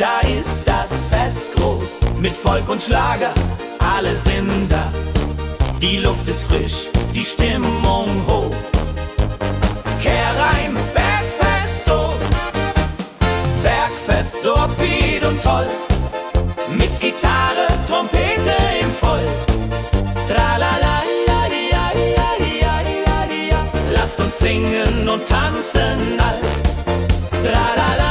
da ist das Fest groß, mit Volk und Schlager, alle sind da. Die Luft ist frisch, die Stimmung hoch. Kehr rein, Bergfest, oh. Bergfest, so upbeat und toll. Mit Gitarre, Trompete im Voll. Tralala, lasst uns singen und tanzen all. Tralala,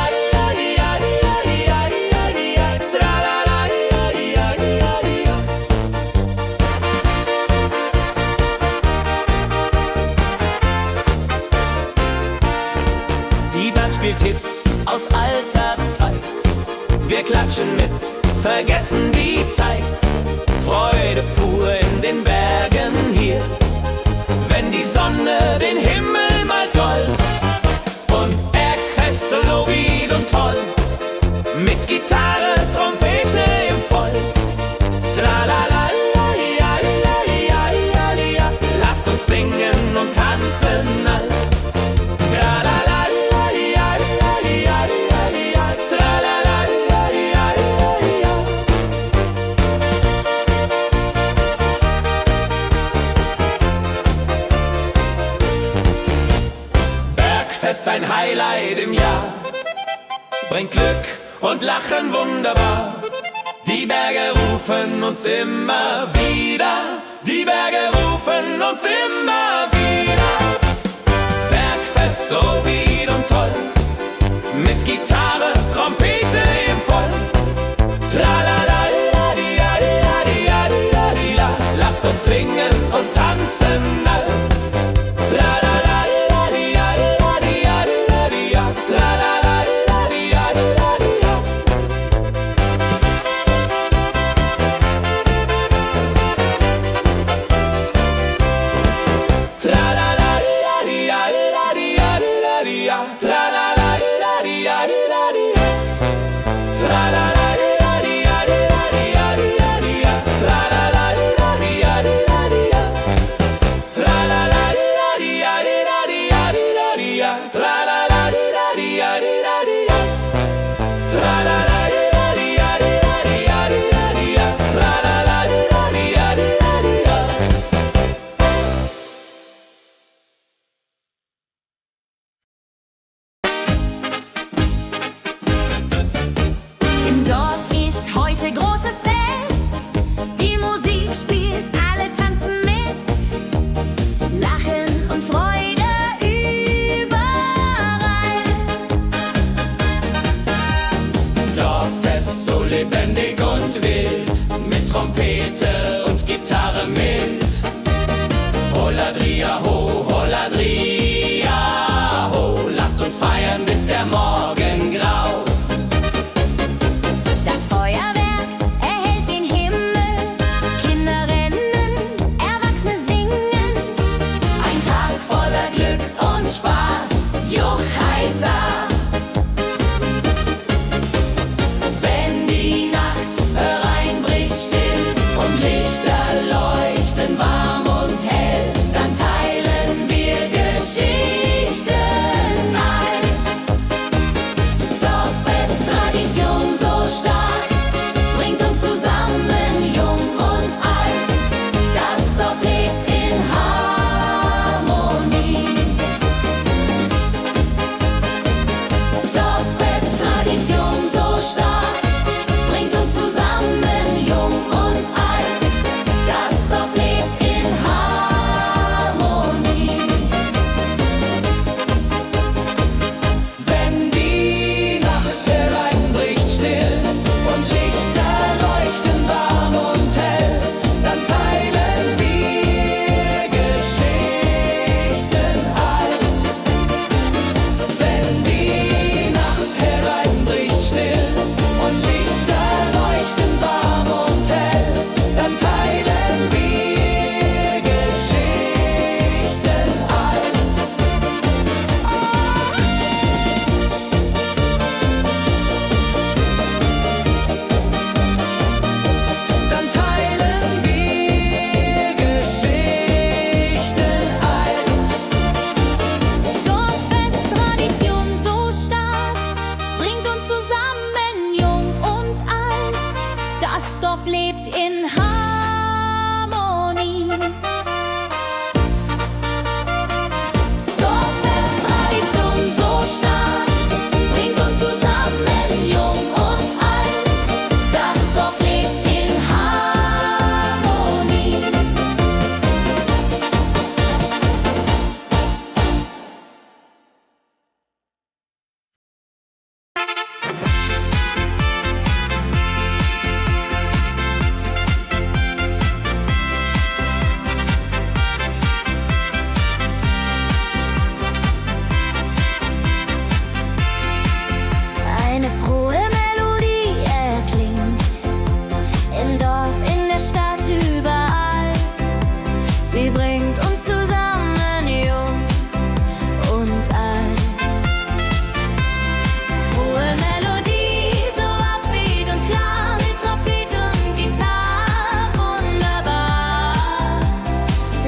die Band spielt Hits aus alter Zeit. Wir klatschen mit, vergessen die Zeit. Freude pur in den Bergen hier, wenn die Sonne den Himmel malt gold. Und Bergfest, Lovid und toll, mit Gitarre, Trompete im Voll. Tralala, lasst uns singen und tanzen all. Tralala, Bergfest, ein Highlight im Jahr, bringt Glück und Lachen wunderbar. Die Berge rufen uns immer wieder, die Berge rufen uns immer wieder. Bergfest, so wieder und toll, mit Gitarre, Trompete im Voll. Tralala, lasst uns singen und tanzen all. Tralala, Im Dorf ist heute großes Fest. Die Musik spielt, alle tanzen mit. Lachen und Freude überall. Dorffest, so lebendig und wild, mit Trompete und Gitarre mit. Holladria ho, Holladria ho, lasst uns feiern, bis der Morgen graut. Das Feuerwerk erhellt den Himmel. Kinder rennen, Erwachsene singen. Ein Tag voller Glück und Spaß, Juchheisa. Wenn die Nacht Dorf lebt in Harmonie. Dorffest-Tradition so stark, bringt uns zusammen, jung und alt. Das Dorf lebt in Harmonie. Eine frohe Melodie erklingt im Dorf, in der Stadt, überall. Sie bringt uns zusammen, jung und alt. Frohe Melodie, so upbeat und klar, mit Trompete und Gitarre, wunderbar.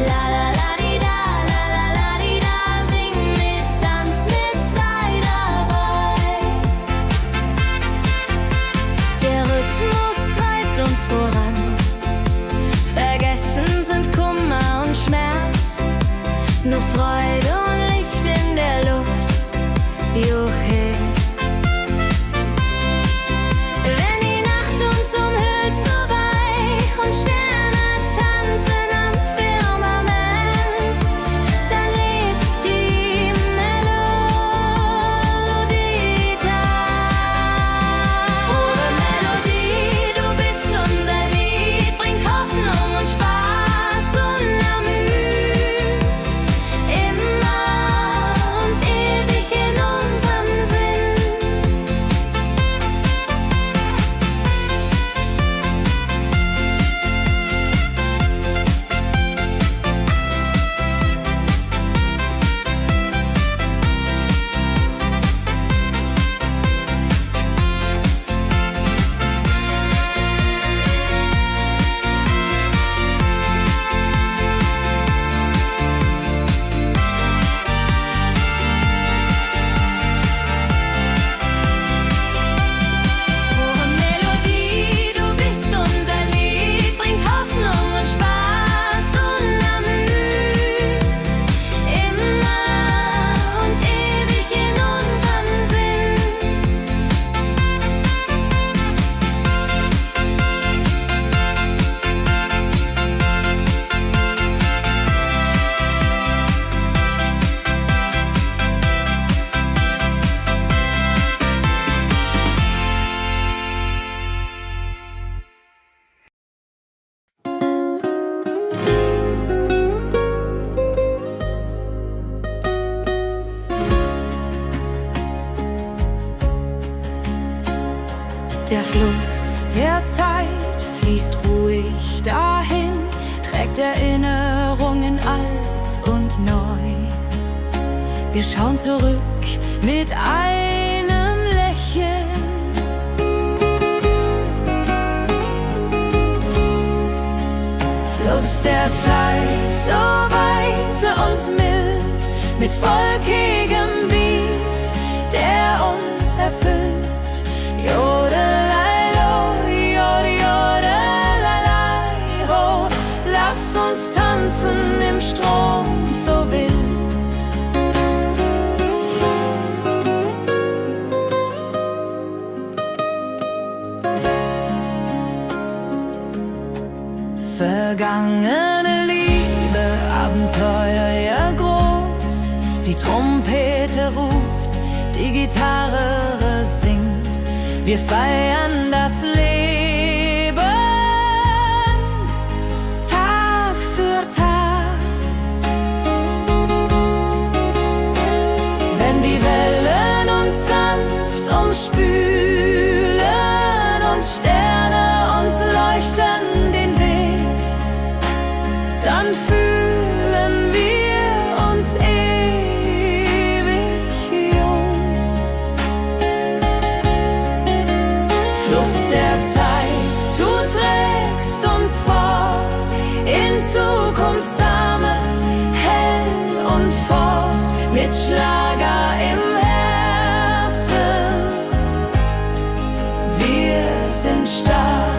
La la la di da, la la la di da, sing mit, tanz mit, sei dabei. Der Rhythmus treibt uns voran. Vergessen sind Kummer und Schmerz. Nur Freude und Licht in der Luft. Juhe. Wenn die Nacht uns umhüllt so weich und Sterne tanzen am Firmament, dann lebt die Melodie da. Frohe Melodie, du bist unser Lied, bringt Hoffnung und Spaß unermüht. Immer und ewig in unserem Sinn. Frohe Melodie, du bist unser Lied, bringt Hoffnung und Spaß unermüht. Immer und ewig in unserem Sinn. Der Fluss der Zeit fließt ruhig dahin, trägt Erinnerungen alt und neu. Wir schauen zurück mit einem Lächeln. Fluss der Zeit, so weise und mild, mit volkigem Beat, der uns erfüllt. Jodelei-lo, jodelei-lei, ho, lass uns tanzen im Strom so wild. Vergangene Liebe, Abenteuer ja groß. Die Trompete ruft, die Gitarre singt. Wir feiern das Leben Tag für Tag. Wenn die Wellen uns sanft umspülen und Sterne uns leuchten den Weg, dann fühlen wir uns ewig jung. Fluss der Zeit, du trägst uns fort in Zukunftssame, hell und fort, mit Schlager im Herzen. Wir sind stark.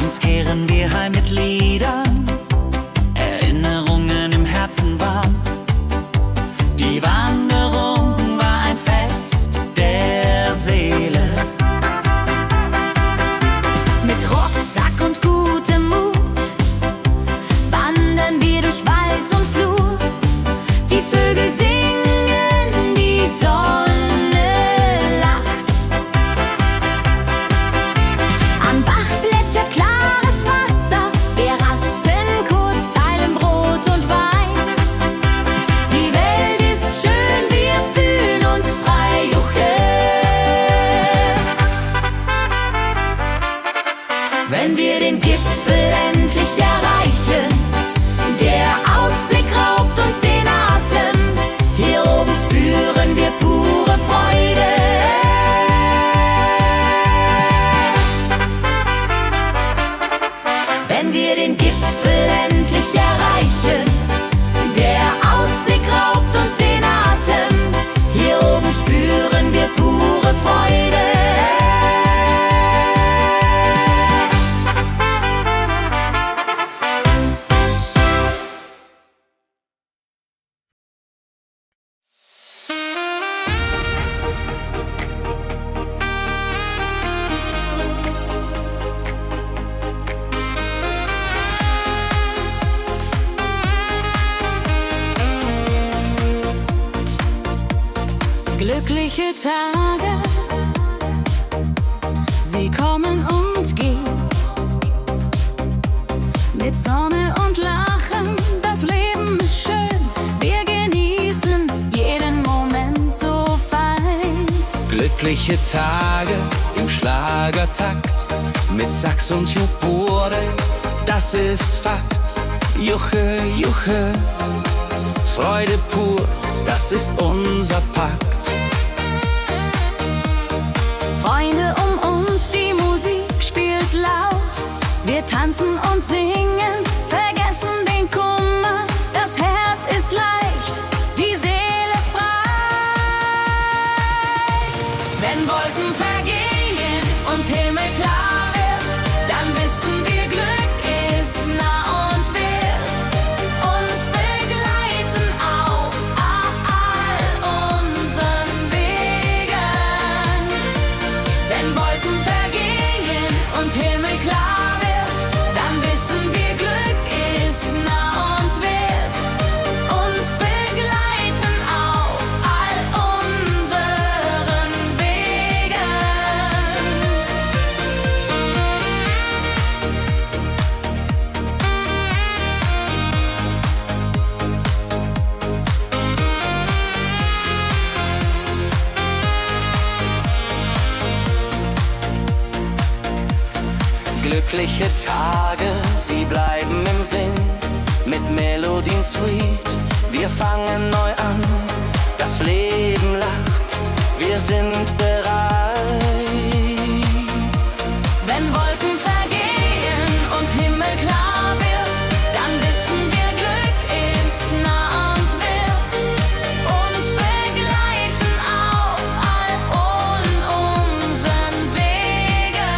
Abends kehren wir heim mit Liedern, Erinnerungen im Herzen warm. Die Wanderung war ein Fest der Seele. Mit Rucksack und gutem Mut wandern wir durch Wald und Flur. Die Vögel singen, die Sonne lacht. Am Bach plätschert klares Wasser. Wir rasten kurz, teilen Brot und Wein. Die Welt ist schön, wir fühlen uns frei. Juche. Wenn wir den Gipfel endlich erreichen, der Ausblick raubt uns den Atem. Hier oben spüren wir pure Freude. Wenn wir den Gipfel endlich erreichen, der Ausblick raubt uns den Atem. Hier oben spüren wir pure Freude. Glückliche Tage, sie kommen und gehen. Mit Sonne und Lachen, das Leben ist schön. Wir genießen jeden Moment so fein. Glückliche Tage im Schlagertakt, mit Sax und Jubore, das ist Fakt. Juche, Juche, Freude pur, das ist unser Pakt. Freunde um uns, die Musik spielt laut. Wir tanzen und singen, vergessen den Kummer. Das Herz ist leicht, die Seele frei. Wenn Wolken vergehen und Himmel klar wird, dann wissen wir, Glück ist nah und wird uns begleiten auf all unseren Wegen. Wenn Wolken vergehen und Himmel klar wird, dann wissen wir, Glück ist nah und wird uns begleiten auf all unseren Wegen. Glückliche Tage, sie bleiben im Sinn, mit Melodien sweet. Wir fangen neu an, das Leben lacht, wir sind bereit. Wenn Wolken vergehen und Himmel klar wird, dann wissen wir, Glück ist nah und wird uns begleiten auf all unseren Wegen.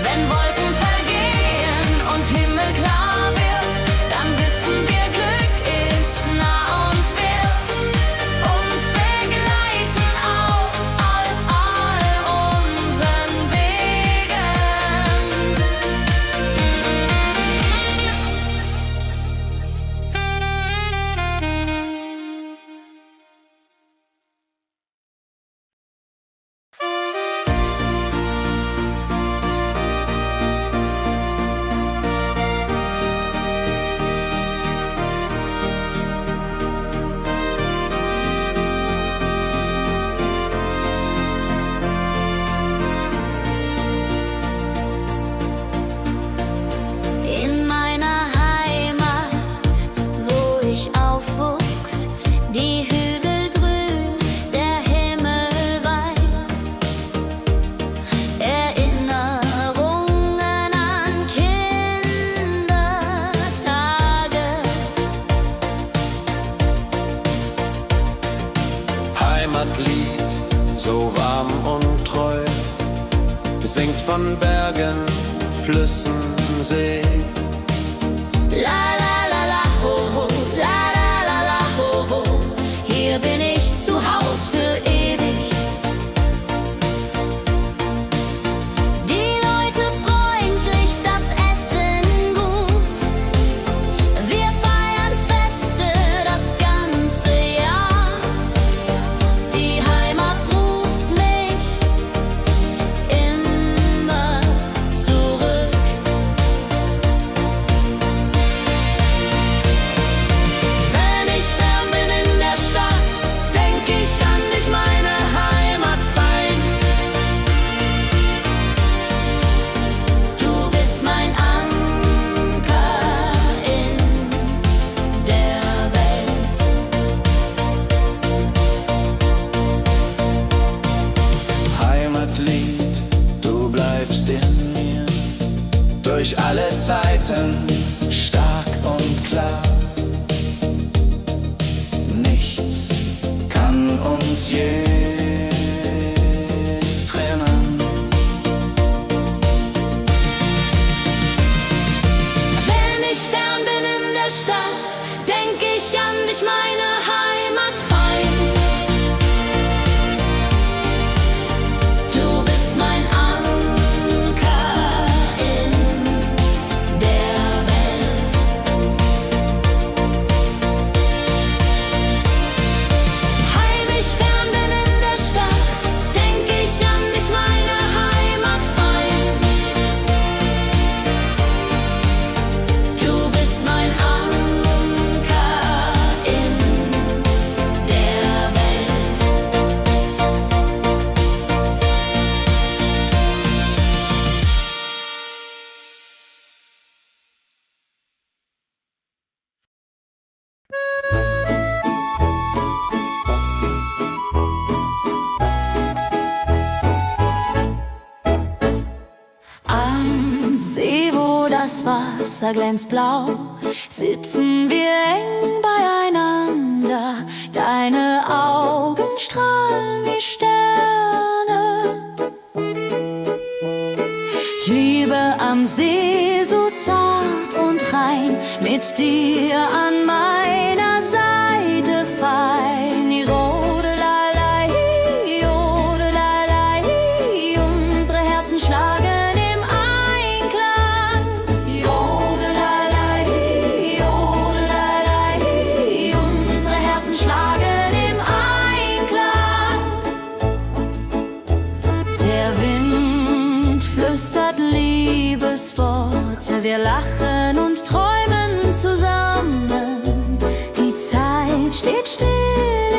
Wenn Wolken vergehen und Himmel klar wird, dann wissen wir, Glück ist nah und wird uns begleiten auf all unseren Wegen. In meiner Heimat, wo ich aufwuchs, die Hügel grün, der Himmel weit. Erinnerungen an Kindertage. Heimatlied, so warm und treu, singt von Bergen, Flüssen, See. La la la la ho ho, la la la la ho ho. Hier bin ich zu Haus für ewig. Die Leute freundlich, das Essen gut. Wir feiern Feste das ganze Jahr. Die Heimat ruft mich immer zurück. Wenn ich fern bin in der Stadt, denk ich an dich, meine Heimat fein. Du bist mein Anker in der Welt. Heimatlied, du bleibst in mir durch alle Zeiten stark und klar. Nichts kann uns je trennen. Wenn ich fern bin in der Stadt, denk ich an dich, meine Heimat fein. Du bist mein Anker in der Welt. Heim ich fern bin in der Stadt, denk ich an dich, meine Heimat fein. Du bist mein Anker in der Welt. Am See, wo das Wasser glänzt blau, sitzen wir eng beieinander. Deine Augen strahlen wie Sterne. Liebe am See, so zart und rein, mit dir an meiner Seite fein. Jodelei, jodelei, unsere Herzen schlagen im Einklang. Jodelei, jodelei, unsere Herzen schlagen im Einklang. Der Wind flüstert Liebesworte, wir lachen und träumen zusammen. Die Zeit steht still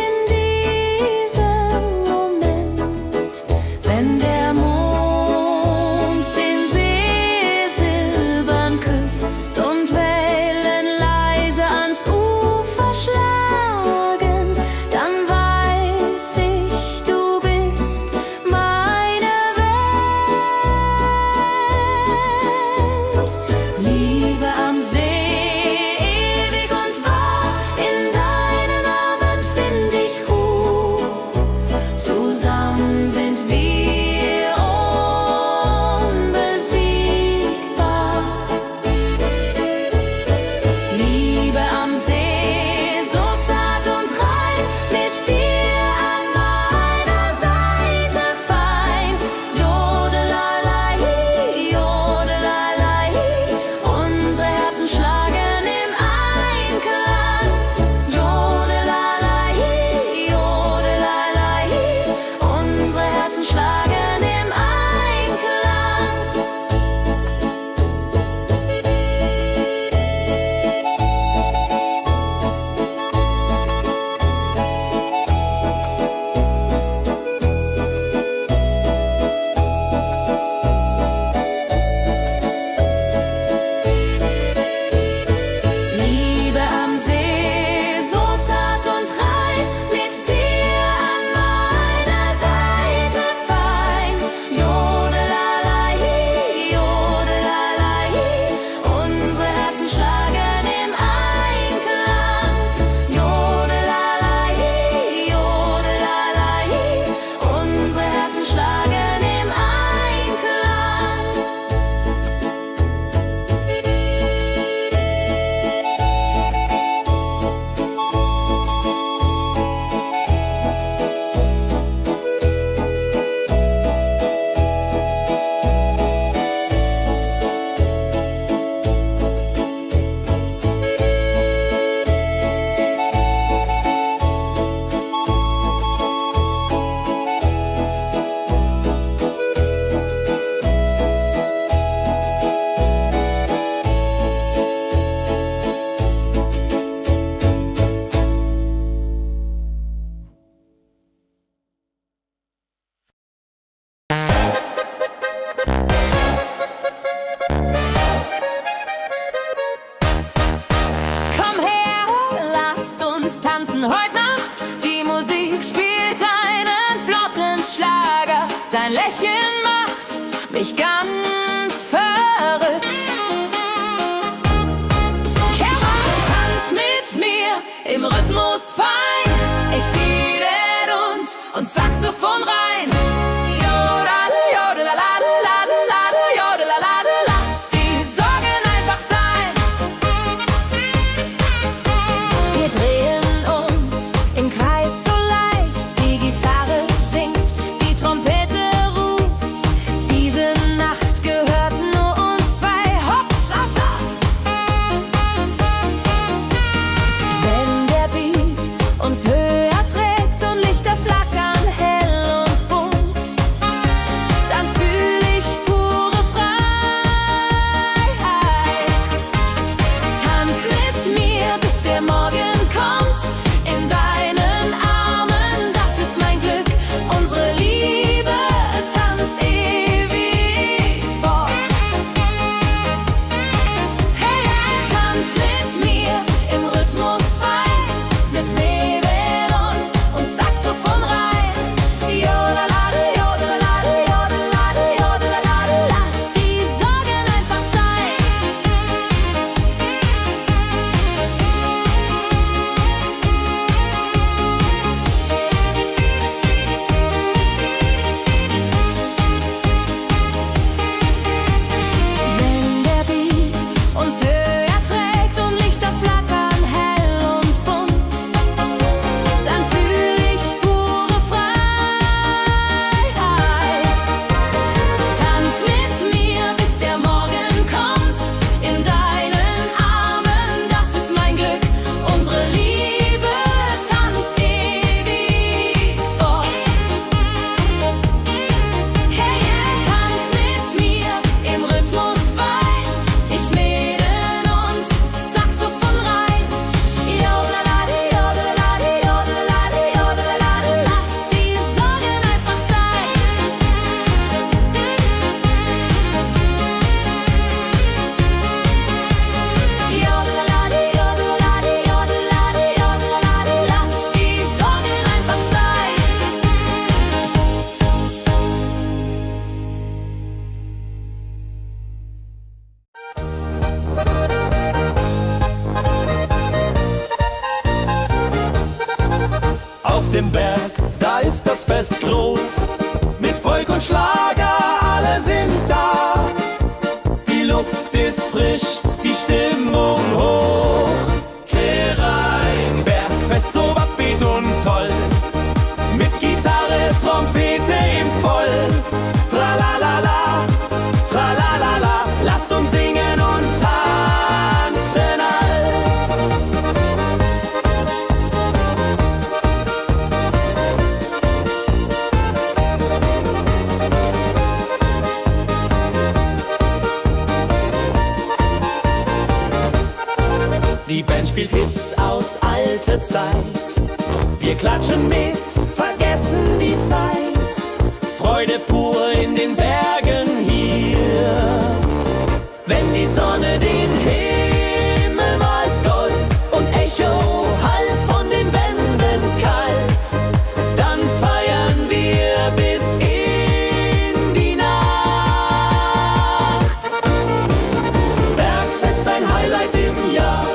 in diesem Moment, wenn der Mond den See silbern küsst und Wellen leise ans Ufer schlagen, dann weiß ich, du bist meine Welt. Liebe am See, von Rhein. Jodel, jodelalalalalala, jodelalala, lass die Sorgen einfach sein. Wir drehen uns im Kreis so leicht, die Gitarre singt, die Trompete ruft. Diese Nacht gehört nur uns zwei, Hopsasa. Wenn der Beat uns höher trägt und Lichter flackern hell und bunt, dann fühl ich pure Freiheit. Tanz mit mir, bis der Morgen kommt, in deinen Armen, das ist mein Glück. Unsere Liebe tanzt ewig fort. Hey, hey, tanz mit mir im Rhythmus frei, des Leben und Saxophon rein. Jodelade, jodelade, jodelade, jodelade, lass die Sorgen einfach sein. Wenn der Beat uns höher trägt und Lichter flackern hell und bunt, dann fühl ich pure Freiheit. Tanz mit mir, bis der Morgen kommt, in deinen Armen, das ist mein Glück. Unsere Liebe tanzt ewig fort. Hey, hey, tanz mit mir im Rhythmus frei, ich Mäden und Saxophon rein. Jodelade, jodelade, jodelade, jodelade, lass die Sorgen einfach sein. Jodelade, jodelade, jodelade, jodelade, lass die Sorgen einfach sein. Auf dem Berg, da ist das Fest groß, mit Volk und Schlager, alle sind da. Die Luft ist frisch, die Stimmung hoch. Kehrrein, Bergfest, so upbeat und toll, mit Gitarre, Trompete im Voll. Tralalala, tralalala, lasst uns singen und tanzen all. Die Band spielt Hits aus alter Zeit. Wir klatschen mit, vergessen die Zeit. Freude pur in den Bergen hier. Wenn die Sonne den Himmel malt Gold und Echo hallt von den Wänden kalt, dann feiern wir bis in die Nacht. Bergfest, ein Highlight im Jahr,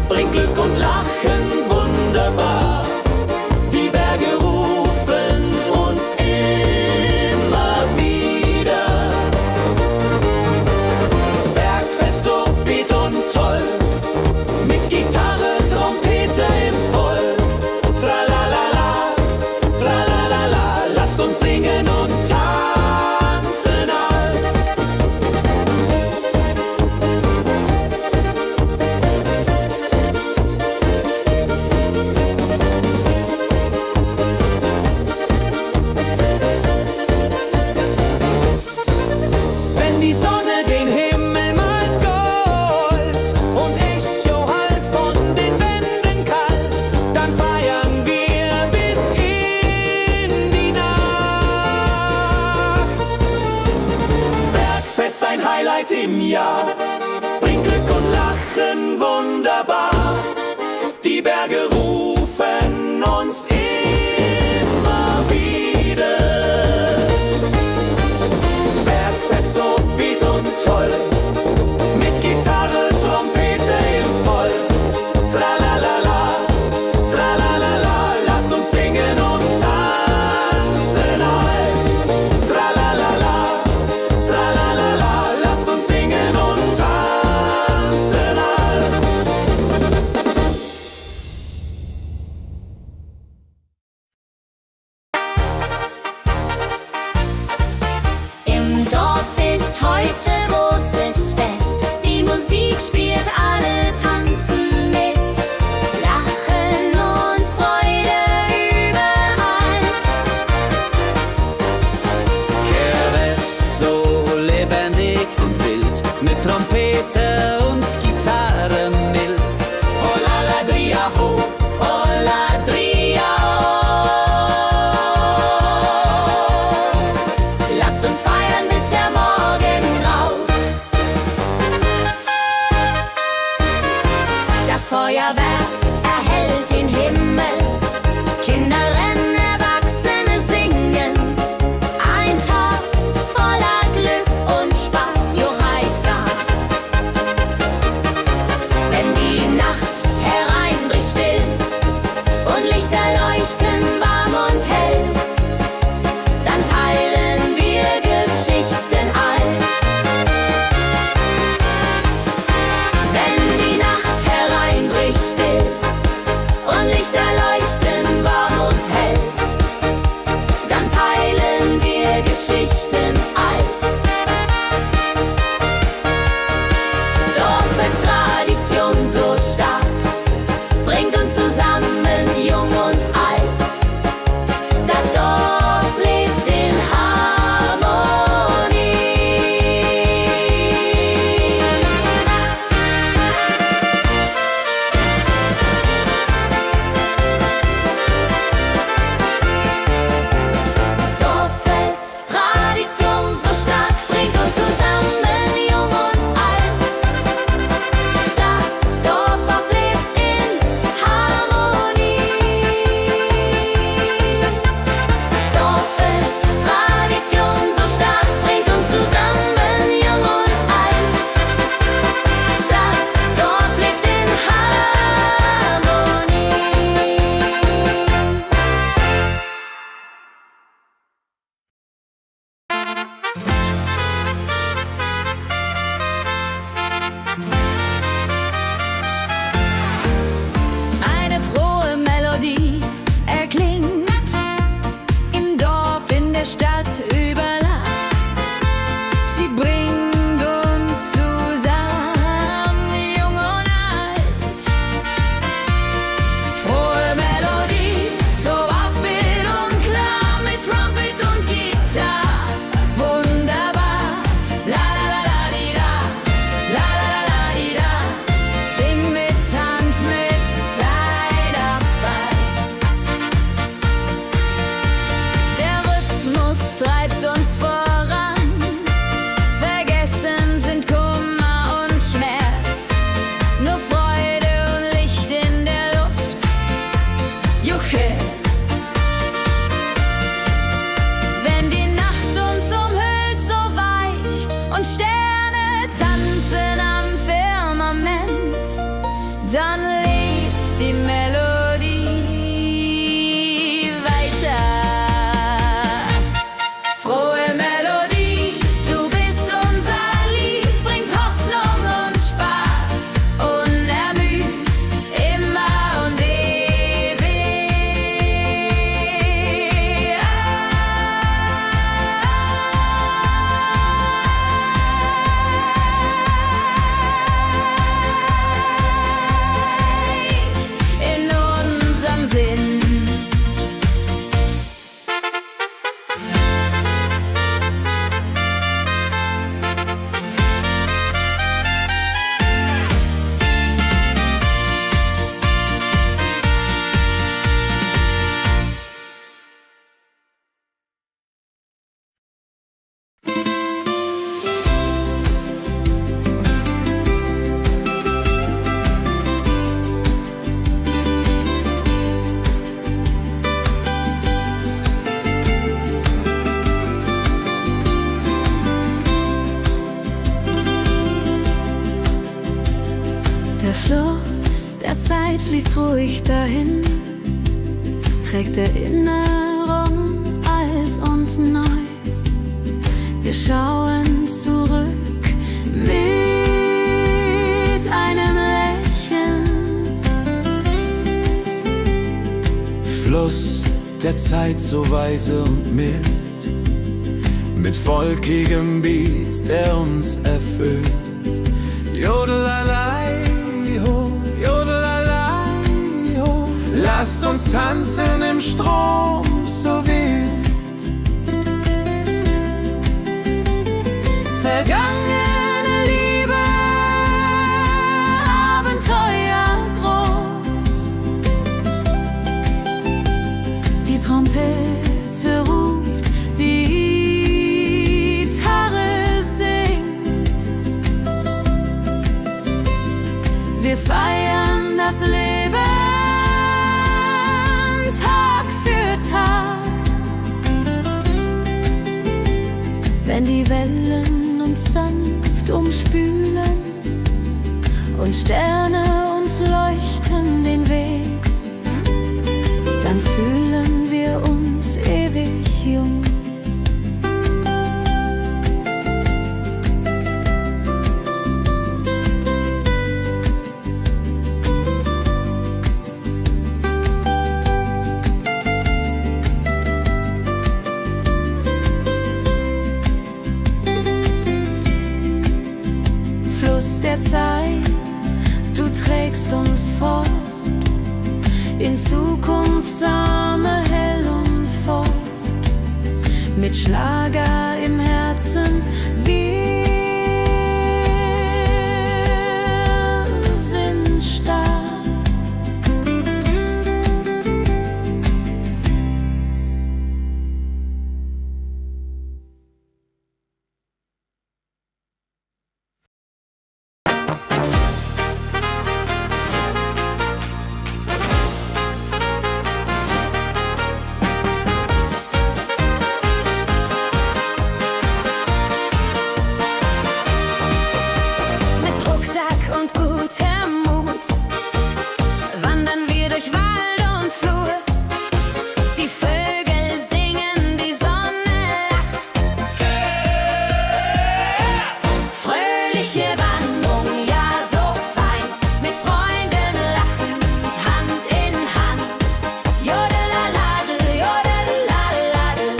bringt Glück und Lachen wunderbar. Die Berge rufen uns immer wieder. Bergfest, so beat und toll, mit Gitarre, Trompete im Voll. Tralalala, tralalala, lasst uns singen und tanzen all. Wenn die Sonne den Himmel malt Gold und Echo hallt von den Wänden kalt, dann feiern wir bis in die Nacht. Bergfest, ein Highlight im Jahr, bringt Glück und Lachen wunderbar. Die Berge rufen uns immer wieder. Bergfest, so beat und toll, mit Gitarre, Trompete im Voll. Tralalala, tralalala, lasst uns singen und tanzen mit Trompete und Gitarre mild. Oh la la dria ho, oh la dria oh. Lasst uns feiern, bis der Morgen graut. Das Feuerwerk erhellt den Himmel, Kinder rennen, Erwachsene singen. Ein Tag voller Glück und Spaß, Johaisa. Wenn die Nacht hereinbricht still und Lichter leuchten warm und hell, dann teilen wir Geschichten alt. Wenn die Nacht hereinbricht still und Lichter leuchten warm und hell, dann teilen wir Geschichten alt. Dorffest-Tradition so stark, bringt uns zusammen, jung und alt. Das Dorf lebt in Harmonie. Dorffest, Tradition so stark, bringt uns zusammen, jung und alt. Das Dorf lebt in Harmonie. Dorffest, Tradition so stark, bringt uns zusammen, jung und alt. Das Dorf lebt in Harmonie. Eine frohe Melodie erklingt im Dorf, in der Stadt, überall. Sie bringt uns zusammen, jung und alt. Frohe Melodie, so upbeat und klar, mit Trumpet und Gitarre. Wunderbar, la la la la di da, la la la la di da. Sing mit, tanz mit, sei dabei. Der Rhythmus treibt uns voran, vergessen sind Kummer und Schmerz. Nur Freude und Licht in der Luft, Juche. Wenn die Nacht uns umhüllt, so weich, und Sterne tanzen am Firmament, dann lebt die Melodie weiter. Frohe Melodie, du bist unser Lied, bringt Hoffnung und Spaß, unermüd, immer und ewig in unserem Sinn. Der Fluss der Zeit fließt ruhig dahin, trägt Erinnerung alt und neu. Wir schauen zurück mit einem Lächeln. Fluss der Zeit so weise und mild, mit volkigem Beat, der uns erfüllt. Jodelalei ho, jodelalei ho. Lasst uns tanzen im Strom so wild. Vergangene Liebe Wir feiern das Leben Tag für Tag. Wenn die Wellen uns sanft umspülen und Sterne uns leuchten den Weg, dann fühlen wir uns ewig jung. Fluss der Zeit, du trägst uns fort in Zukunftssame hell und fort, mit Schlager im Herzen. Wir sind stark. Und gutem Mut wandern wir durch Wald und Flur. Die Vögel singen, die Sonne lacht. Fröhliche Wanderung, ja so fein, mit Freunden lachend, Hand in Hand. Jodelaladel, jodelaladel,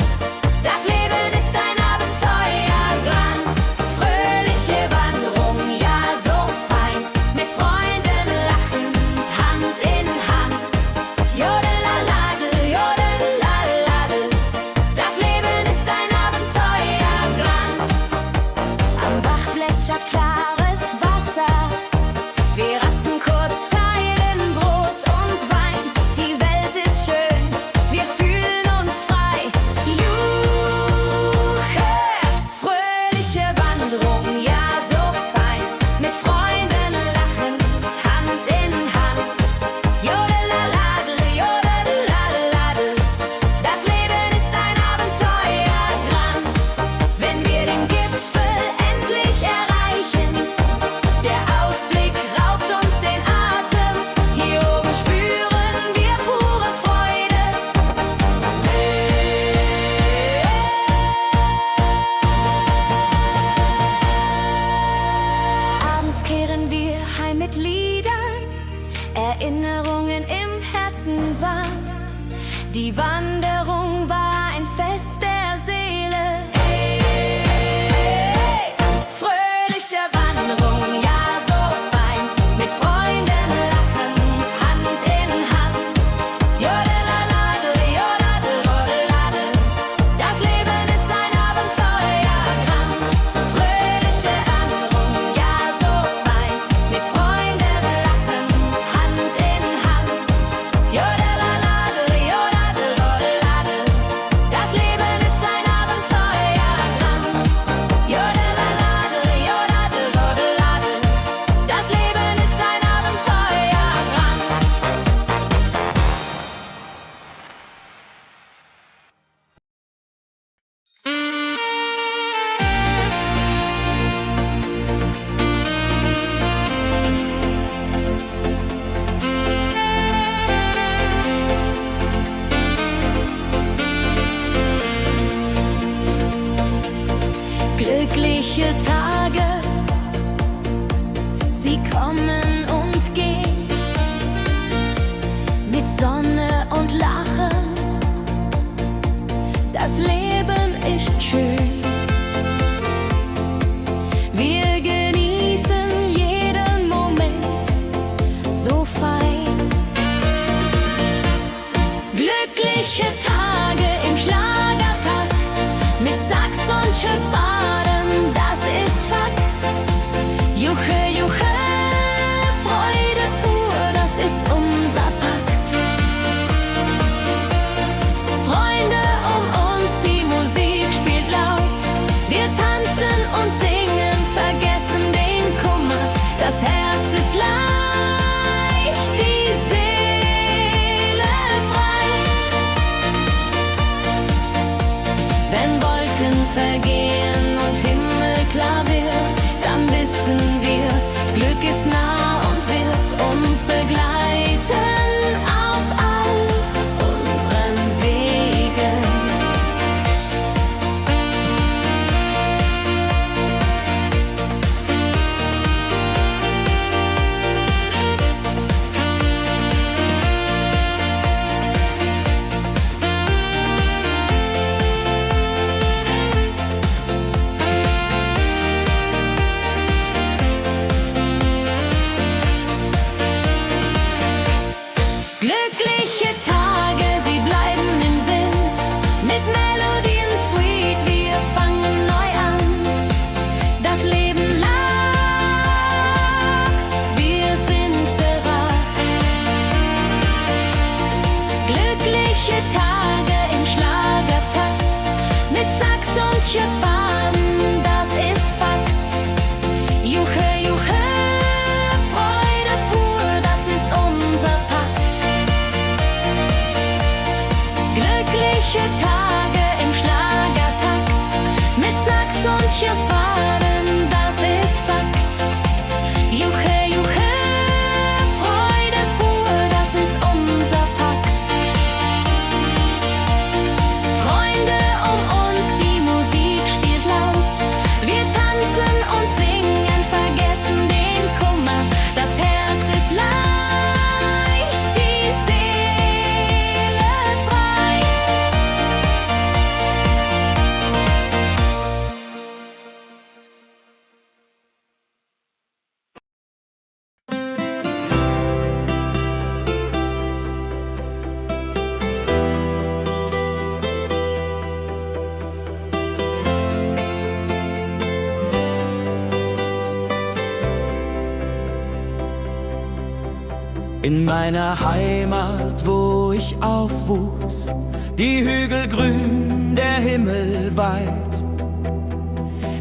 das Leben ist ein Abenteuerland. Fröhliche Wanderung, ja so fein, mit Freunden lachend, Hand in Hand. Jodelaladel, jodelaladel, das Leben ist ein Abenteuerland. Am Bach plätschert klares Wasser, wir rasten kurz, teilen Brot und Wein. Die Welt ist schön, wir fühlen uns frei. Juche, fröhliche Wanderung, ja so fein, mit Freunden lachend, Hand in Hand. Jodelaladel, jodelaladel, das Leben ist ein Abenteuerland. Wenn wir den Gipfel endlich erreichen, der Ausblick raubt uns den Atem. Hier oben spüren wir pure Freude. Abends kehren wir heim mit Liedern, Erinnerungen im Herzen warm. Die Wanderung war ein Fest der Seele. Hey, fröhliche Wanderung, ja so fein, mit Freunden lachend, Hand in Hand. Jodelaladel, jodadel, jodeladel, das Leben ist ein Abenteuerland. Fröhliche Wanderung, ja so fein, mit Freunden lachend, Hand in Hand. Jodelaladel, jodadel, jodeladel, das Leben ist ein Abenteuerland. Jodelaladel, jodadel, jodeladel, das Leben ist ein Abenteuerland. Glückliche Tage, sie kommen und gehen, mit Sonne und Lachen. Das Leben ist schön. Wir genießen jeden Moment so fein. Glückliche Tage im Schlagertakt, mit Sax und Schöpbaden, das ist Fakt. Juche, juche, Freude pur, das ist unser Pakt. Freunde um uns, die Musik spielt laut. Wir tanzen und singen, vergessen den Kummer, das Herz ist laut. In meiner Heimat, wo ich aufwuchs, die Hügel grün, der Himmel weit.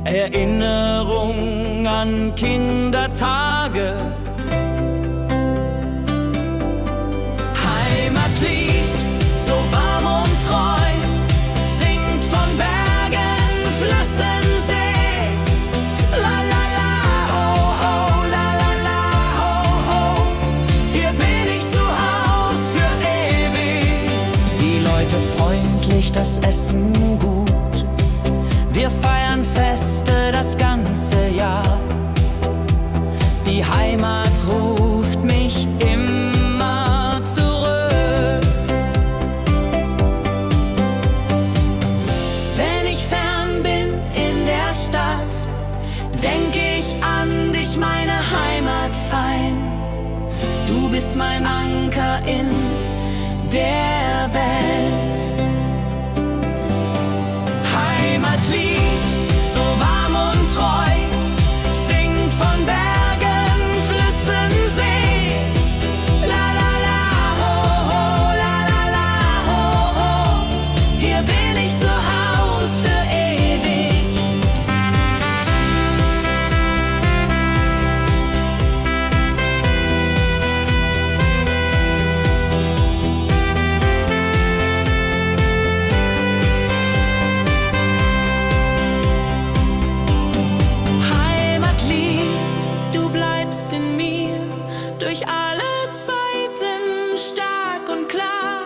Erinnerung an Kindertage. Heimatlied, so warm und treu, singt von Bergen, Flüssen, See. La la la, ho ho, la la la, ho ho. Hier bin ich zu Haus für ewig. Die Leute freundlich, das Essen gut. Wir feiern Feste das ganze Jahr. Die Heimat ruft mich immer zurück. Wenn ich fern bin in der Stadt, denk ich an dich, meine Heimat fein. Du bist mein Anker in der Welt. Heimatlied, so warm und treu, singt von Bergen, Flüssen, See. La la la, ho ho, la la la, ho ho. Hier bin ich zu Haus für ewig. Durch alle Zeiten stark und klar.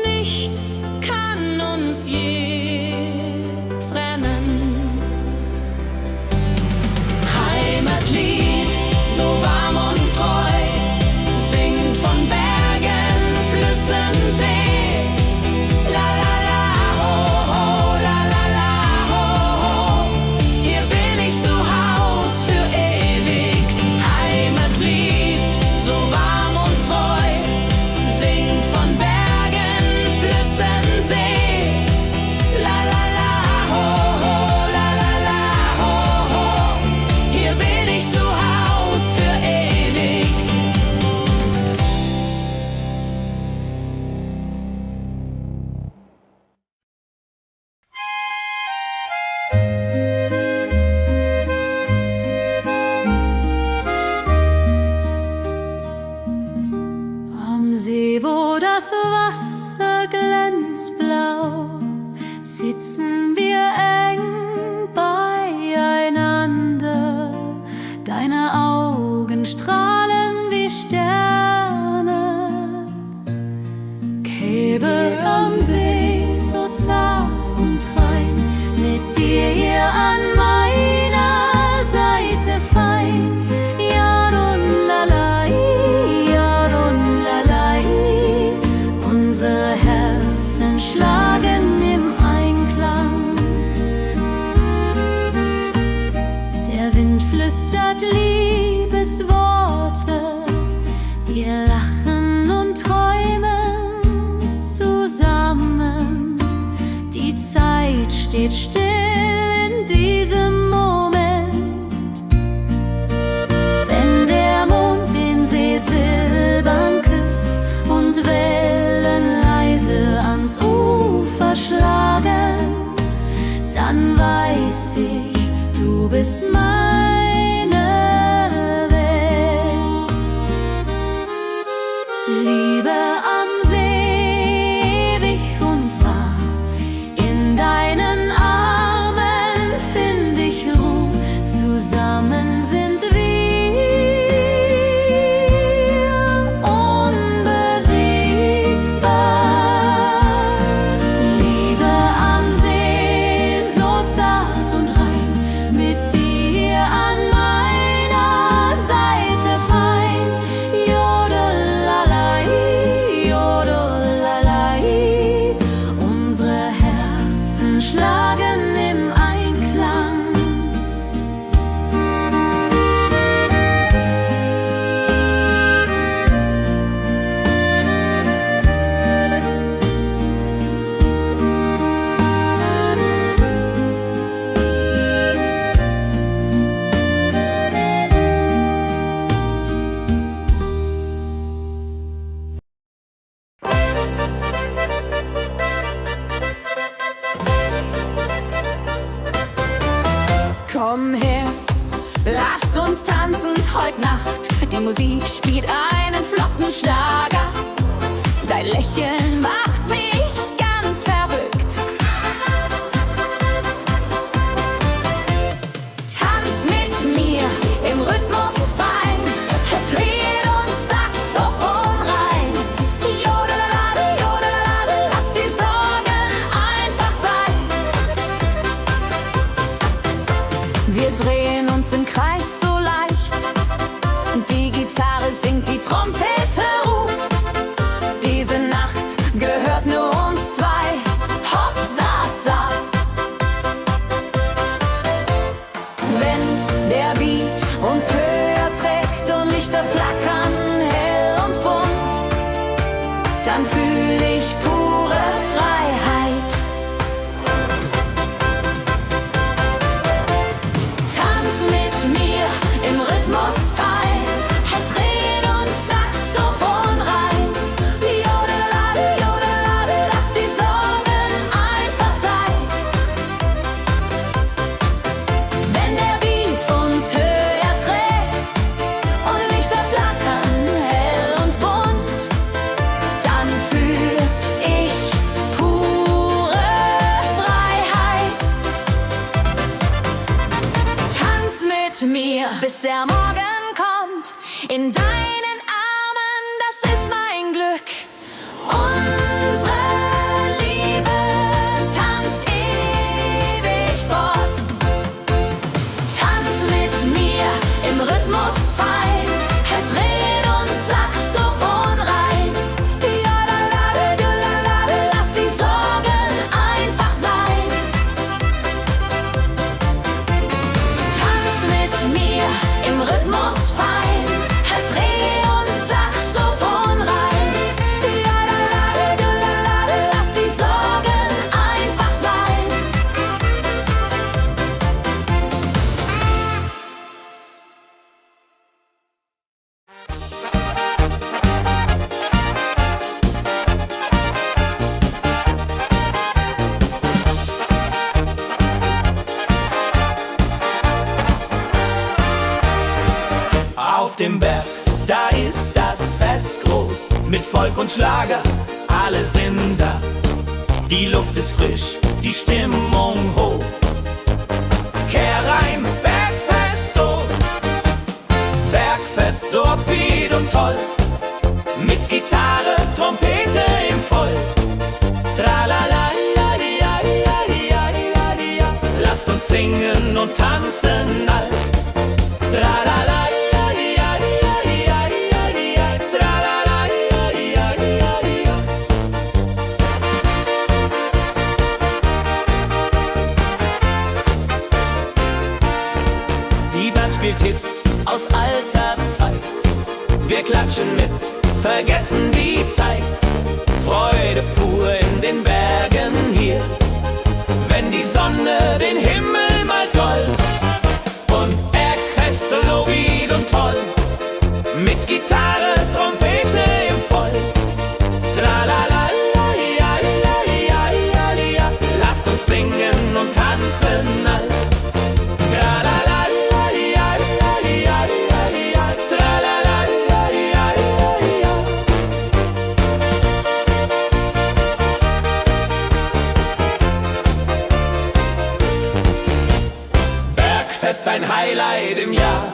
Nichts kann uns je trennen. Heimatlied, so warm und treu, singt von Bergen, Flüssen, See. La la la, ho ho, la la la, ho ho. Hier bin ich zu Haus für ewig. Heimatlied, so warm und treu, singt von Bergen, Flüssen, See. La la la, ho ho, la la la, ho ho. Hier bin ich zu Haus für ewig. Am See, wo das Wasser glänzt blau, sitzen wir eng beieinander. Deine Augen strahlen wie Sterne. Käbe am See, so zart und rein, mit dir hier an meiner Seite fein. Unsere Herzen schlagen im Einklang. Der Wind flüstert Liebesworte. Wir lachen und träumen zusammen. Die Zeit steht still in diesem Moment. Wenn der Mond den See silbern küsst und Wellen leise ans Ufer schlagen, dann weiß ich, du bist meine Welt. Liebe am See, ewig und wahr, in deinen Armen Lass uns tanzen heut Nacht. Die Musik spielt einen flotten Schlager. Dein Lächeln macht mich ganz verrückt. Tanz mit mir im Rhythmus fein. Tritt und Saxophon rein. Jodelade, jodelade, lass die Sorgen einfach sein. Wir drehen uns im Kreis so leicht. Die Gitarre singt, die Trompete ruft. Diese Nacht gehört nur uns zwei. Hopp, sa, sa. Wenn der Beat uns höher trägt und Lichter flackern hell und bunt, dann fühl ich pure Freiheit. Tanz mit mir im Rhythmus fein. Dreh und Saxophon rein. Jodelade, jodelade, lass die Sorgen einfach sein. Wenn der Beat uns höher trägt und Lichter flackern hell und bunt, dann fühl ich pure Freiheit. Tanz mit mir, bis der Morgen kommt. In deinen Armen, das ist mein Glück. Unsere Liebe tanzt ewig fort. Tanz mit mir im Rhythmus fein. Dreh und Saxophon rein. Jodelade, jodelade, lass die Sorgen einfach sein. Tanz mit mir im Rhythmus fein. Dreh und Saxophon rein. Jodelade, jodelade, lass die Sorgen einfach sein. Auf dem Berg, da ist das Fest groß, mit Volk und Schlager, alle sind da. Die Luft ist frisch, die Stimmung hoch. Kehr rein, Bergfest, oh. Bergfest, so upbeat und toll. Mit Gitarre, Trompete im Voll. Tralala, ja, ja, ja, ja, ja, ja. Lasst uns singen und tanzen all. Tralala. Spielt Hits aus alter Zeit. Wir klatschen mit, vergessen die Zeit. Freude pur in den Bergen hier. Wenn die Sonne den Himmel malt gold. Und Bergfest, Lovid und toll. Mit Gitarre, Trompete im Voll. Tralala, ja, ja, ja, ja, ja. Lasst uns singen und tanzen all. Tralala. Bergfest, ein Highlight im Jahr,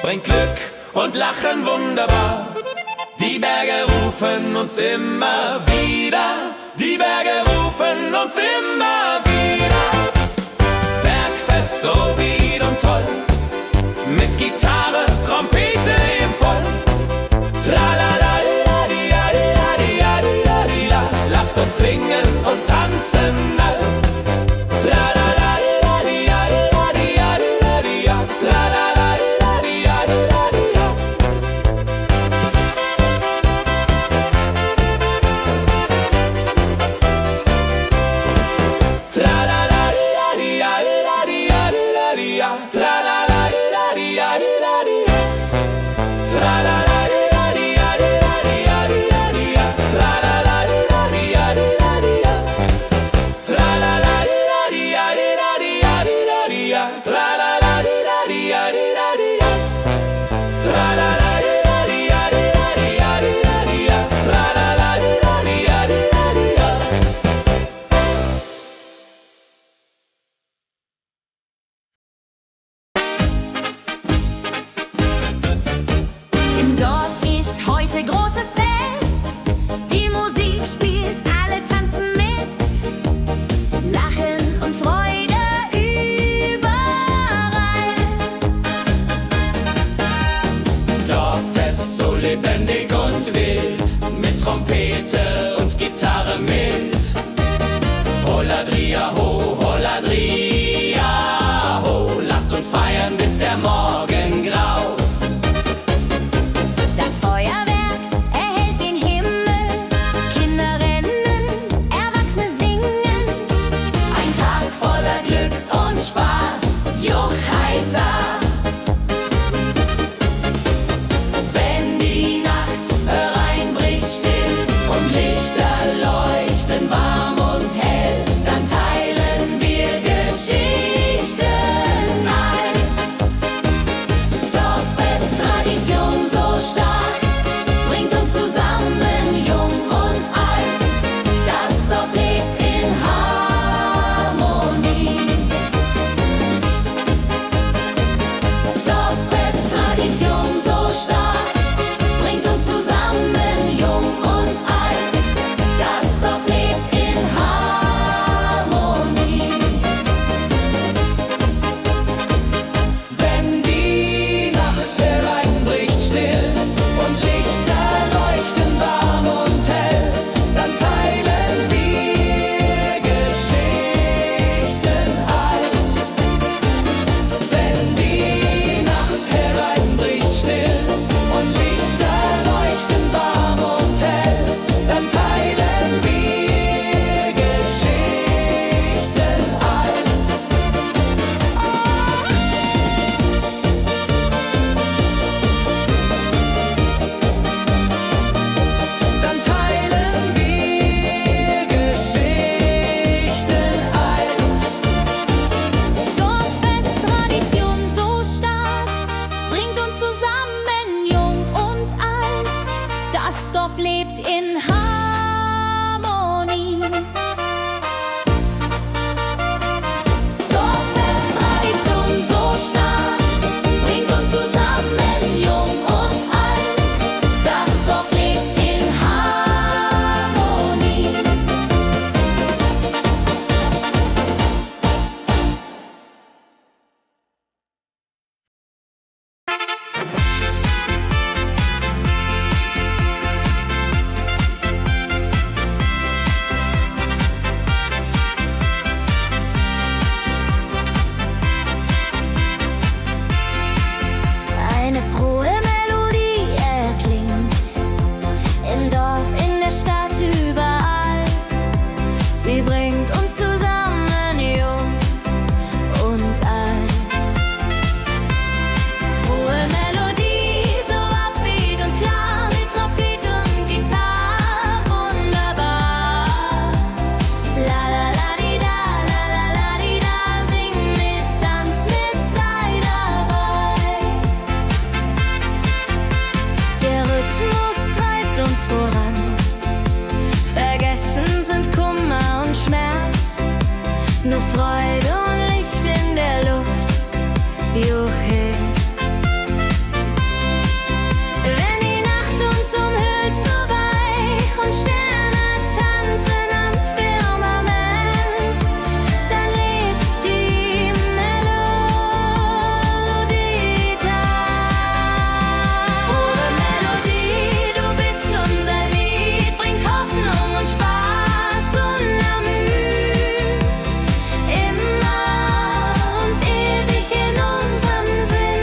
bringt Glück und Lachen wunderbar. Die Berge rufen uns immer wieder, die Berge rufen uns immer wieder. Bergfest, so wied und toll, mit Gitarre, Trompete im Voll. Tralala, ja, ja, ja, ja, ja. Lasst uns singen und tanzen all. Tralala. Trompete und Gitarre mit. Holladria ho, Holladria ho, lasst uns feiern, bis der Morgen graut. Das Feuerwerk erhellt den Himmel, Kinder rennen, Erwachsene singen. Ein Tag voller Glück und Spaß, Juchheisa. Wenn die Nacht hereinbricht still und Lichter leuchten warm und hell, dann teilen wir Geschichten alt. Dorffest-Tradition so stark, bringt uns zusammen, jung und alt. Das Dorf lebt in Harmonie. Dorffest-Tradition so stark, bringt uns zusammen, jung und alt. Das Dorf lebt in Harmonie. Wenn die Nacht hereinbricht still und Lichter leuchten warm und hell, dann teilen wir Geschichten alt. Wenn die Nacht hereinbricht still und Lichter leuchten warm und hell, dann teilen wir Geschichten alt. Dann teilen wir Geschichten alt. Dorffest-Tradition so stark, bringt uns zusammen, jung und alt. Das Dorf lebt in Harmonie. Dorffest-Tradition so stark, bringt uns zusammen, jung und alt. Das Dorf lebt in Harmonie. Eine frohe Melodie erklingt im Dorf, in der Stadt, überall. Sie bringt uns zusammen, jung und alt. Frohe Melodie, so upbeat und klar, mit Trompete und Gitarre, wunderbar. La la la di da, la la la di da, sing mit, tanz mit, sei dabei. Der Rhythmus treibt uns voran. Vergessen sind Kummer und Schmerz. Nur Freude und Licht in der Luft. Juche. Wenn die Nacht uns umhüllt, so weich und Sterne tanzen am Firmament, dann lebt die Melodie da. Frohe Melodie, du bist unser Lied, bringt Hoffnung und Spaß unermüht. Immer und ewig in unserem Sinn.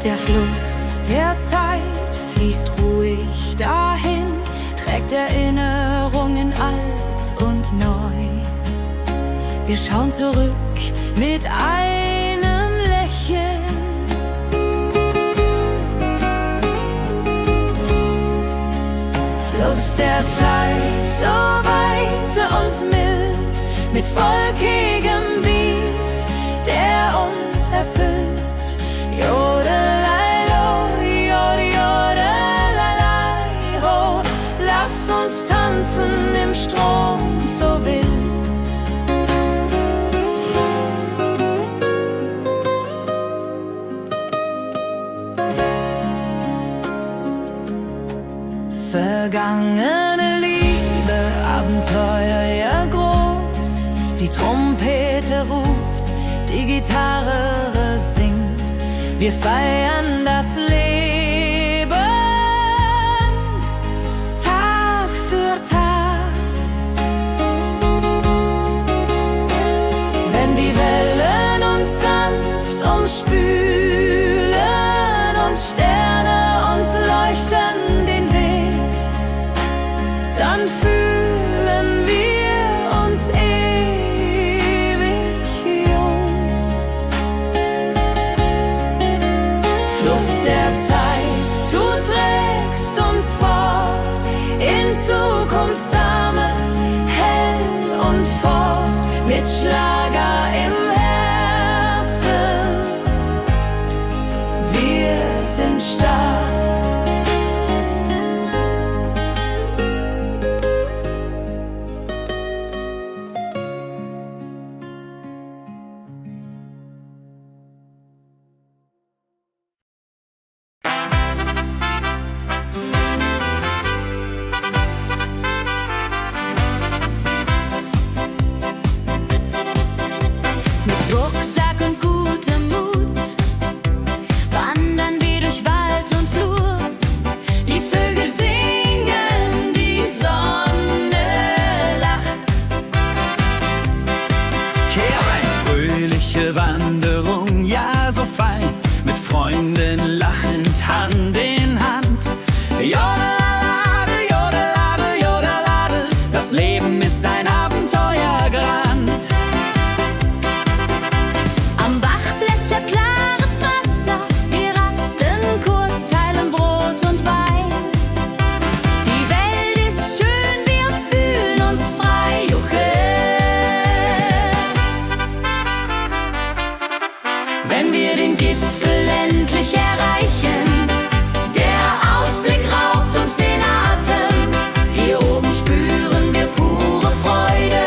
Der Fluss der Zeit fließt ruhig dahin, trägt Erinnerungen alt und neu. Wir schauen zurück mit einem Lächeln. Fluss der Zeit, so weise und mild, mit volkigem Beat, der uns erfüllt. Jodelailo, jodelalailai, ho, lass uns tanzen im Strom so wild. Vergangene Liebe, Abenteuer ja groß. Die Trompete ruft, die Gitarre singt. Wir feiern das Leben Tag für Tag. Wenn die Wellen uns sanft umspülen und Sterne uns leuchten den Weg, dann fühlen wir uns ewig jung. Fluss der Zeit, du trägst uns fort in Zukunftssame, hell und fort, mit Schlager im Herzen. Wir sind stark. Rucksack und gutem Mut wandern wir durch Wald und Flur. Die Vögel singen, die Sonne lacht. Kehr ein, fröhliche Wanderung, ja so fein, mit Freunden lachend Hand in Hand. Jodelade, jodelade, jodelade, das Leben ist ein Abenteuergrand. Am Bach plätschert klares Wasser, wir rasten kurz, teilen Brot und Wein. Die Welt ist schön, wir fühlen uns frei, juche. Wenn wir den Gipfel endlich erreichen, der Ausblick raubt uns den Atem. Hier oben spüren wir pure Freude.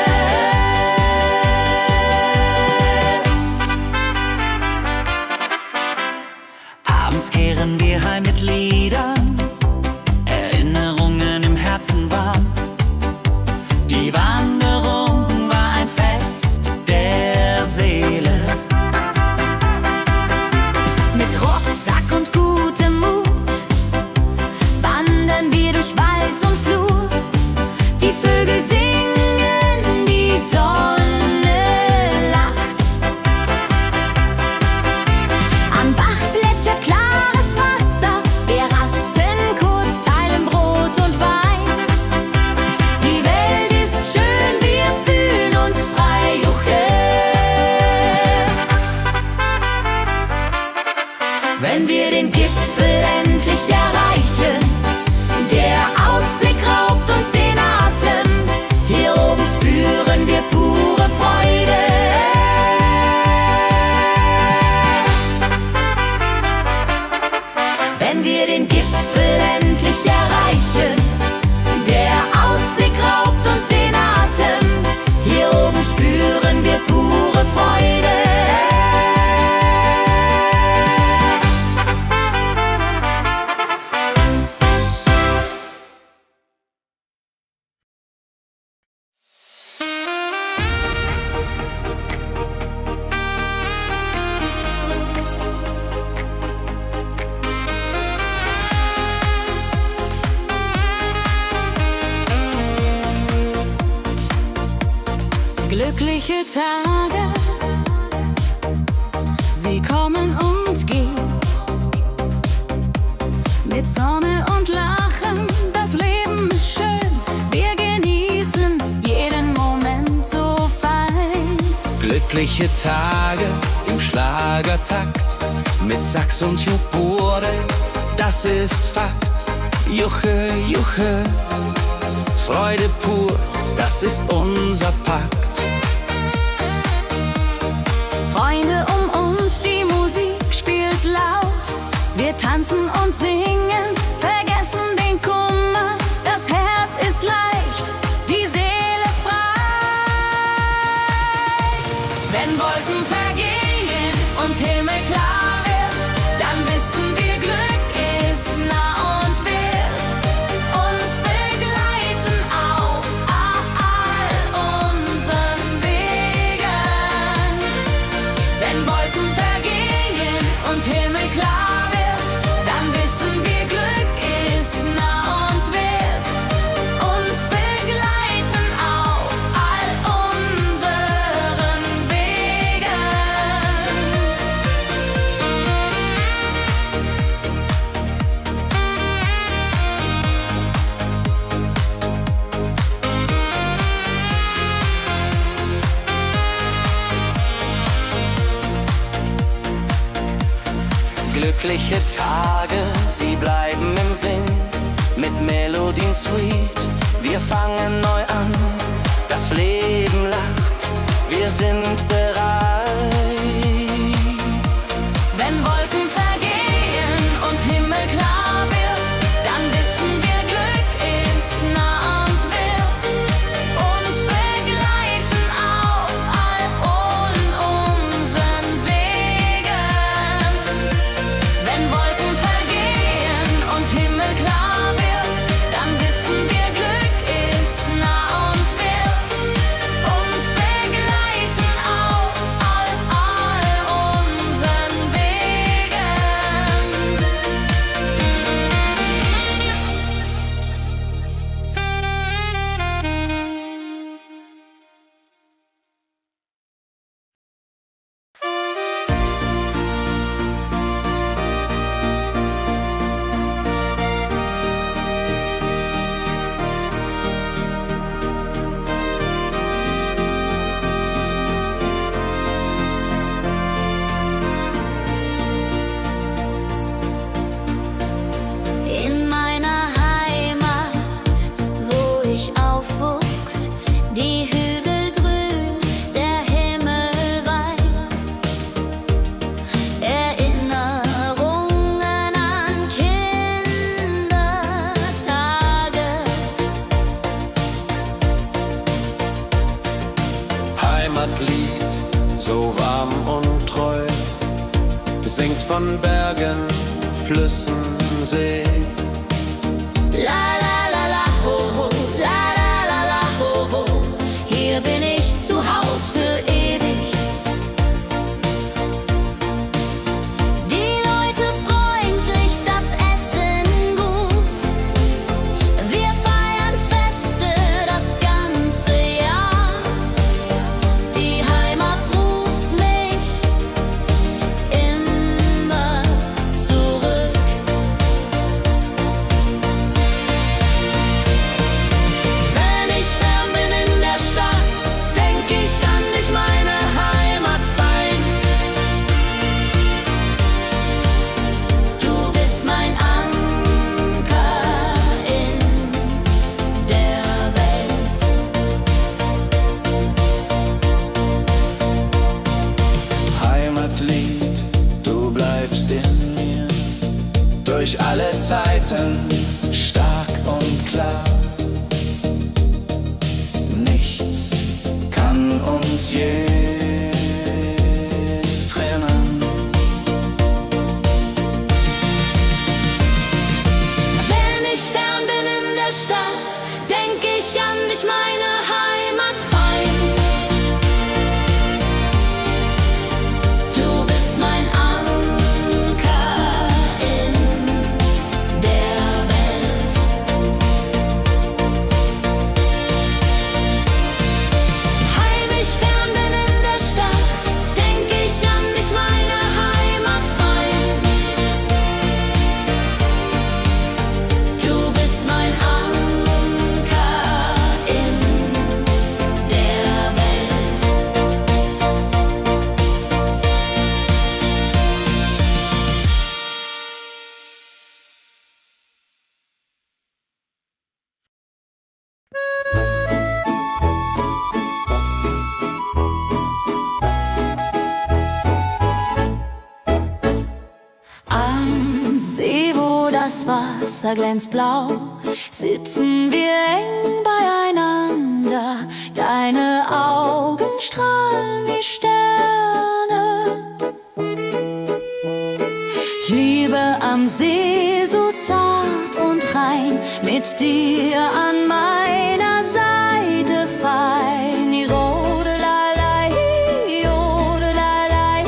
Abends kehren wir heim mit Liedern, Erinnerungen im Herzen warm. Die Wanderung war ein Fest der Seele. Mit Rucksack und gutem Mut wandern wir durch Wald und Flur. Die Vögel singen, die Sonne lacht. Am Bach plätschert klares Wasser, wir rasten kurz, teilen Brot und Wein. Die Welt ist schön, wir fühlen uns frei, juche. Wenn wir den Gipfel endlich erreichen, der Ausblick raubt uns den Atem. Hier oben spüren wir pure Freude. Wenn wir den Gipfel endlich erreichen, der Ausblick raubt uns den Atem. Hier oben spüren wir pure Freude. Glückliche Tage, sie kommen und gehen. mit Sonne und Lachen, das Leben ist schön, wir genießen jeden Moment so fein. Glückliche Tage im Schlagertakt, mit Sax und Jubore, das ist Fakt. Juche, Juche, Freude pur, das ist unser Pakt. Freunde um uns, die Musik spielt laut, wir tanzen und singen, vergessen den Kummer, das Herz ist leicht, die Seele frei. Wenn Wolken vergehen und Himmel klar wird, dann wissen wir, Glück ist nah und wird uns begleiten auf all unseren Wegen. Wenn Wolken vergehen und Himmel klar wird, dann wissen wir, Glück ist nah und wird uns begleiten auf all unseren Wegen. Glückliche Tage, sie bleiben im Sinn, mit Melodien sweet, wir fangen neu an, das Leben lacht, wir sind bereit. Wenn Wolken vergehen und Himmel klar wird, dann wissen wir, Glück ist nah und wird uns begleiten auf all unseren Wegen. Wenn Wolken vergehen und Himmel klar wird, dann wissen wir, Glück ist nah und wird uns begleiten auf all unseren Wegen. In meiner Heimat, wo ich aufwuchs, die Hügel grün, der Himmel weit. Erinnerungen an Kindertage. Heimatlied, so warm und treu, singt von Bergen, Flüssen, See. La la la la ho ho, la la la la ho ho. Hier bin ich zu Haus für ewig. Die Leute freundlich, das Essen gut. Wir feiern Feste das ganze Jahr. Die Heimat ruft mich immer zurück. Wenn ich fern bin in der Stadt, denk ich an dich, meine Heimat fein. Du bist mein Anker in der Welt. Heimatlied, du bleibst in mir, durch alle Zeiten stark und klar. Nichts kann uns je trennen. Wenn ich fern bin in der Stadt, denk ich an dich, meine Heimat fein. Du bist mein Anker in der Welt. Am See, wo das Wasser glänzt blau, sitzen wir eng beieinander. Deine Augen strahlen wie Sterne. Liebe am See, so zart und rein, mit dir an meiner Seite fein. Jodelalei, jodelalei,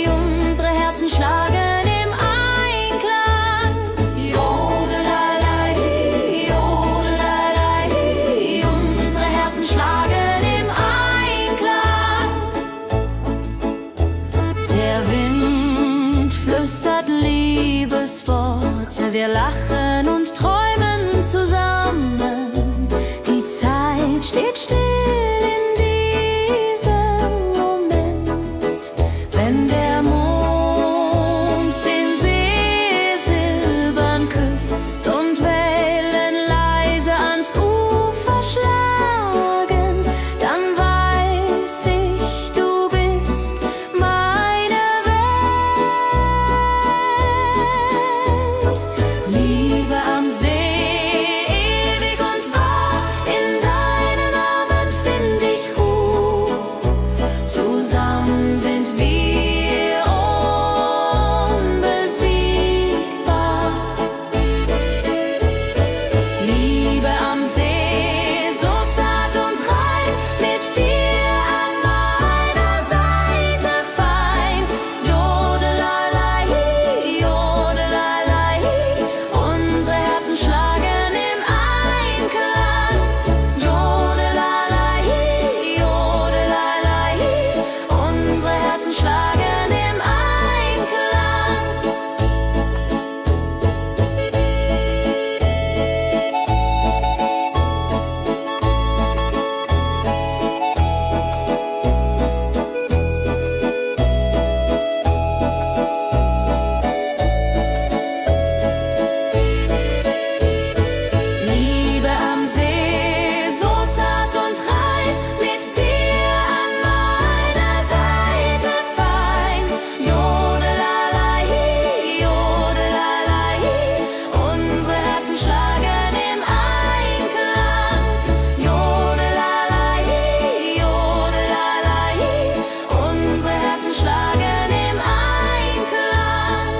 unsere Herzen schlagen im Einklang. Jodelalei, jodelalei, unsere Herzen schlagen im Einklang. Der Wind flüstert Liebesworte, wir lachen und träumen zusammen. Die Zeit steht still in diesem Moment, wenn der Mond den See silbern küsst und Wellen leise ans Ufer schlagen, dann weiß ich, du bist meine Welt. Liebe am See, ewig und wahr, in deinen Armen find ich Ruhe. Zusammen sind wir unbesiegbar. Liebe am See, so zart und rein, mit dir an meiner Seite fein. Jodelalei, jodelalei, unsere Herzen schlagen im Einklang. Jodelalei, jodelalei, unsere Herzen schlagen im Einklang. Liebe am See, so zart und rein, mit dir an meiner Seite fein. Jodelalei, jodelalei, unsere Herzen schlagen im Einklang. Jodelalei, jodelalei, unsere Herzen schlagen im Einklang.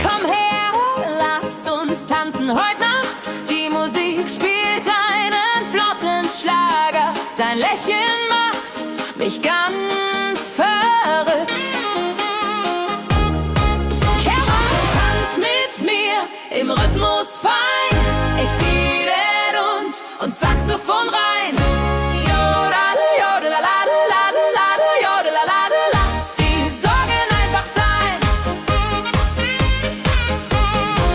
Komm her, lass uns tanzen heute Nacht. Die Musik spielt einen flotten Schlager. Dein Lächeln macht mich ganz verrückt. Kehr rein, tanz mit mir im Rhythmus fein. Ich fiedel und Saxophon rein. Jodel, jodelalalalalala, jodelalala, lass die Sorgen einfach sein.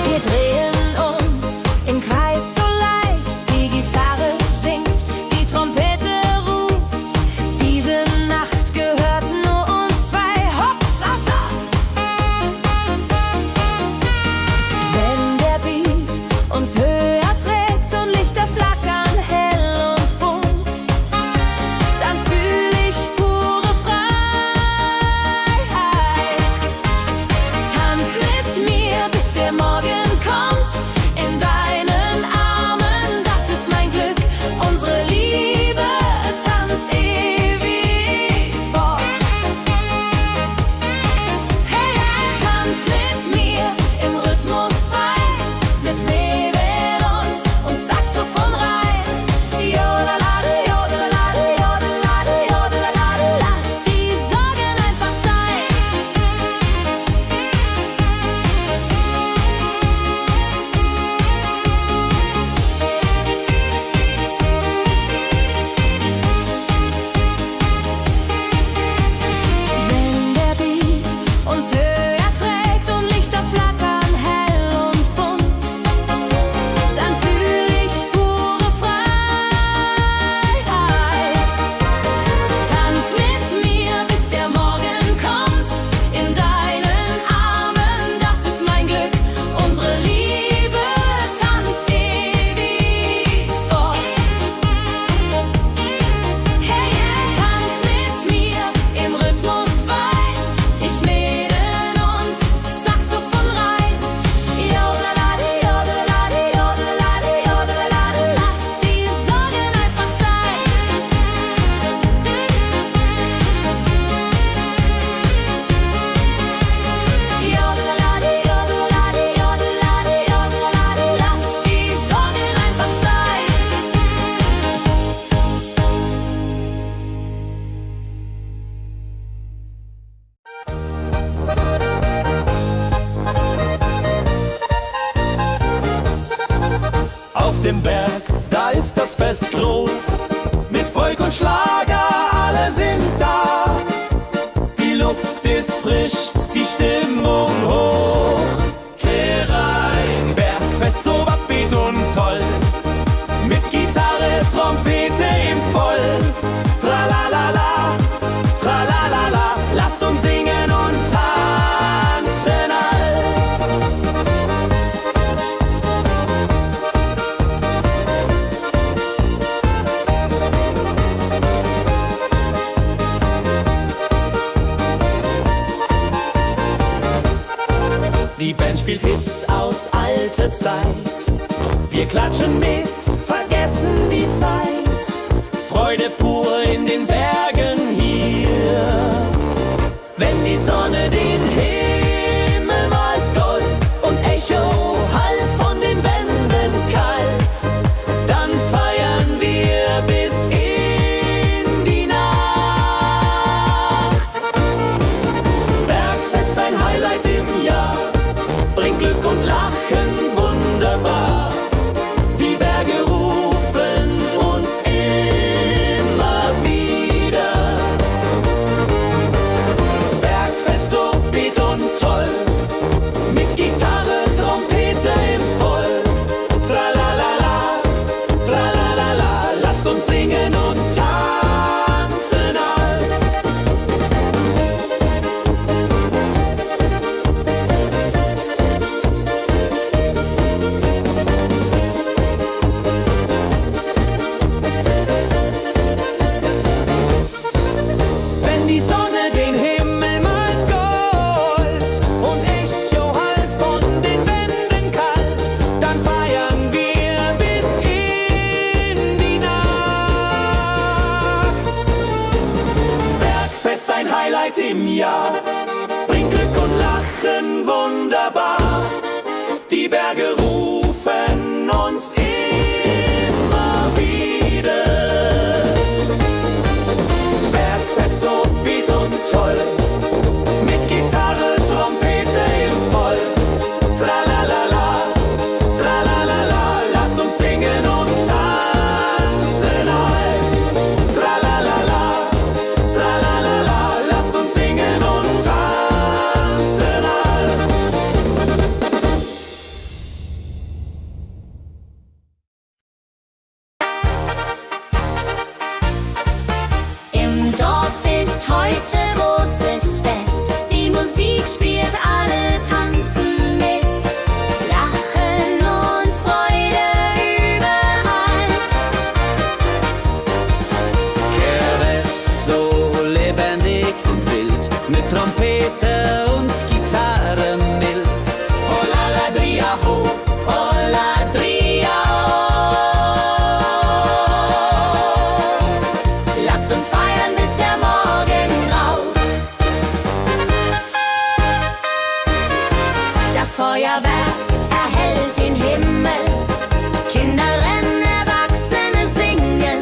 Wir drehen uns im Kreis so leicht, die Gitarre singt, die Trompete ruft. Diese Nacht gehört nur uns. Bergfest groß, mit Volk und Schlager, alle sind da. Die Luft ist frisch, die Stimmung hoch. Kehr rein, Bergfest so upbeat und toll, mit Gitarre, Trompete im Voll. Tralalala, tralalala, lasst uns singen und tanzen all. Die Band spielt Hits aus alter Zeit. Wir klatschen mit, vergessen die Zeit. Freude pur in den Bergen hier. Wenn die Sonne den Himmel malt Gold und Echo hallt von den Wänden kalt, dann feiern wir bis in die Nacht. Bergfest, ein Highlight im Jahr, bringt Glück und Lachen wunderbar. Die Berge rufen uns immer wieder. Bergfest so beat und toll, mit Gitarre, Trompete im Voll. Tralalala, tralalala, lasst uns singen und tanzen all. Wenn die Sonne den Himmel malt Gold und Echo hallt von den Wänden kalt, dann feiern wir bis in die Nacht. Bergfest, ein Highlight im Jahr, bringt Glück und Lachen wunderbar. Die Berge rufen uns immer wieder. Bergfest so beat und toll, mit Gitarre, Trompete im Voll. Tralalala, tralalala, lasst uns singen und tanzen all. Tralalala, tralalala, lasst uns singen und tanzen all. Im Dorf ist heute großes Fest. Die Musik spielt, alle tanzen mit. Lachen und Freude überall. Kerest so lebendig und wild, mit Trompete und Gitarre mild. Oh la la dria ho, oh la dria ho. Lasst uns feiern, bis der Morgen graut. Das Feuerwerk erhellt den Himmel. Kinder rennen, Erwachsene singen.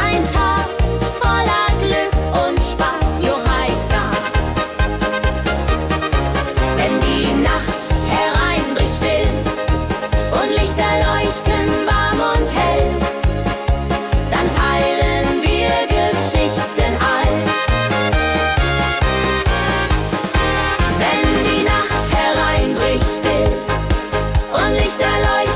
Ein Tag voller Glück und Spaß, Johaisa. Wenn die Nacht hereinbricht still und Lichter leuchten warm und hell, dann teilen wir Geschichten alt. Wenn die Nacht hereinbricht still und Lichter leuchten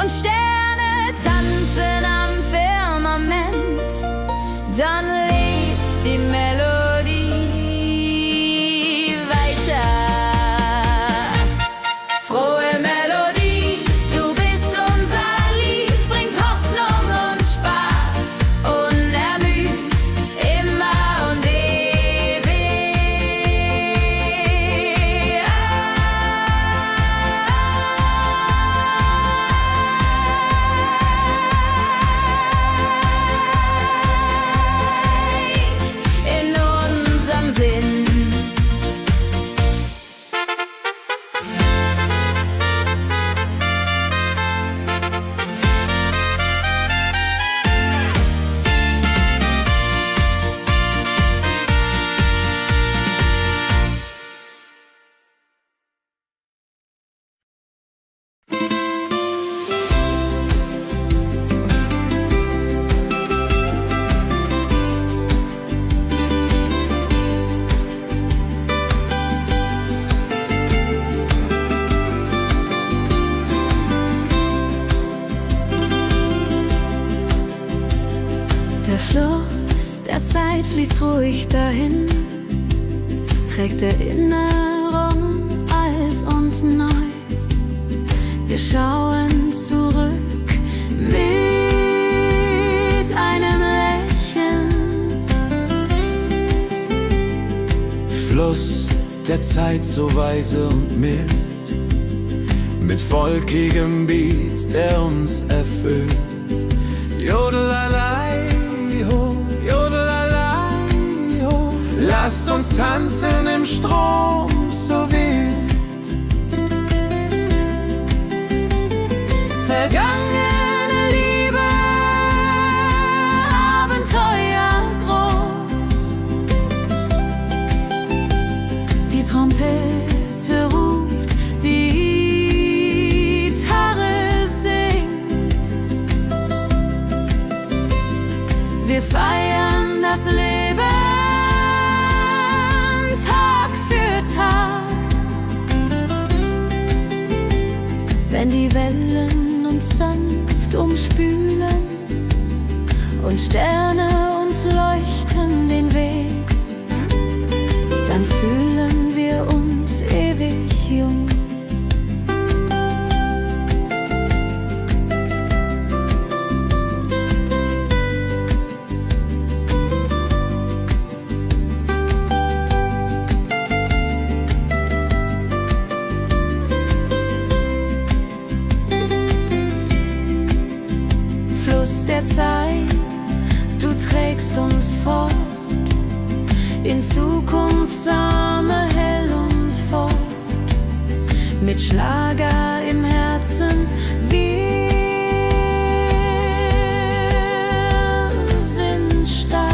und Sterne tanzen am Firmament, dann lebt die Melodie weiter. Frohe Melodie, du bist unser Lied, bringt Hoffnung und Spaß, unermüd, immer und ewig in unserem Sinn. Der Fluss der Zeit fließt ruhig dahin, trägt Erinnerung alt und neu. Wir schauen zurück mit einem Lächeln. Fluss der Zeit so weise und mild, mit volkigem Beat, der uns erfüllt. Jodelalei, ho, jodelalei, ho. Lasst uns tanzen im Strom so wild. Vergangene Liebe, Abenteuer groß. Die Trompete ruft, die Gitarre singt. Wir feiern das Leben Tag für Tag. Wenn die Wellen uns sanft umspülen und Sterne uns leuchten den Weg, dann fühlen wir uns ewig jung. Fluss der Zeit, du trägst uns fort in Zukunftssame hell und fort, mit Schlager im Herzen. Wir sind stark.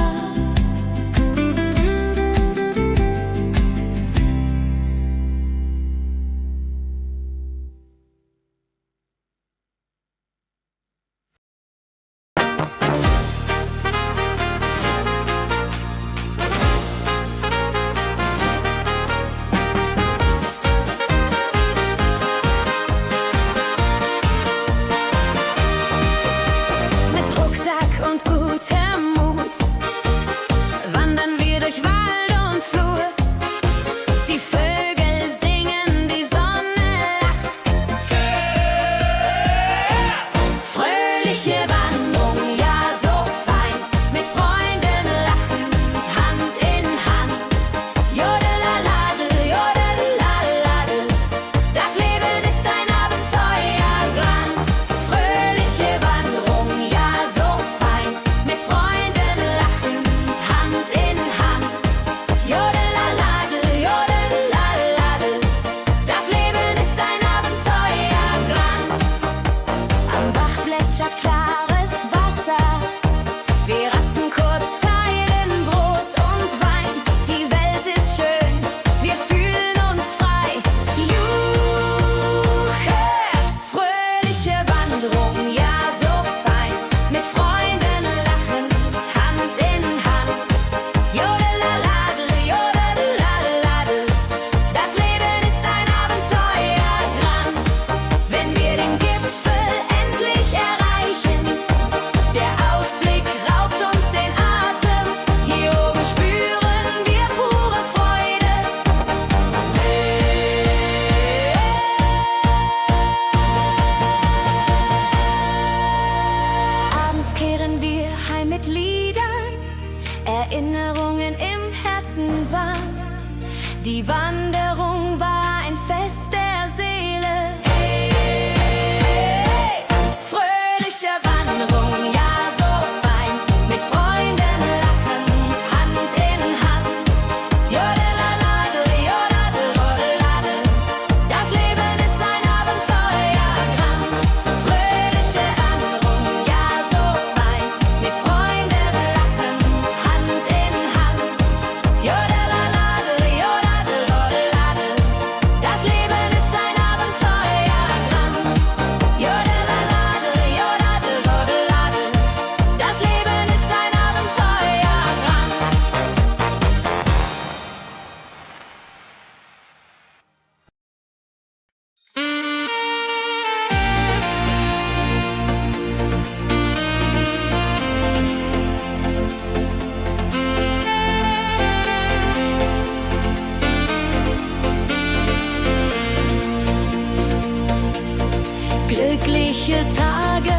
Glückliche Tage,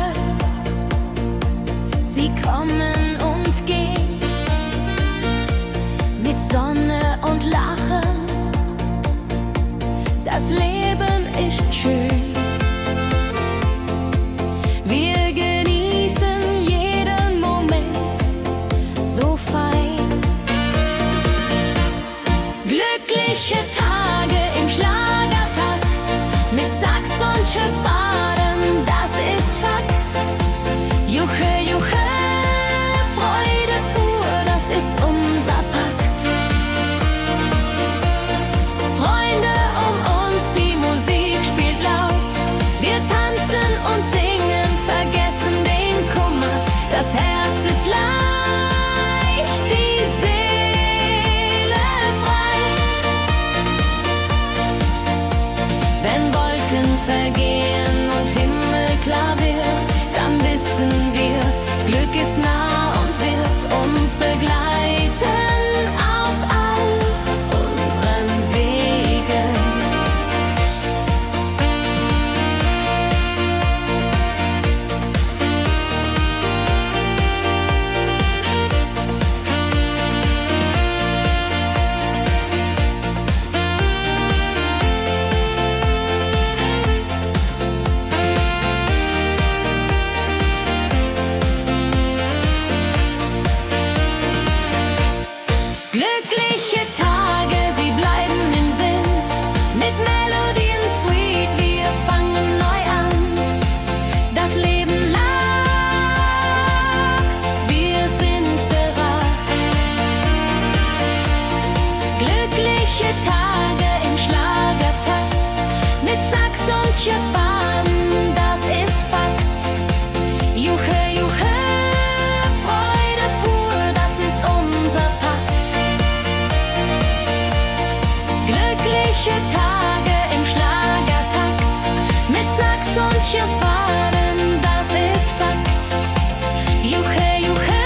sie kommen und gehen, mit Sonne und Lachen, das Leben ist schön. Wir genießen jeden Moment so fein. Glückliche Tage im Schlagertakt, mit Sax und Schöpbaden, das ist Fakt. Juche, Juche, Freude pur, das ist unser Pakt. Freunde um uns, die Musik spielt laut. Wir tanzen und singen, vergessen den Kummer. Das Herz ist leicht, die Seele frei. Wenn Wolken vergehen und Himmel klar wird, dann wissen wir, Glück ist nah und wird uns begleiten auf all unseren Wegen. Glückliche Tage, sie bleiben im Sinn, mit Melodien sweet, wir fangen neu an. Das Leben lacht, wir sind bereit. Glückliche Tage im Schlagertakt, mit Sax und Schöpbaden, das ist Fakt. Juche, Juche, Freude pur, das ist unser Pakt. Glückliche Tage im Schlagertakt, mit Sax und Schöpbaden, das ist Fakt. Juche, Juche,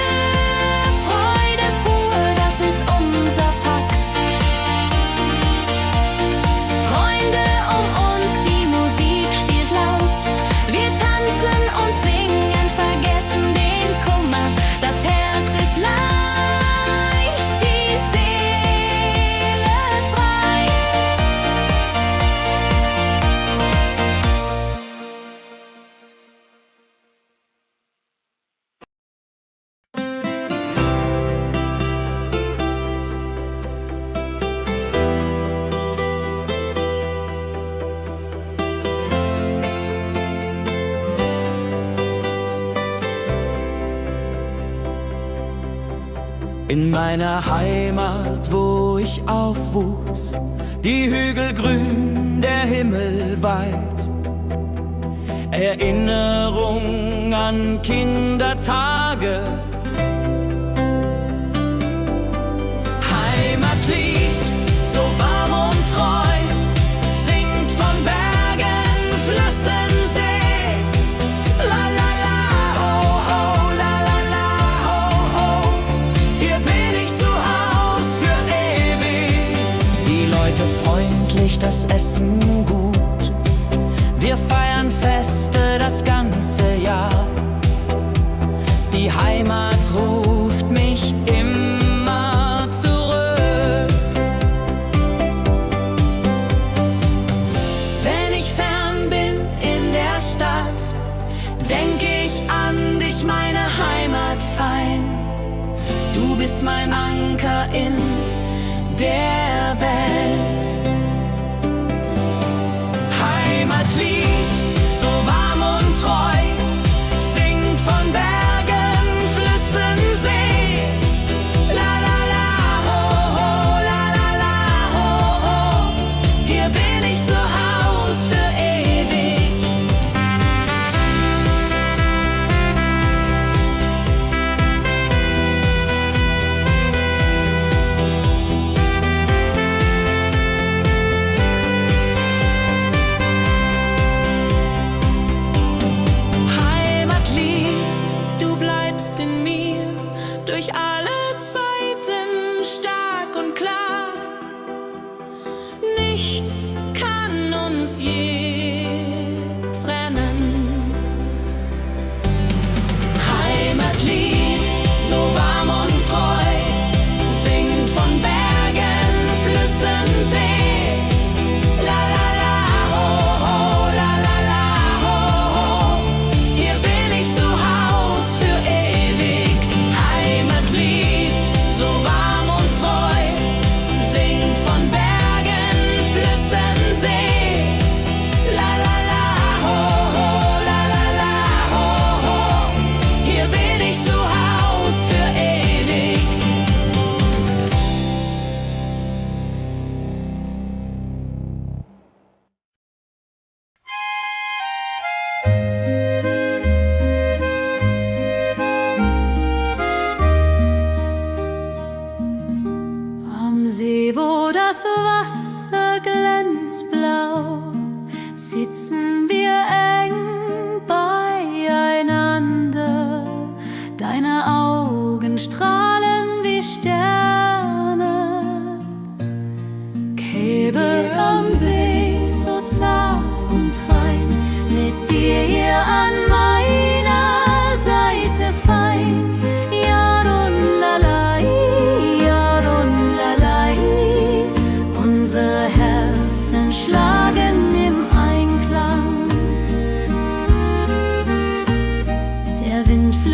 Freude pur, das ist unser Pakt. Freunde um uns, die Musik spielt laut. Wir tanzen und singen, vergessen den Kummer. Das Herz ist leicht, die Seele frei. In meiner Heimat, wo ich aufwuchs, die Hügel grün, der Himmel weit. Erinnerung an Kindertage. Heimatlied, so warm und treu, singt von Bergen, Flüssen, See. La la la, ho ho, la la la, ho ho. Hier bin ich zu Haus für ewig. Die Leute freundlich, das Essen gut. Wir feiern Feste das ganze Jahr. Die Heimat ruft mich immer zurück. Wenn ich fern bin in der Stadt, denk ich an dich, meine Heimat fein. Du bist mein Anker in der Welt. Heimatlied, so warm und treu, singt von Bergen, Flüssen, See. La la la, ho ho, la la la, ho ho. Hier bin ich zu Haus für ewig.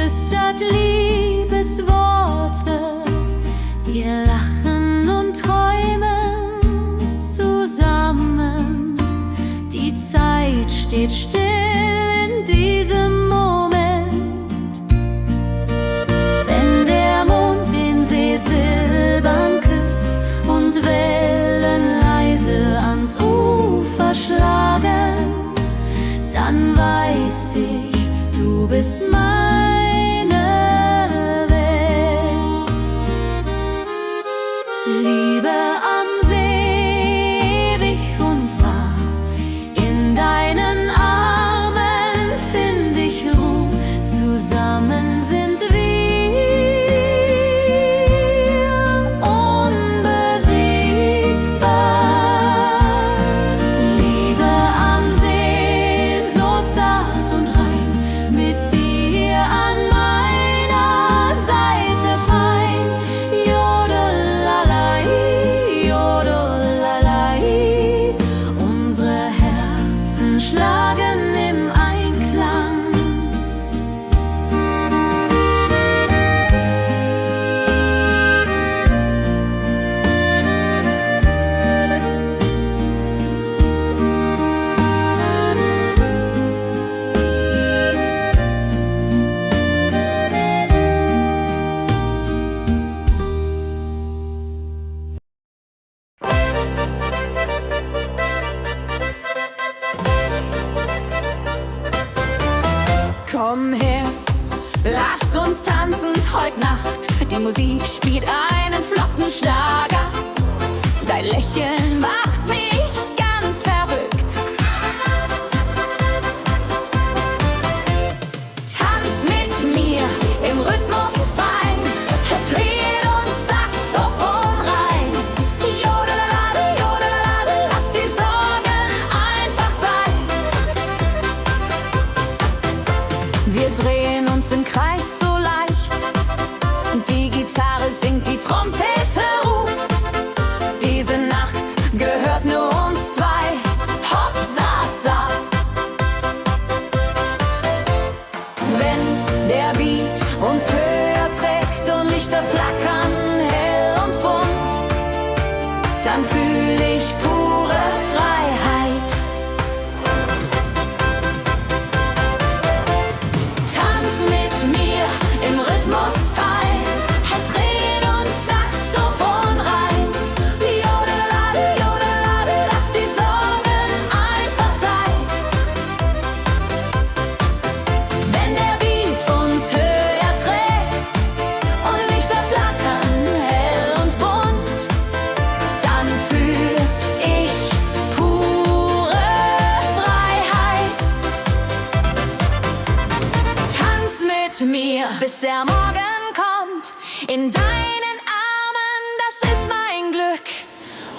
flüstert Liebesworte. Wir lachen und träumen zusammen. Die Zeit steht still in diesem Moment. Wenn der Mond den See silbern küsst und Wellen leise ans Ufer schlagen, dann weiß ich, du bist meine Welt. Liebe am See, ewig und wahr, in deinen Armen find ich Ruhe, zusammen sind wir unbesiegbar. Liebe am See, so zart und rein, mit dir an meiner Seite fein. Jodelalai, jodelalai, unsere Herzen schlagen im Einklang. Komm her, lass uns tanzen heute Nacht. Die Musik spielt einen flotten Schlager. Dein Lächeln macht mich ganz verrückt. Tanz mit mir im Rhythmus fein, Tritt und Saxophon rein. Jodelade, jodelade, lass die Sorgen einfach sein. Wir drehen uns im Kreis so leicht. Die Gitarre singt, die Trompete ruft. Diese Nacht gehört nur uns zwei. Hopp, sa, sa. Wenn der Beat uns höher trägt und Lichter flackern hell und bunt, dann fühl ich pure Freiheit. Tanz mit mir im Rhythmus fein, Tritt und Saxophon rein. Jodelade, jodelade, lass die Sorgen einfach sein. Wenn der Beat uns höher trägt und Lichter flackern hell und bunt, dann fühl ich pure Freiheit. Tanz mit mir, bis der Morgen kommt. In deinen Armen, das ist mein Glück.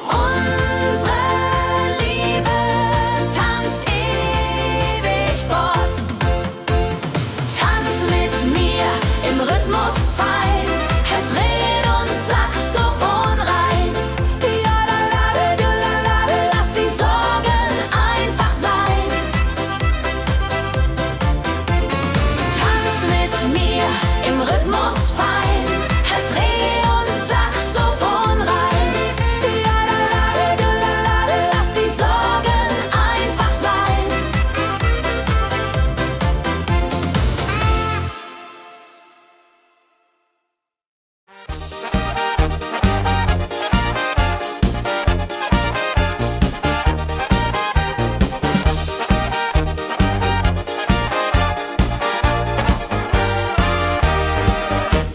Unsere Liebe tanzt ewig fort. Tanz mit mir im Rhythmus fein, Tritt und Saxophon rein. Jodelade, jodelade, lass die Sorgen einfach sein. Tanz mit mir im Rhythmus fein, Tritt und Saxophon rein. Jodelade, jodelade, lass die Sorgen einfach sein.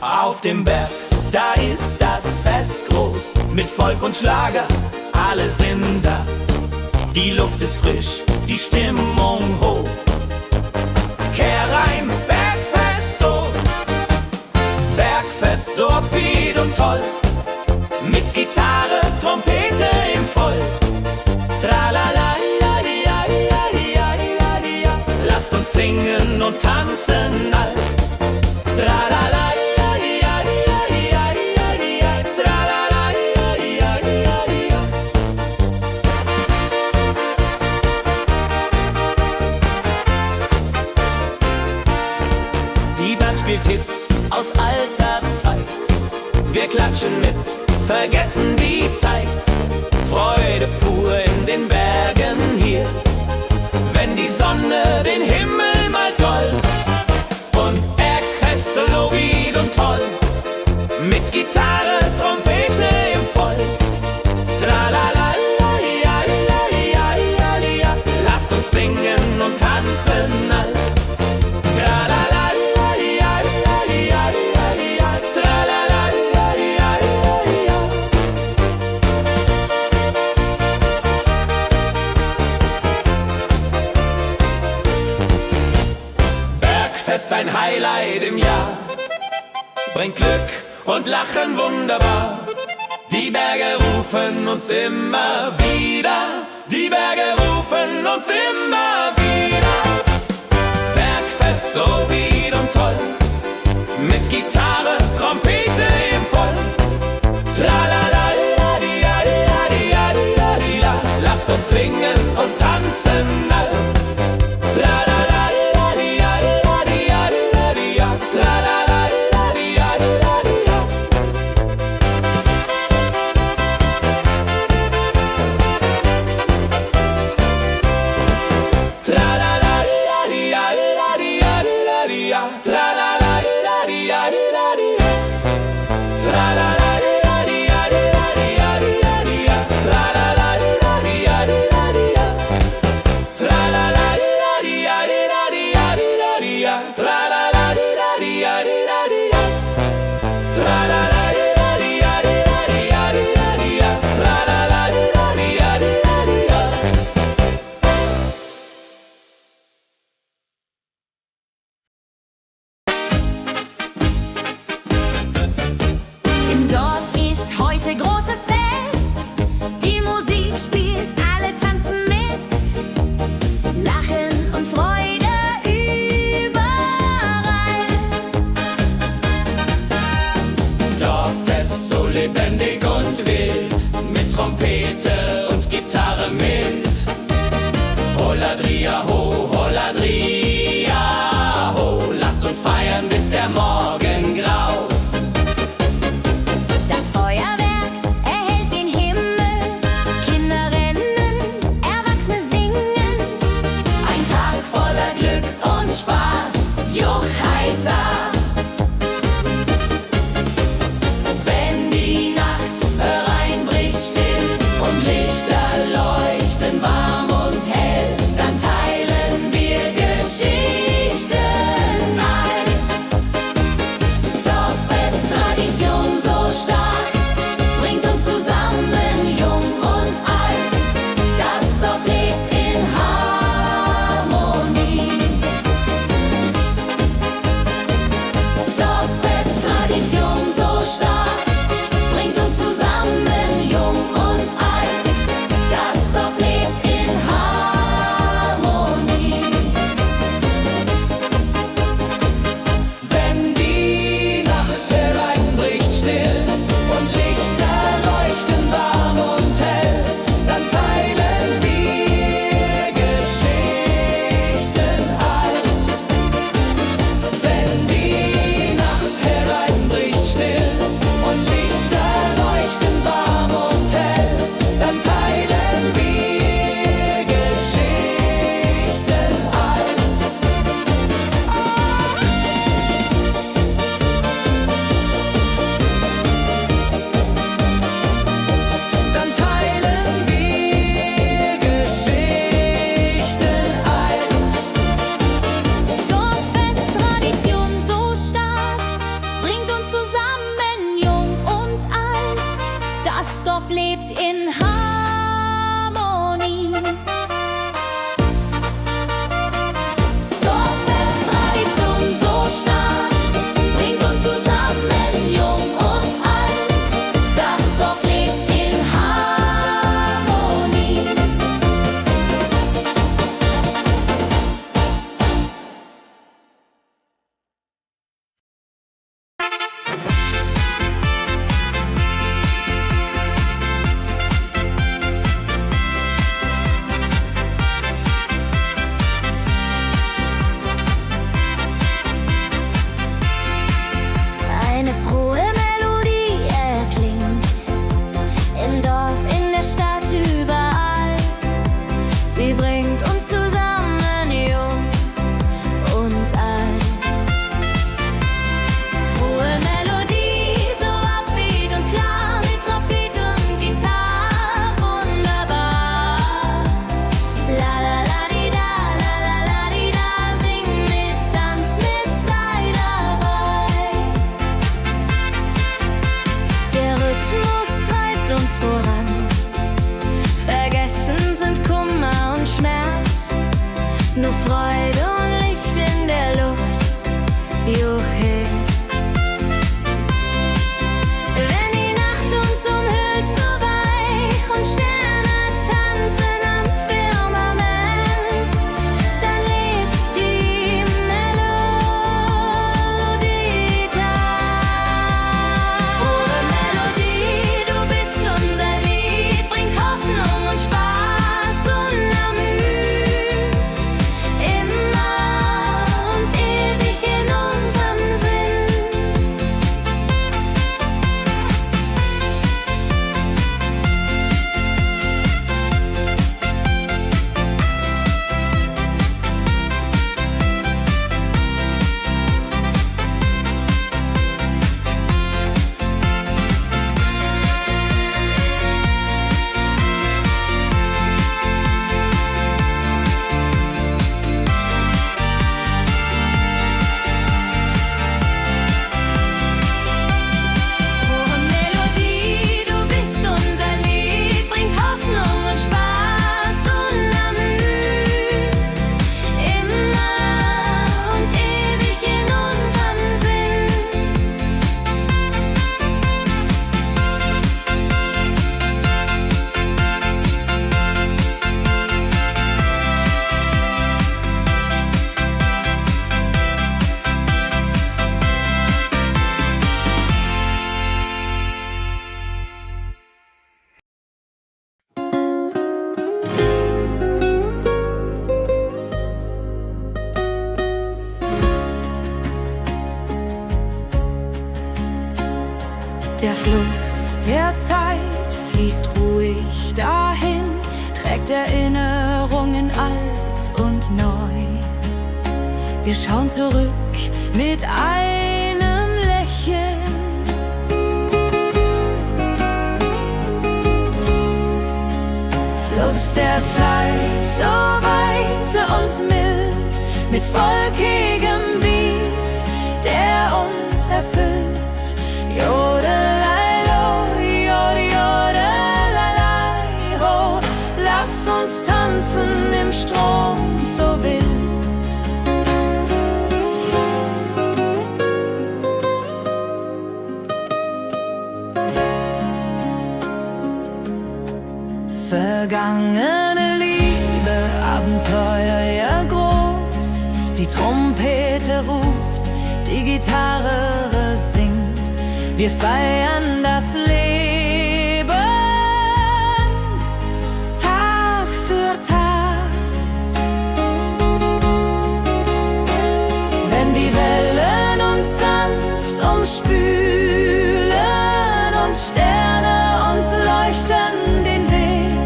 Auf dem Berg, da ist das Fest groß, mit Volk und Schlager, alle sind da. Die Luft ist frisch, die Stimmung hoch. Kehr rein, Bergfest, oh. Bergfest, so upbeat und toll. Mit Gitarre, Trompete im Voll. Tralala, ja, ja, ja, ja, ja, ja. Lasst uns singen und tanzen all. Tralala, ja, ja, ja, ja, ja, ja. Tralala, ja, ja, ja, ja. Die Band spielt Hits aus alter Zeit. Wir klatschen mit, vergessen die Zeit. Freude pur in den Bergen hier. Wenn die Sonne den Himmel malt gold und Bergfest, Lovid und toll. Mit Gitarre, Trompete im Voll. Tralalalaiaiaiaiaia. Lasst uns singen und tanzen all. Tralalalaiaiaiaia. Tralalalaiaiaia. Bergfest, ein Highlight im Jahr, bringt Glück und Lachen wunderbar. Die Berge rufen uns immer wieder. Die Berge rufen uns immer wieder. Bergfest, Lovid und toll. Mit Gitarre, Trompete im Voll. Tralalalaiaiaiaia. Lasst uns singen und tanzen all. Tralalalaiaiaia. Tralalalaiaiaia. Tralalalaiaiaia. Tralalalaiaiaia. Tralalalaiaiaia. Tralalalaiaiaia. Der Fluss der Zeit fließt ruhig dahin, trägt Erinnerungen alt und neu. Wir schauen zurück mit einem Lächeln. Fluss der Zeit, so weise und mild, mit volkigem Beat, der uns erfüllt. Jodelailo, jode, jodelalai, ho, lass uns tanzen im Strom so wild. Vergangene Liebe, Abenteuer ja groß. Die Trompete ruft, die Gitarre singt. Wir feiern das Leben Tag für Tag. Wenn die Wellen uns sanft umspülen und Sterne uns leuchten den Weg,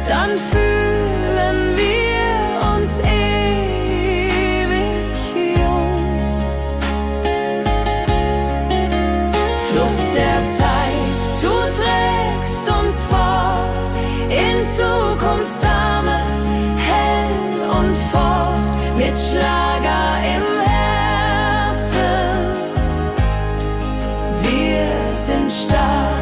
dann fühlen wir uns ewig jung. Fluss der Zeit, du trägst uns fort in Zukunftssame, hell und fort, mit Schlager im Herzen. Wir sind stark.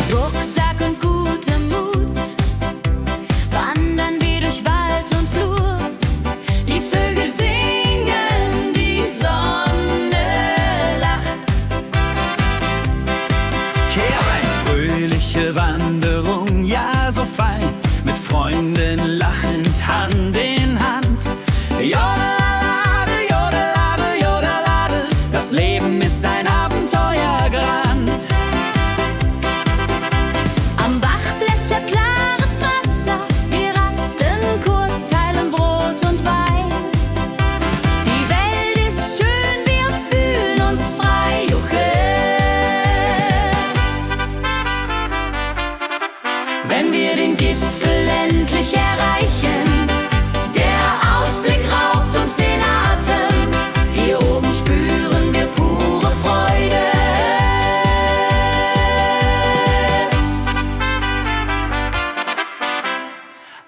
Rucksack und gutem Mut wandern wir durch Wald und Flur. Die Vögel singen, die Sonne lacht. Kehr ein, fröhliche Wanderung, ja so fein, mit Freunden lachend Hand in Hand. Jodeladel, jodeladel, jodeladel, das Leben ist ein Abenteuergrand. Am Bach plätschert klares Wasser, wir rasten kurz, teilen Brot und Wein. Die Welt ist schön, wir fühlen uns frei, juche. Wenn wir den Gipfel endlich erreichen, der Ausblick raubt uns den Atem. Hier oben spüren wir pure Freude.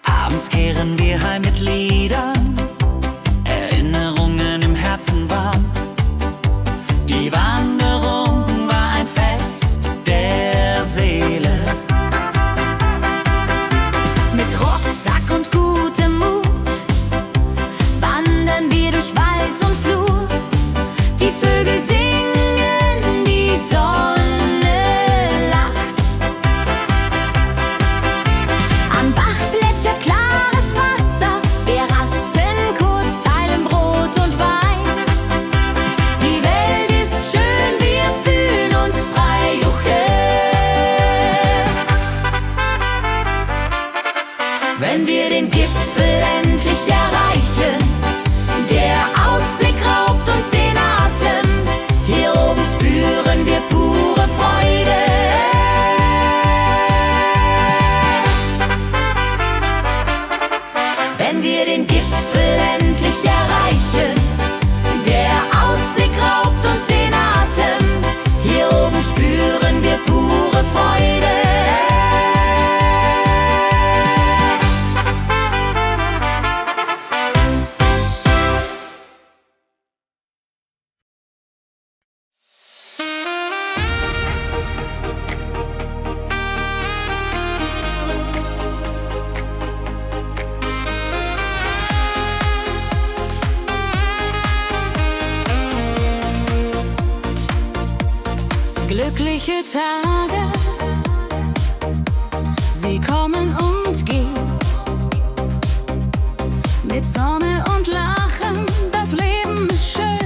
Abends kehren wir heim mit Liedern, Erinnerungen im Herzen warm. Die Wanderung war ein Fest der Seele. Mit Rucksack und gutem Mut wandern wir durch Wald und Flur. Die Vögel singen, die Sonne lacht. Am Bach plätschert klares Wasser, wir rasten kurz, teilen Brot und Wein. Die Welt ist schön, wir fühlen uns frei, juche. Wenn wir den Gipfel endlich erreichen, der Ausblick raubt uns den Atem. Hier oben spüren wir pure Freude. Wenn wir den Gipfel endlich erreichen, der Ausblick raubt uns den Atem. Hier oben spüren wir pure Freude. Glückliche Tage, sie kommen und gehen. mit Sonne und Lachen. Das Leben ist schön,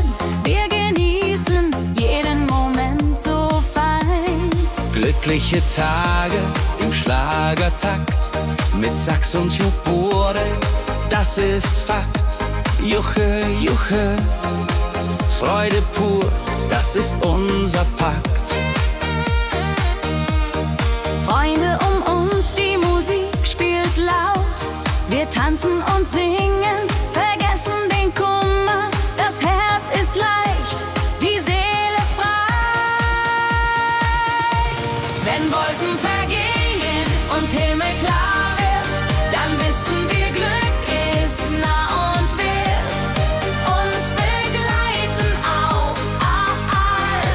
wir genießen jeden Moment so fein. Glückliche Tage im Schlagertakt mit Sax und Jubore, das ist Fakt. Juche, Juche, Freude pur, das ist unser Pakt. Freunde um uns, die Musik spielt laut. Wir tanzen und singen, vergessen den Kummer. Das Herz ist leicht, die Seele frei. Wenn Wolken vergehen und Himmel klar wird, dann wissen wir, Glück ist nah und wird uns begleiten auf all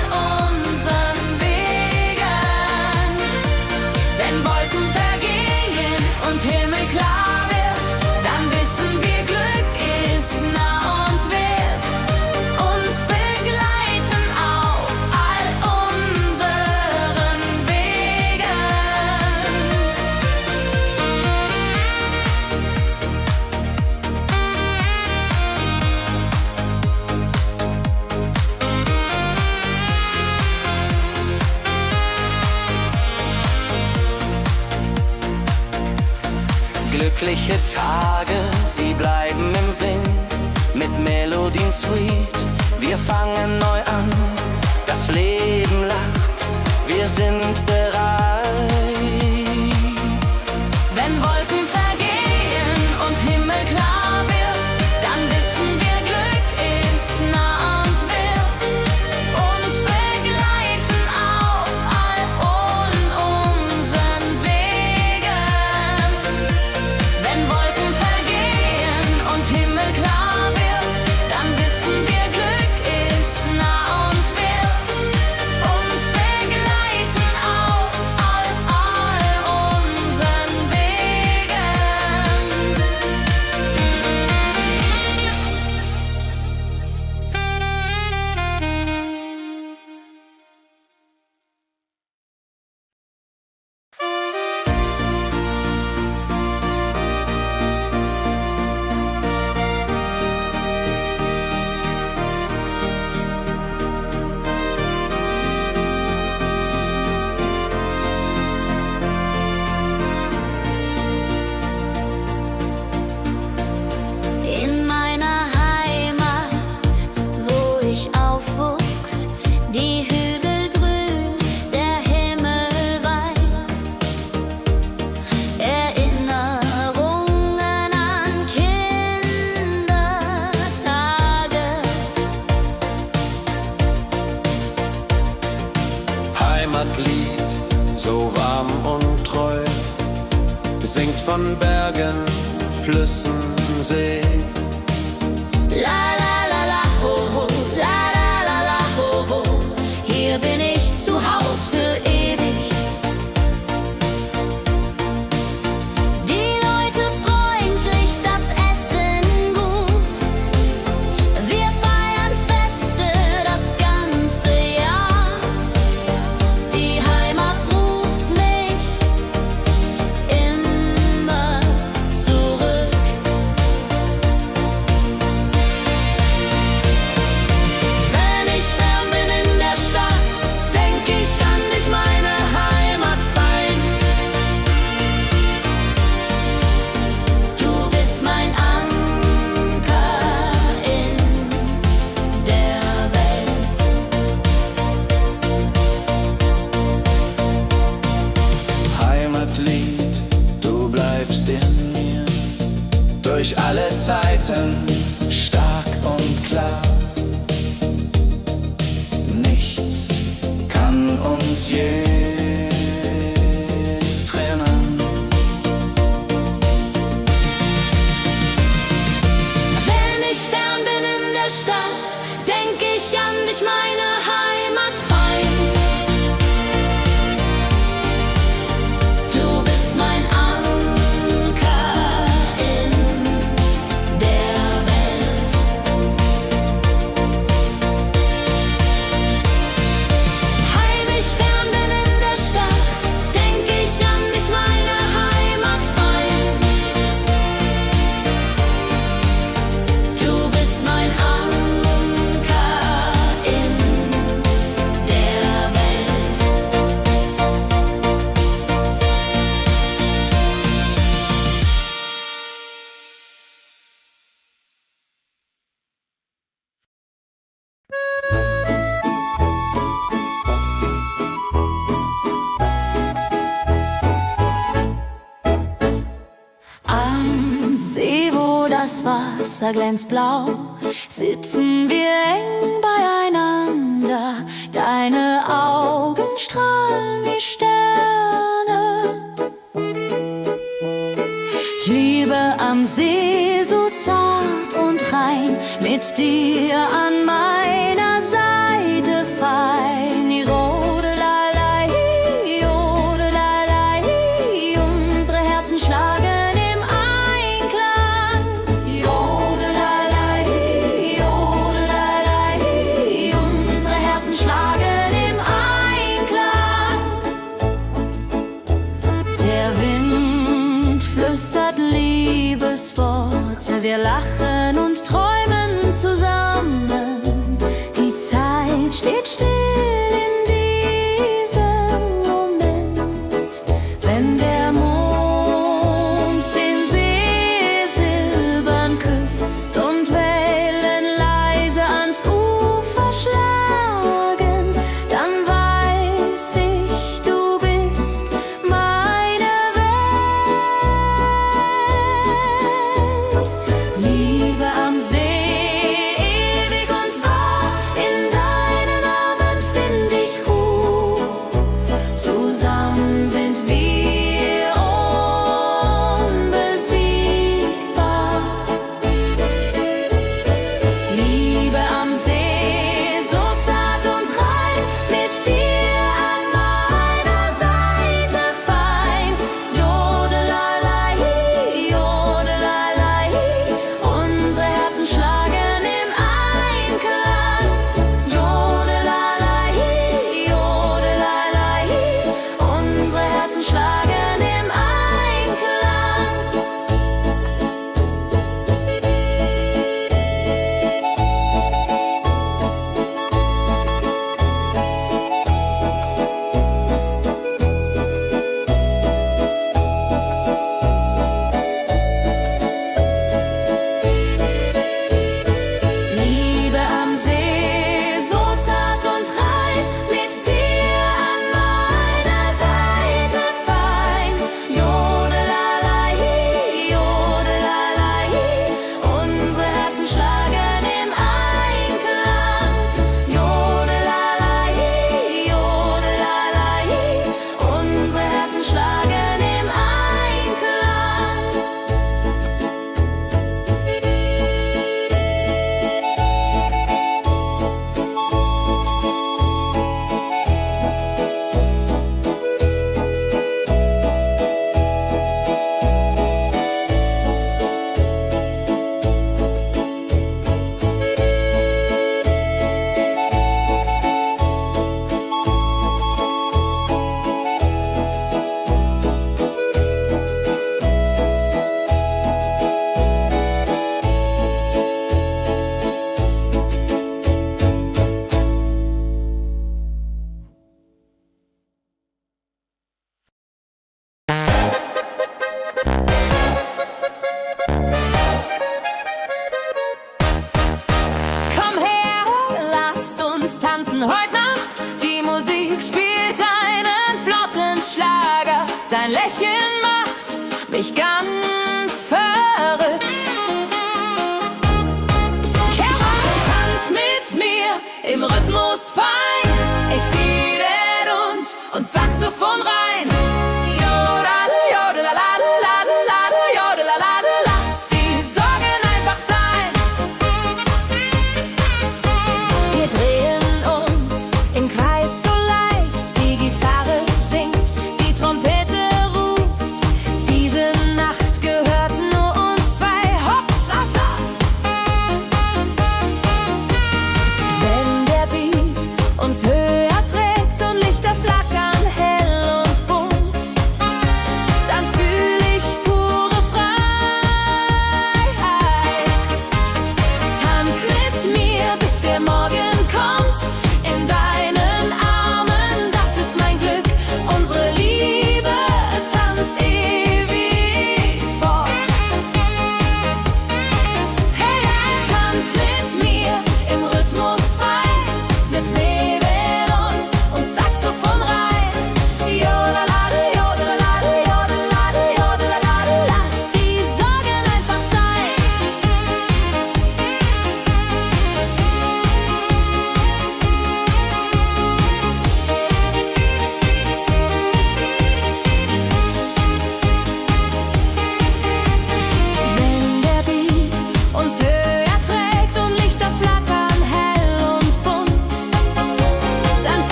unseren Wegen. Wenn Wolken vergehen und Himmel klar wird, dann wissen wir, Glück ist nah und wird uns begleiten auf all unseren Wegen. Glückliche Tage, sie bleiben im Sinn, mit Melodien sweet. Wir fangen neu an, das Leben lacht, wir sind bereit. Wenn Wolken vergehen und Himmel klar wird, dann wissen wir, Glück ist nah und wird uns begleiten auf all unseren Wegen. Wenn Wolken vergehen und Himmel klar wird, dann wissen wir, Glück ist nah und wird uns begleiten auf all unseren Wegen. In meiner Heimat, wo ich aufwuchs, die Hügel grün, der Himmel weit. Erinnerungen an Kindertage. Heimatlied, so warm und treu, singt von Bergen, Flüssen, See. La la la la ho ho, la la la la ho ho. Hier bin ich zu Haus für ewig. Die Leute freundlich, das Essen gut. Wir feiern Feste das ganze Jahr. Die Heimat ruft mich immer zurück. Wenn ich fern bin in der Stadt, denk ich an dich, meine Heimat fein. Du bist mein Anker in der Welt. Heimatlied, du bleibst in mir, durch alle Zeiten stark und klar. Nichts kann uns je trennen. Wenn ich fern bin in der Stadt, denk ich an dich, meine Heimat fein. Du bist mein Anker in der Welt. Heimlich fern bin in das Wasser glänzt blau, sitzen wir eng beieinander. Deine Augen strahlen wie Sterne. Ich liebe am See so zart und rein, mit dir an meiner Seite fein. Jodelalei, jodelalei, unsere Herzen schlagen im Einklang. Jodelalei, jodelalei, unsere Herzen schlagen im Einklang. Der Wind flüstert Liebesworte, wir lachen und träumen zusammen. Die Zeit steht still in diesem Moment, wenn der Mond den See silbern küsst und Wellen leise ans Ufer schlagen, dann weiß ich, du bist meine Welt. Liebe am See, ewig und wahr, in deinen Armen find ich Ruhe. Zusammen sind wir unbesiegbar. Liebe am See, so zart und rein, mit dir an meiner Seite fein. Jodelalei, jodelalei, unsere Herzen schlagen im Einklang. Jodelalei, jodelalei, unsere Herzen schlagen im Einklang. Liebe am See, so zart und rein, mit dir an meiner Seite fein. Jodelalei, jodelalei, unsere Herzen schlagen im Einklang. Jodelalei, jodelalei, unsere Herzen schlagen im Einklang. Komm her, lass uns tanzen heute Nacht. Die Musik spielt einen flotten Schlager. Dein Lächeln macht mich ganz verrückt. Kehr rein und tanz mit mir im Rhythmus fein. Ich fiedel und Saxophon rein. Jodel, jodelalalalalala, jodelalala, lass die Sorgen einfach sein. Wir drehen uns im Kreis so leicht, die Gitarre singt, die Trompete ruft. Diese Nacht gehört nur uns zwei, Hopsasa. Wenn der Beat uns höher trägt und Lichter flackern hell und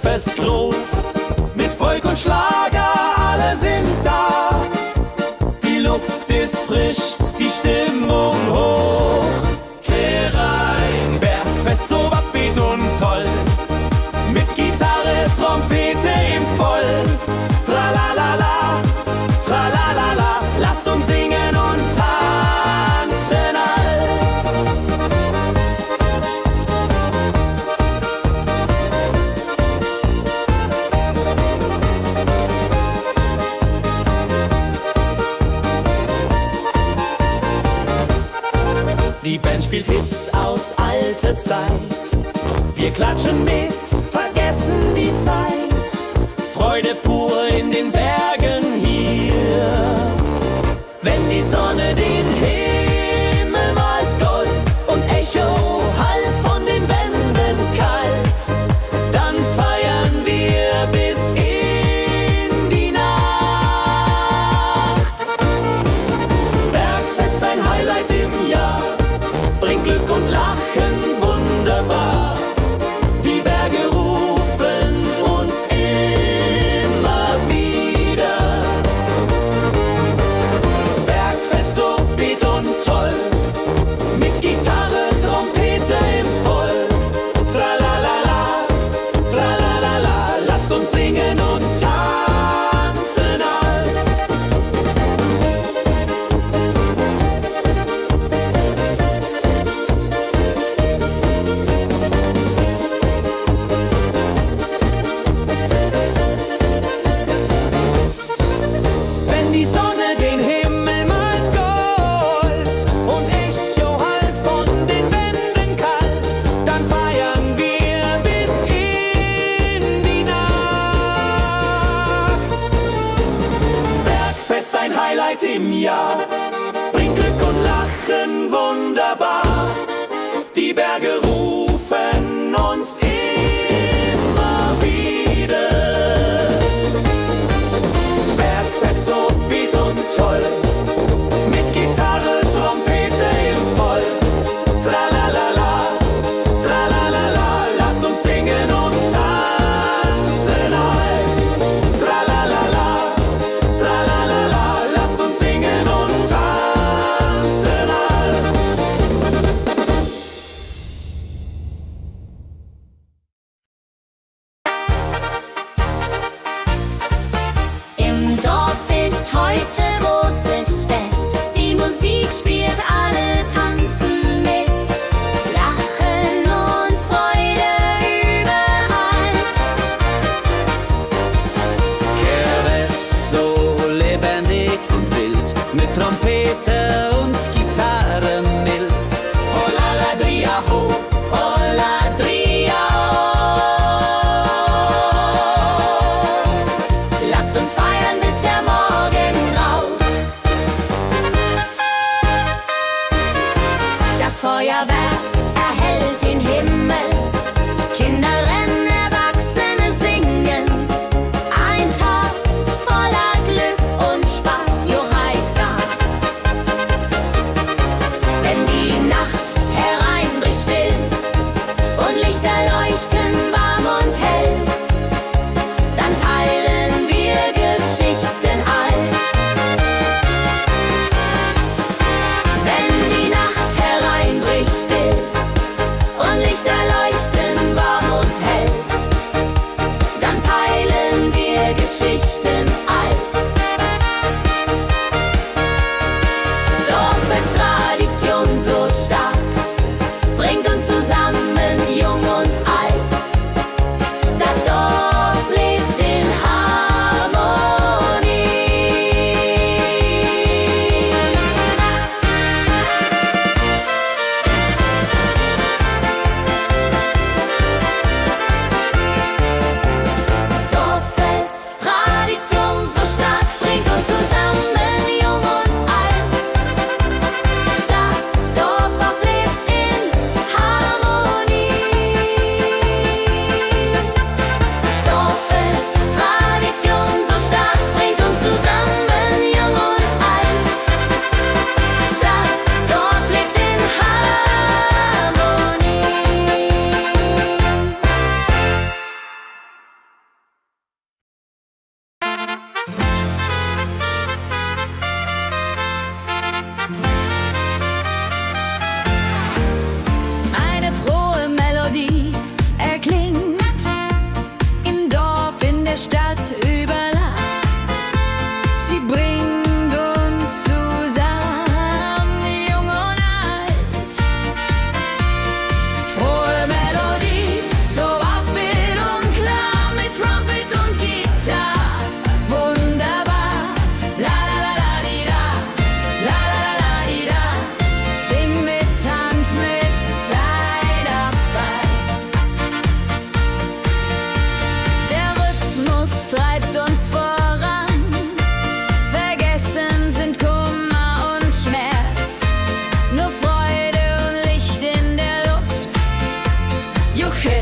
Bergfest groß, mit Volk und Schlager, alle sind da. Die Luft ist frisch, die Stimmung hoch. Kehr rein, Bergfest so upbeat und toll, mit Gitarre, Trompete im Voll. Tralalala, tralalala, lasst uns singen und tanzen all. Die Band spielt Hits aus alter Zeit. Wir klatschen mit, vergessen die Zeit. Freude pur in den Bergen hier. Wenn die Sonne den Himmel malt Gold und Echo hallt von den Wänden kalt, dann feiern wir bis in die Nacht. Bergfest, ein Highlight im Jahr, bringt Glück und Lachen wunderbar. Die Berge rufen uns immer wieder. Bergfest so beat und toll, mit Gitarre, Trompete im Voll. Tralalala, tralalala, lasst uns singen und tanzen all. Wenn die Sonne den Himmel malt Gold und Echo hallt von den Wänden kalt, dann feiern wir bis in die Nacht. Bergfest, ein Highlight im Jahr, bringt Glück und Lachen wunderbar. Die Berge rufen uns immer wieder. Bergfest so beat und toll, mit Gitarre, Trompete im Voll. Tralalala, tralalala, lasst uns singen und tanzen all. Tralalala, tralalala, lasst uns singen und tanzen all. Im Dorf ist heute großes Fest. Die Musik spielt, alle tanzen mit. Lachen und Freude überall. Kerwest so lebendig und wild, mit Trompete und Gitarre mild. Hola ladria ho, hola ladria ho. Lasst uns feiern, bis der Morgen graut. Das Feuerwerk erhellt den Himmel. Kinder rennen, Erwachsene singen. Ein Tag voller Glück und Spaß, Johaisa. Wenn die Nacht hereinbricht still und Lichter leuchten warm und hell, dann teilen wir Geschichten alt. Wenn die Nacht hereinbricht still und Lichter leuchten warm und hell, dann teilen wir Geschichten alt. Dorfest Tradition so stark, bringt uns zusammen, jung und alt. Das Dorf lebt in Harmonie. Dorffest, Tradition der Stadt überall. Sie bringt uns zusammen, jung und alt. Frohe Melodie, so upbeat und klar, mit Trumpet und Gitarre. Wunderbar, la la la la di da, la la la la di da. Sing mit, tanz mit, sei dabei. Der Rhythmus treibt uns voran. Vergessen sind Kummer und Schmerz. Nur Freude und Licht in der Luft. Juche.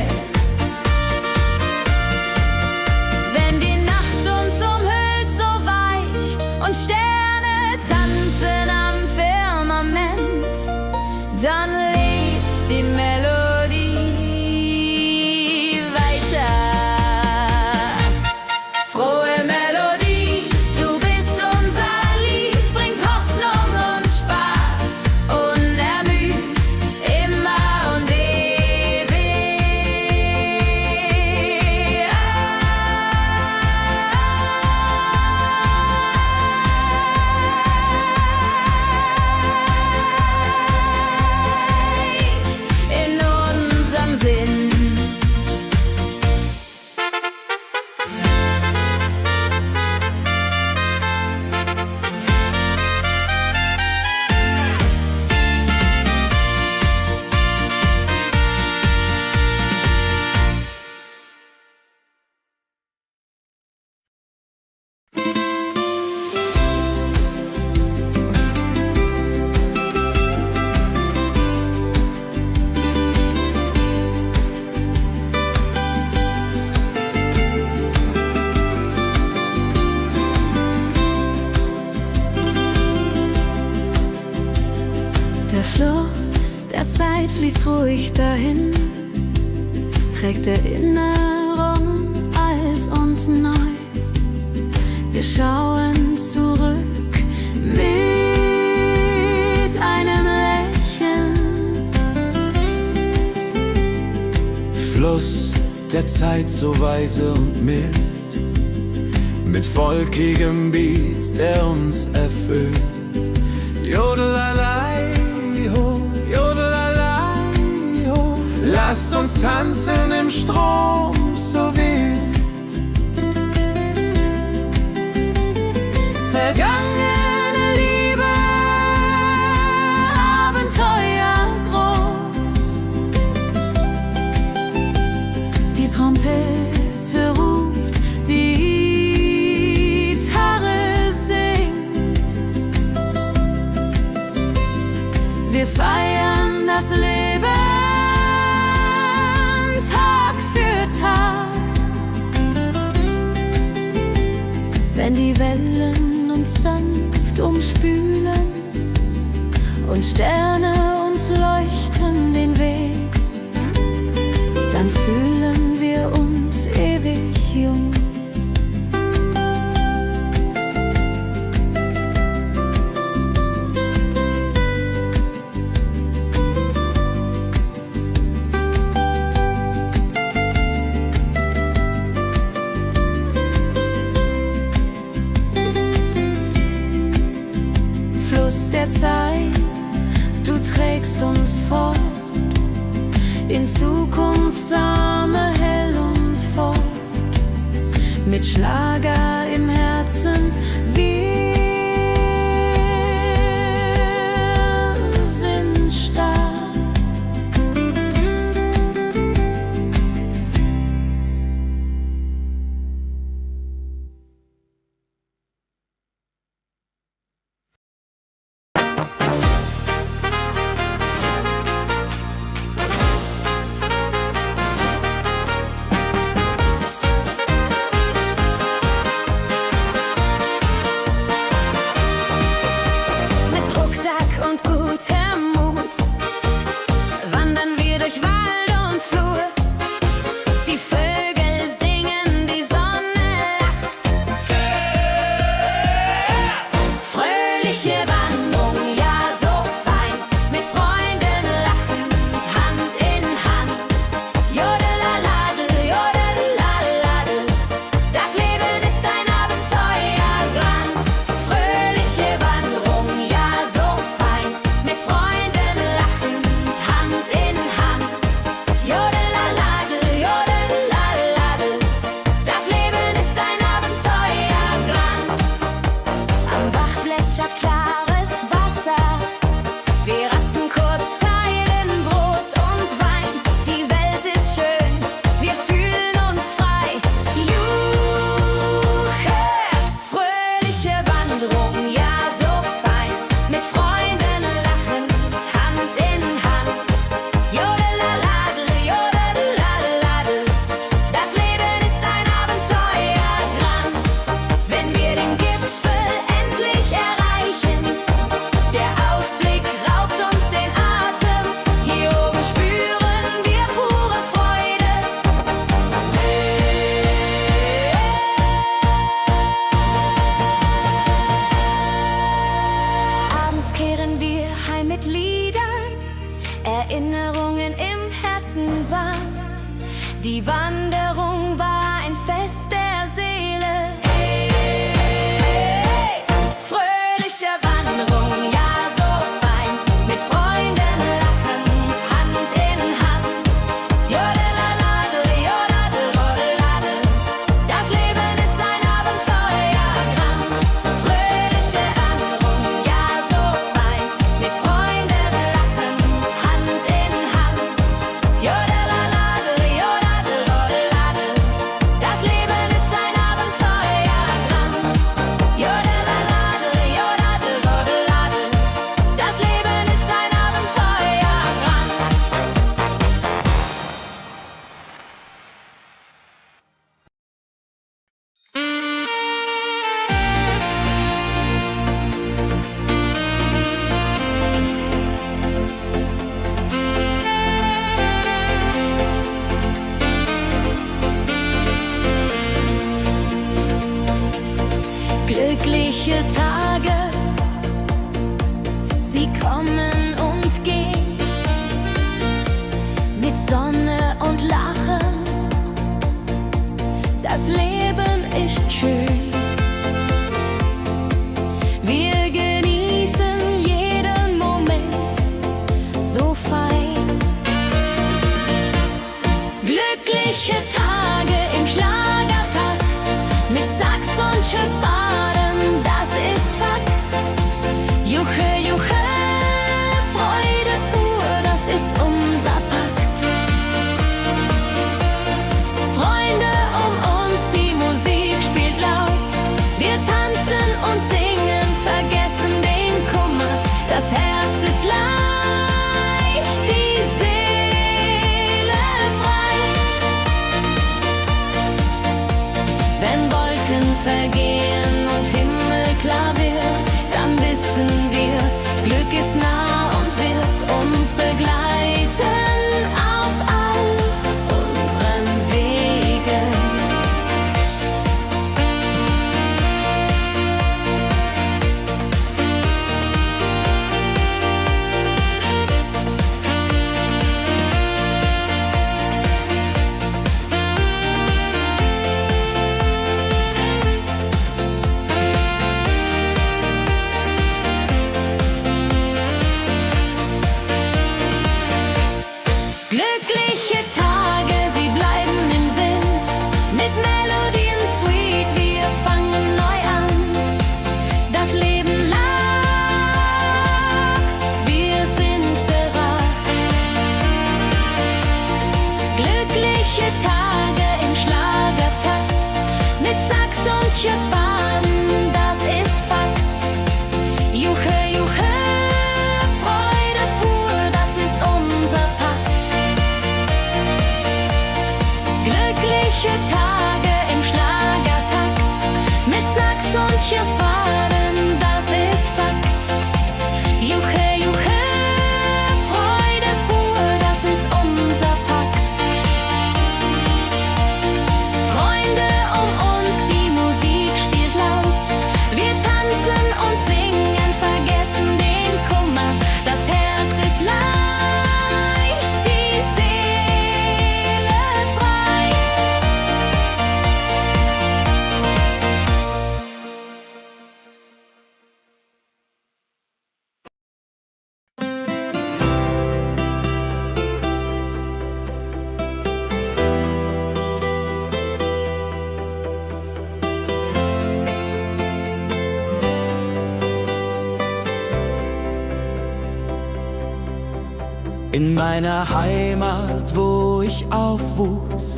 Wenn die Nacht uns umhüllt, so weich, und Sterne tanzen am Firmament, dann lebt die Melodie weiter. Frohe Melodie, du bist unser Lied, bringt Hoffnung und Spaß, unermüd, immer und ewig in unserem Sinn. Der Fluss der Zeit fließt ruhig dahin, trägt Erinnerung alt und neu. Wir schauen zurück mit einem Lächeln. Fluss der Zeit so weise und mild, mit volkigem Beat, der uns erfüllt. Jodelalei, ho, jodelalei, ho. Lasst uns tanzen im Strom so wild. Vergangene Liebe, Abenteuer groß. Die Trompete ruft, die Gitarre singt. Wir feiern das Leben Tag für Tag. Wenn die Wellen uns sanft umspülen und Sterne uns leuchten den Weg, dann fühlen wir uns ewig jung. Fluss der Zeit, du trägst uns fort in Zukunftsarme hell und fort, mit Schlager im Herzen. Wir sind stark. Glückliche Tage, sie kommen und gehen, mit Sonne und Lachen, das Leben ist schön. Wir genießen jeden Moment so fein. Glückliche Tage im Schlagertakt, mit Sax und Schöpbaden, das ist Fakt. Juche, Juche, Freude pur, das ist unser Pakt. Freunde um uns, die Musik spielt laut. Wir tanzen und singen, vergessen den Kummer. Das Herz ist leicht, die Seele frei. Wenn Wolken vergehen und Himmel klar wird, dann wissen wir, Glück ist nah und wird uns begleiten auf all unseren Wegen. Glückliche Tage, sie bleiben im Sinn, mit Melodien sweet, wir fangen neu an. Das Leben lacht, wir sind bereit. Glückliche Tage im Schlagertakt, mit Sax und Schöpbaden, das ist Fakt. Juche, Juche, Freude pur, das ist unser Pakt. Glückliche Tage im Schlagertakt, mit Sax und Schöpbaden, das ist Fakt. Juche, Juche, Freude pur, das ist unser Pakt. Freunde um uns, die Musik spielt laut. Wir tanzen und singen, vergessen den Kummer. Das Herz ist leicht, die Seele frei. In meiner Heimat, wo ich aufwuchs,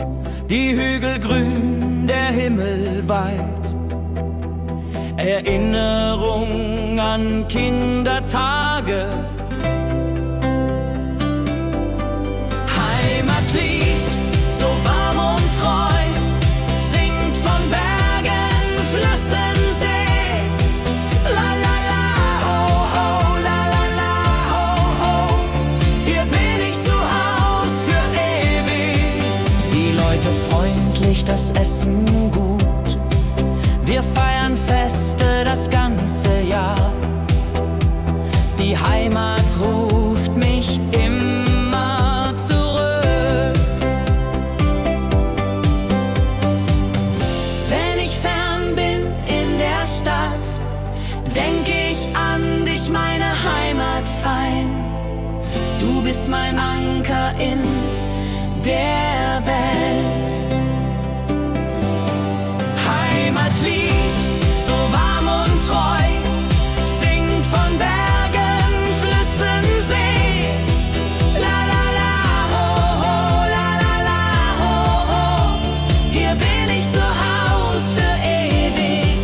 die Hügel grün, der Himmel weit. Erinnerung an Kindertage. Heimatlied, so warm und treu, singt von Bergen, Flüssen, See. La la la, ho ho, la la la, ho ho. Hier bin ich zu Haus für ewig. Die Leute freundlich, das Essen gut. Wir feiern Feste das ganze Jahr. Die Heimat ruft mich immer zurück. Wenn ich fern bin in der Stadt, denk ich an dich, meine Heimat fein. Du bist mein Anker in der Welt. Heimatlied, so warm und treu, singt von Bergen, Flüssen, See. La la la, ho ho, la la la, ho ho. Hier bin ich zu Haus für ewig.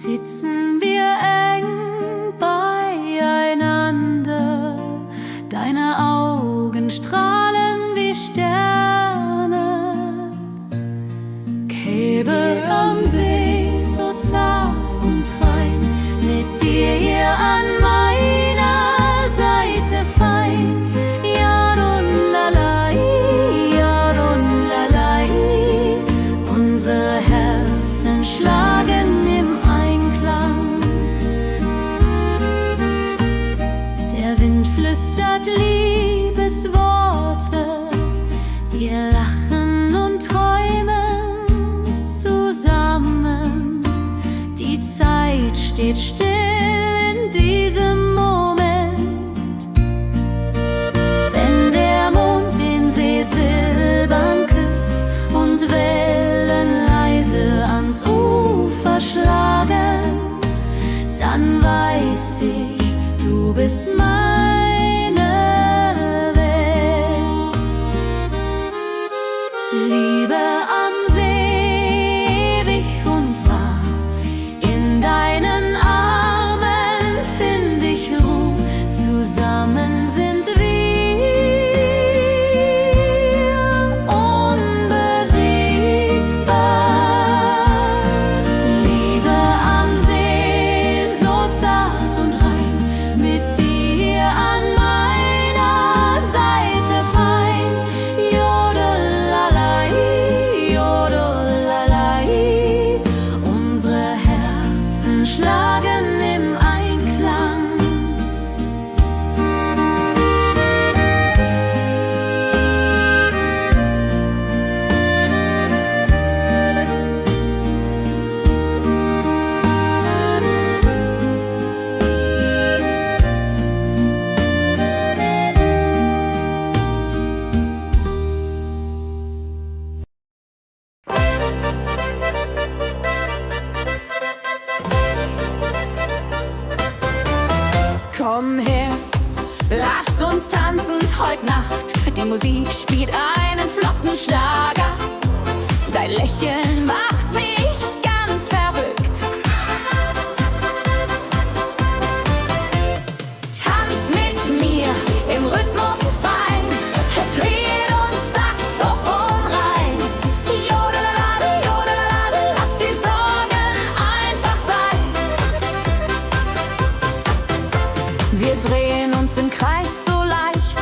sitzen wir eng beieinander. Deine Augen strahlen wie Sterne. Käbe am See, so zart und rein, mit dir hier an meiner Seite fein. Yadon-lalai, Yadon-lalai. Unsere Herzen schlagen im Einklang. Der Wind flüstert Liebesworte, wir lachen und träumen zusammen. Die Zeit steht still in diesem Moment. Wenn der Mond den See silbern küsst und Wellen leise ans Ufer schlagen, dann weiß ich, du bist meine Welt. Liebe am See, ewig und wahr, in deinen Armen find ich Ruhe, zusammen sind wir unbesiegbar. Liebe am See, so zart und rein, mit dir an meiner Seite fein. Jodelalai, Jodelalai. Unsere Herzen schlagen im Einklang. Komm her, lass uns tanzen heute Nacht. Die Musik spielt einen flotten Schlager. Dein Lächeln macht mich ganz verrückt. Tanz mit mir im Rhythmus fein, Trill und Saxophon rein. Jodelade, jodelade, lass die Sorgen einfach sein. Wir drehen uns im Kreis so leicht,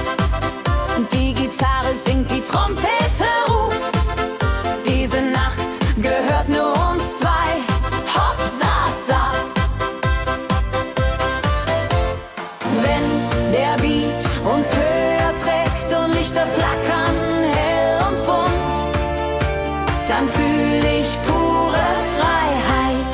die Gitarre singt, die Trompete ruft. Diese Nacht gehört nur uns zwei. Hopp, sa, sa. Wenn der Beat uns höher trägt und Lichter flackern hell und bunt, dann fühl ich pure Freiheit.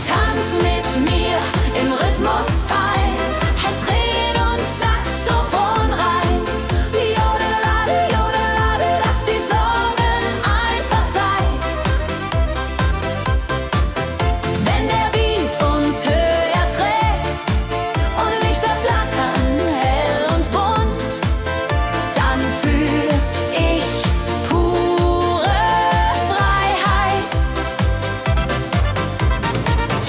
Tanz mit mir im Rhythmus fein, Trill und Saxophon rein. Jodelade, jodelade, lass die Sorgen einfach sein. Wenn der Beat uns höher trägt und Lichter flackern hell und bunt, dann fühl ich pure Freiheit.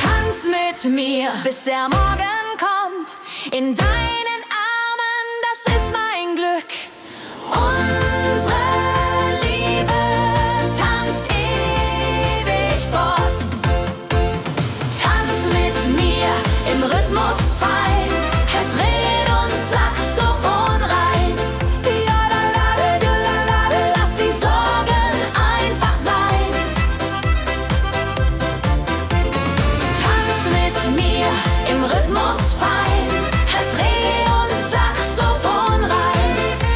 Tanz mit mir, bis der Morgen kommt. In deinen Armen, das ist mein Glück. Unsere Liebe tanzt ewig fort. Tanz mit mir im Rhythmus fein, Trill und Saxophon rein. Jodelade, jodelade, lass die Sorgen einfach sein. Tanz mit mir im Rhythmus fein, Trill und Saxophon rein.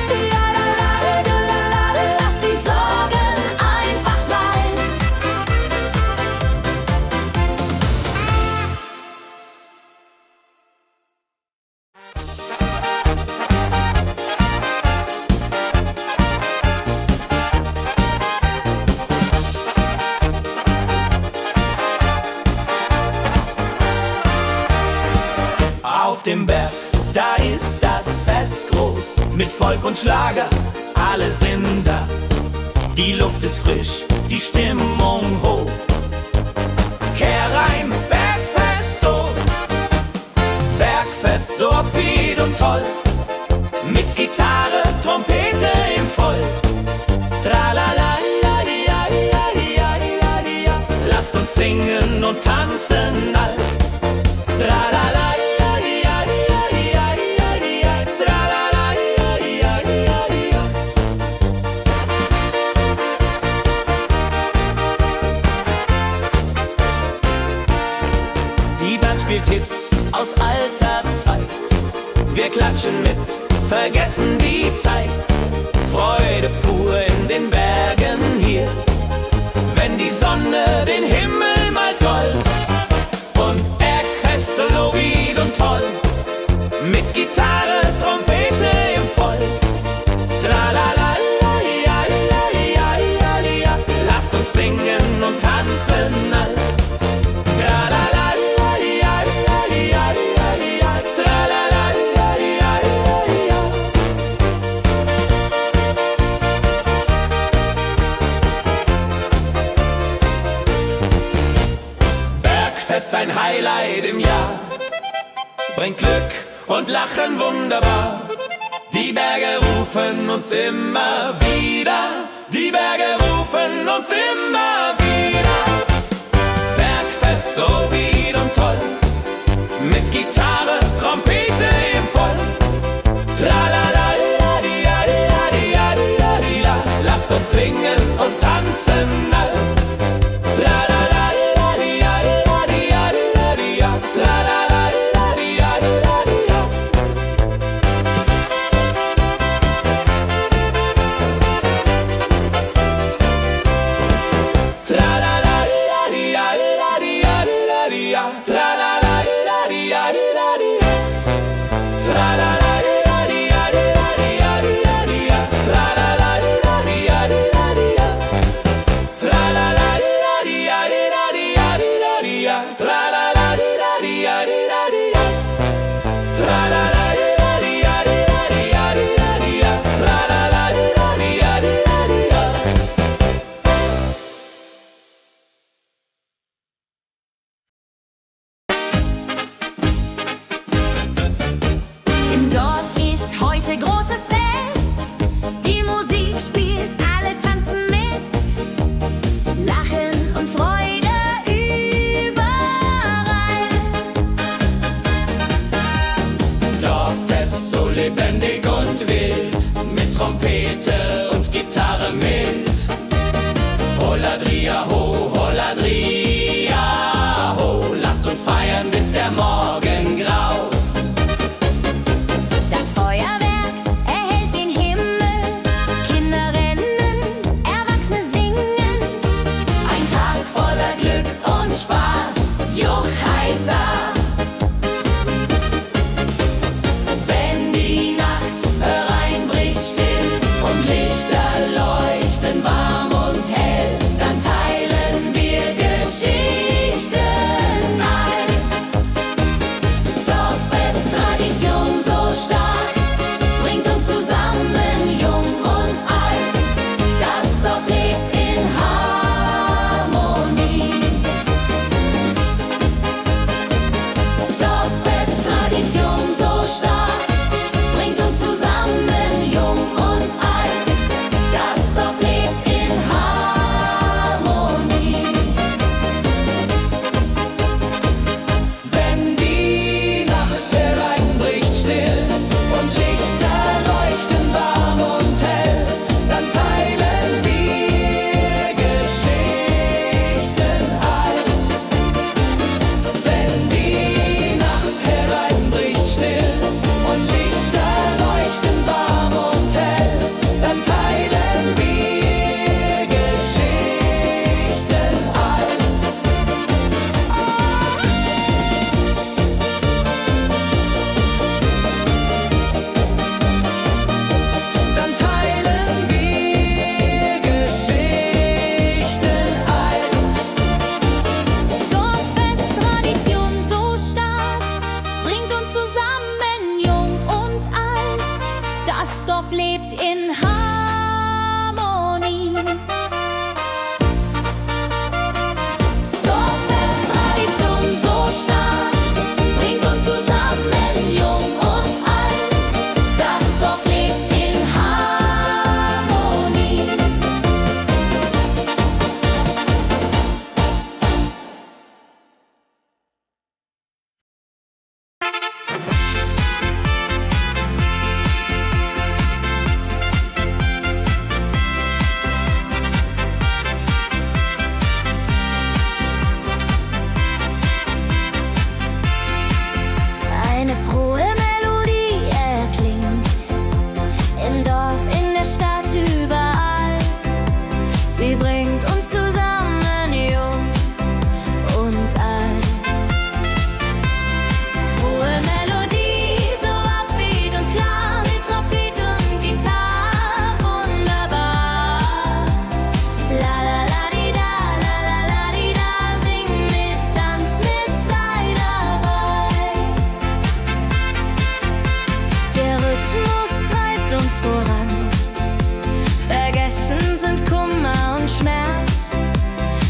Jodelade, jodelade, lass die Sorgen einfach sein. Auf dem Berg, da ist das Fest groß, mit Volk und Schlager, alle sind da. Die Luft ist frisch, die Stimmung hoch. Kehrreim, Bergfest, oh. Bergfest, so upbeat und toll. Mit Gitarre, Trompete im Voll. Tralala, lasst uns singen und tanzen all. Tralala, die Band spielt Hits aus alter Zeit. Wir klatschen mit, vergessen die Zeit. Freude pur in den Bergen hier, wenn die Sonne den Himmel malt gold. Und Bergfest, Lovid und toll, mit Gitarre, Trompete im Voll. Tralala, lasst uns singen und tanzen all. Tralala, Bergfest, ein Highlight im Jahr, bringt Glück und Lachen wunderbar. Die Berge rufen uns immer wieder, die Berge rufen uns immer wieder. Bergfest, so wied und toll, mit Gitarre, Trompete im Voll. Tralala, lasst uns singen und tanzen all. Tralala, Im Dorf ist heute großes Fest. Die Musik spielt, alle tanzen mit. Lachen und Freude überall. Dorffest, so lebendig und wild, mit Trompete und Gitarre mit. Holladria ho, Holladria ho, lasst uns feiern, bis der Morgen graut. Das Feuerwerk erhellt den Himmel. Kinder rennen, Erwachsene singen. Ein Tag voller Glück und Spaß, Juchheisa. Wenn die Nacht hereinbricht still und Lichter leuchten warm und hell, dann teilen wir Geschichten.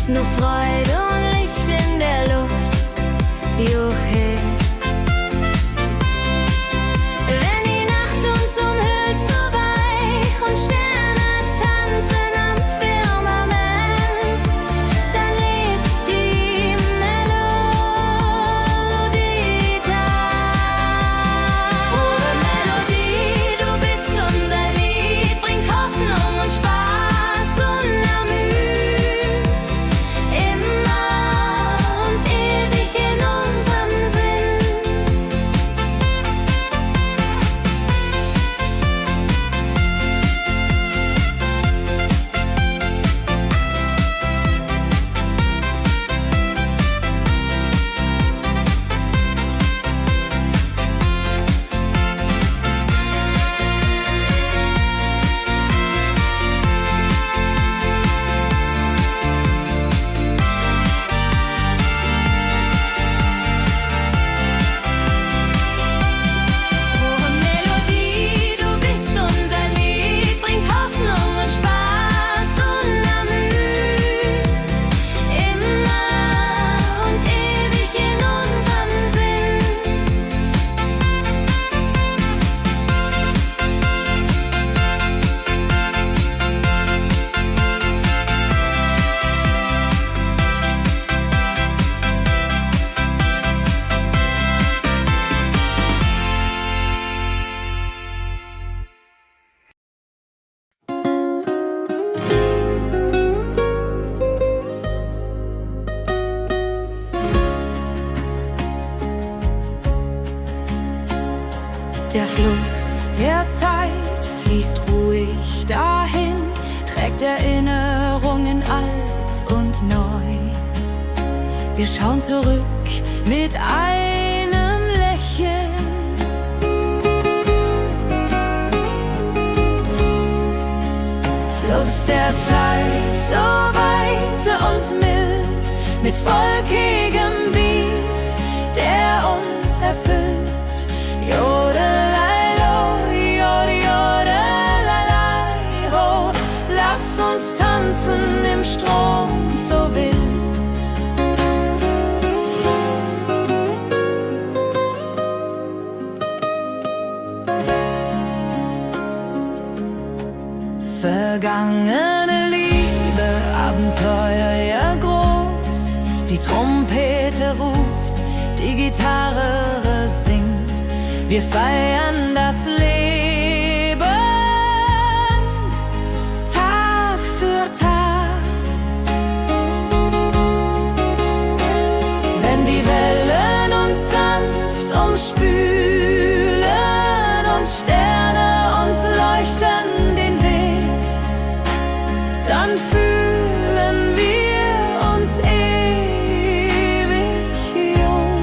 nur Freude und Licht in der Luft. Juhe. Wenn die Nacht uns umhüllt so weich und Sterne tanzen am Firmament, dann lebt die Melodie da. Frohe Melodie, du bist unser Lied, bringt Hoffnung und Spaß unermüht. Immer und ewig in unserem Sinn. Frohe Melodie, du bist unser Lied, bringt Hoffnung und Spaß unermüht. Immer und ewig in unserem Sinn. Der Fluss der Zeit fließt ruhig dahin, trägt Erinnerungen alt und neu. Wir schauen zurück mit einem Lächeln. Fluss der Zeit, so weise und mild, mit wolkigem Beat, der uns erfüllt. Jodelei-lo, jodelei-lei, ho, lass uns tanzen im Strom so wild. Vergangene Liebe, Abenteuer ja groß, die Trompete ruft, die Gitarre singt. Wir feiern das Leben Tag für Tag. Wenn die Wellen uns sanft umspülen und Sterne uns leuchten den Weg, dann fühlen wir uns ewig jung.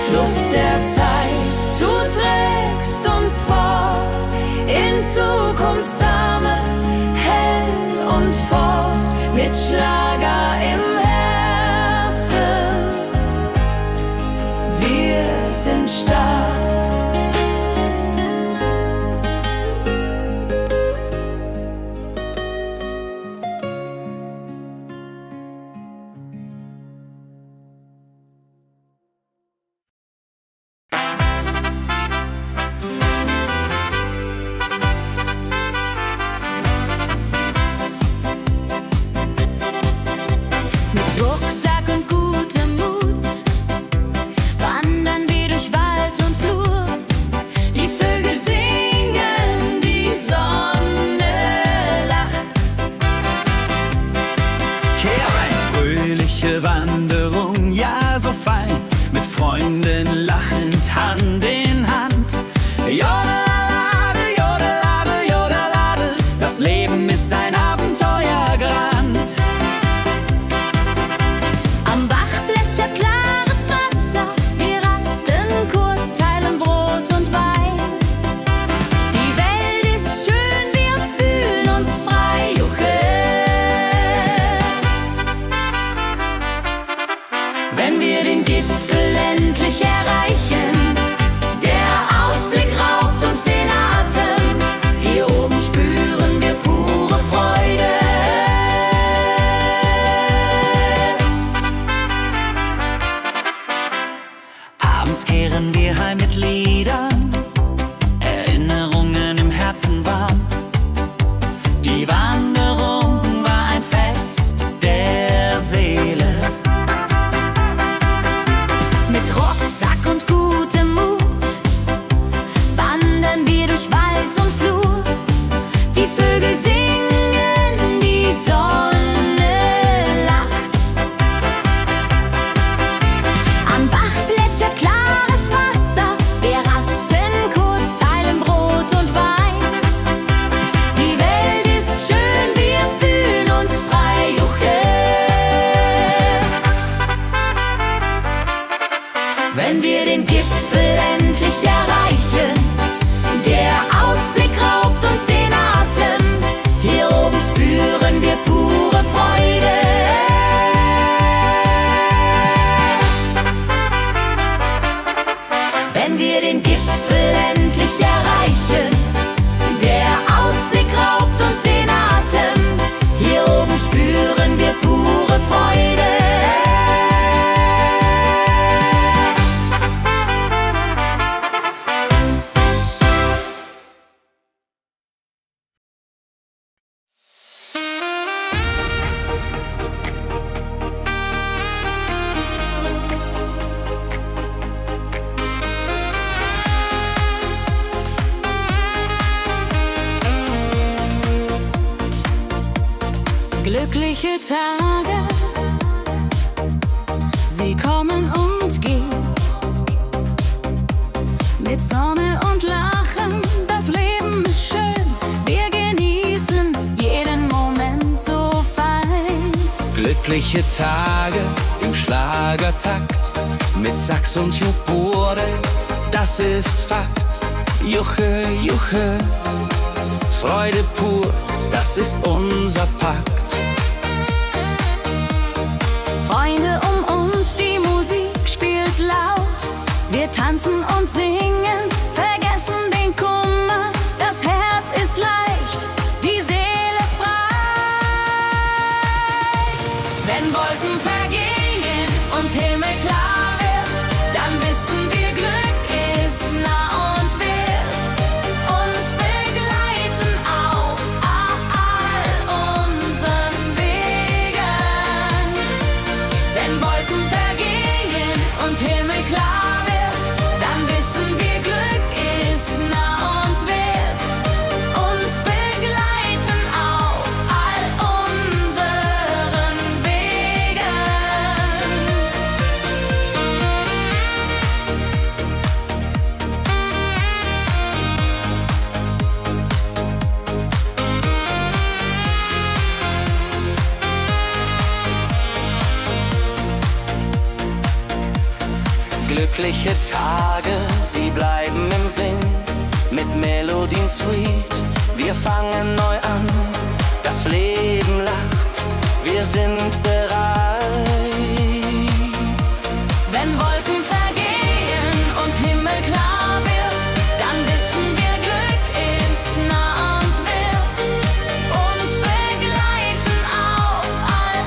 Fluss der Zeit, du trägst uns fort in Zukunftssame, hell und fort, mit Schlager im Herzen. Wir sind stark. Glückliche Tage, sie kommen und gehen. Mit Sonne und Lachen, das Leben ist schön. Wir genießen jeden Moment so fein. Glückliche Tage im Schlagertakt, mit Sax und Jubore, das ist Fakt. Juche, Juche, Freude pur, das ist unser Pakt. Freunde um uns, die Musik spielt laut. Wir tanzen und singen, vergessen den Kummer. Das Herz ist leicht, die Seele frei. Wenn Wolken vergehen und Himmel klar wird, dann wissen wir, Glück ist nah und wird uns begleiten auf all unseren Wegen. Wenn Wolken vergehen und Himmel klar wird, dann wissen wir, Glück ist nah und wird uns begleiten auf all unseren Wegen. Glückliche Tage, sie bleiben im Sinn, mit Melodien sweet. Wir fangen neu an, das Leben lacht, wir sind bereit. Wenn Wolken vergehen und Himmel klar wird, dann wissen wir, Glück ist nah und wird uns begleiten auf all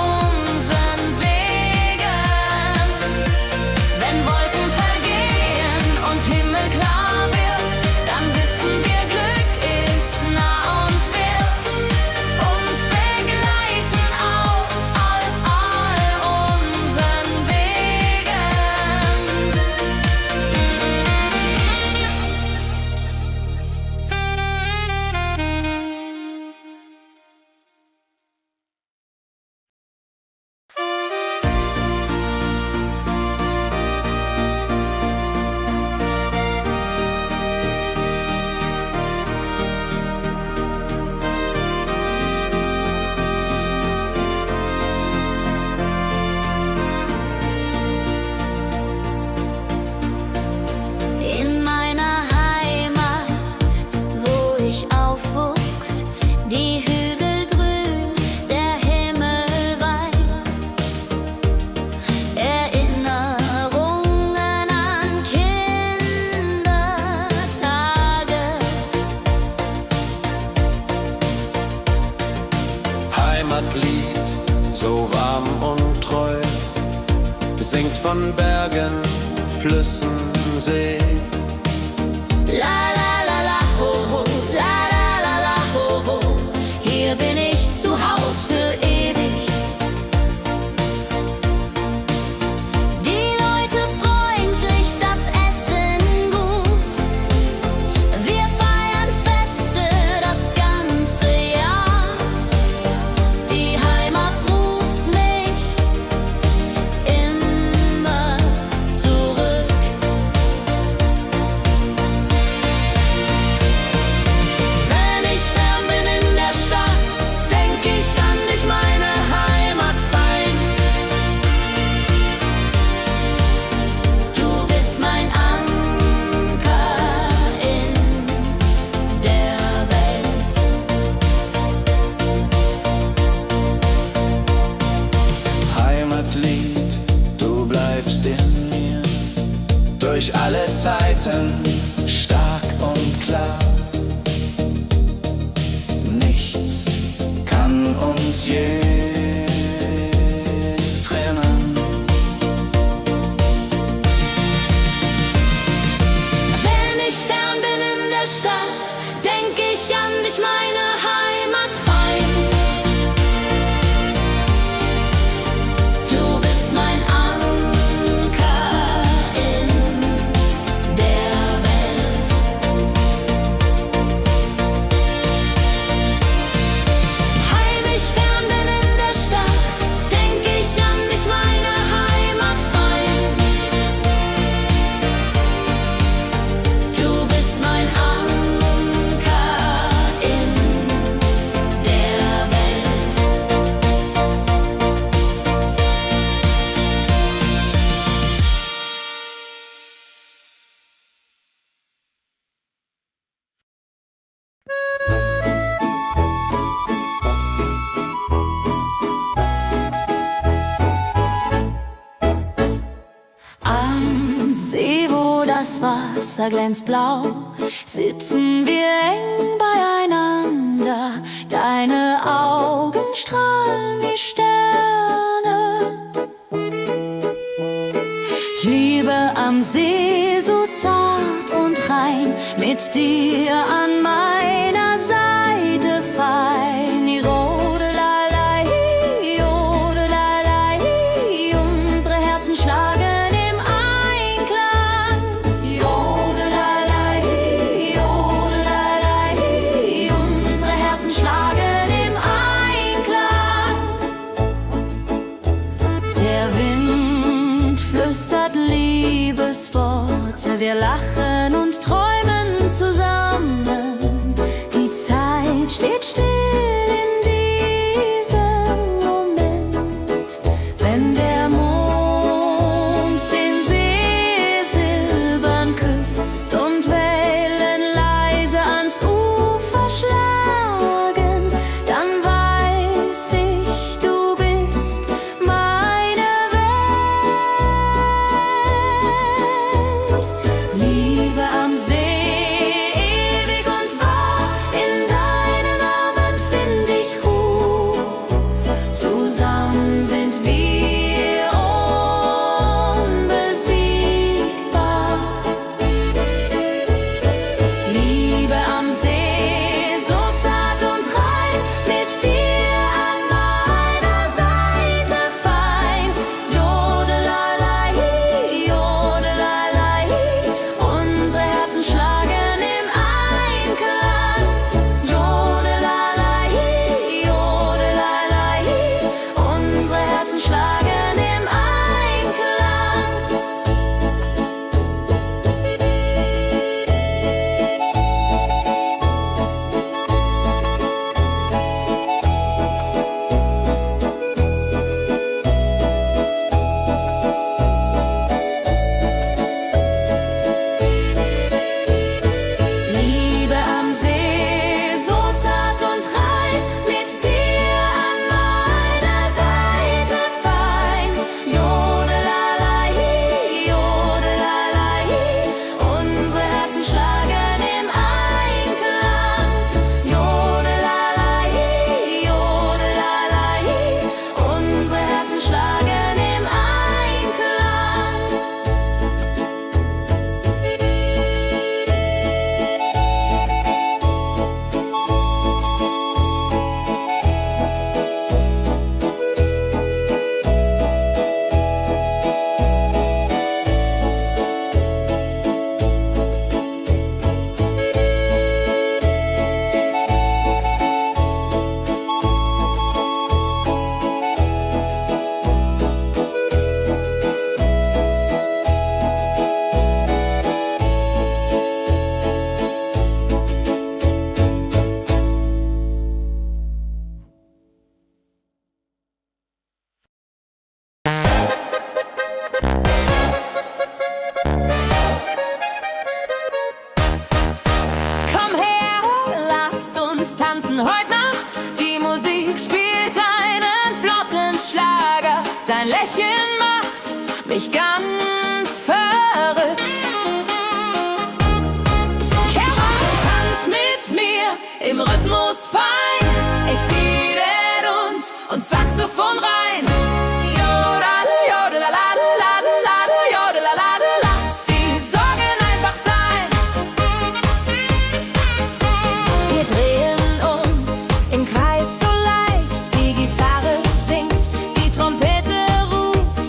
unseren Wegen. Wenn Wolken vergehen und Himmel klar wird, dann wissen wir, Glück ist nah und wird uns begleiten auf all unseren Wegen. In meiner Heimat, wo ich aufwuchs, die Hügel grün, der Himmel weit. Erinnerungen an Kindertage. Heimatlied, so warm und treu, singt von Bergen, Flüssen, See. La la la la ho ho, la la la la ho ho. Hier bin ich zu Haus für ewig. Die Leute freundlich, das Essen gut. Wir feiern Feste das ganze Jahr. Die Heimat ruft mich immer zurück. Wenn ich fern bin in der Stadt, denk ich an dich, meine Heimat fein. Du bist mein Anker in der Welt. Heimatlied, du bleibst in mir, durch alle Zeiten stark und klar. Nichts kann uns je trennen. Wenn ich fern bin in der Stadt, denk ich an dich, meine Heimat fein. Du bist mein Anker in der Welt. Heimlich das Wasser glänzt blau, sitzen wir eng beieinander. Deine Augen strahlen wie Sterne. Liebe am See, so zart und rein, mit dir an meiner Seite fein. Jodelalei, jodelalei, unsere Herzen schlagen im Einklang. Jodelalei, jodelalei, unsere Herzen schlagen im Einklang. Der Wind flüstert Liebesworte, wir lachen und träumen zusammen. Die Zeit steht still in diesem Moment, wenn der Mond den See silbern küsst und Wellen leise ans Ufer schlagen, dann weiß ich, du bist meine Welt. Liebe am See, ewig und wahr, in deinen Armen find ich Ruhe. Zusammen sind wir unbesiegbar. Liebe am See, so zart und rein, mit dir an meiner Seite fein. Jodelalei, jodelalei, unsere Herzen schlagen im Einklang. Jodelalei, jodelalei, unsere Herzen schlagen im Einklang. Liebe am See, so zart und rein, mit dir an meiner Seite fein. Jodelalei, jodelalei, unsere Herzen schlagen im Einklang. Jodelalei, jodelalei, unsere Herzen schlagen im Einklang. Komm her, lass uns tanzen heute Nacht. Die Musik spielt einen flotten Schlager. Dein Lächeln macht mich ganz verrückt. Kehr rein, tanz mit mir im Rhythmus fein. Ich liebe uns und Saxophon rein. Jodel, jodelalalalalala, jodelalala, lass die Sorgen einfach sein. Wir drehen uns im Kreis so leicht, die Gitarre singt, die Trompete ruft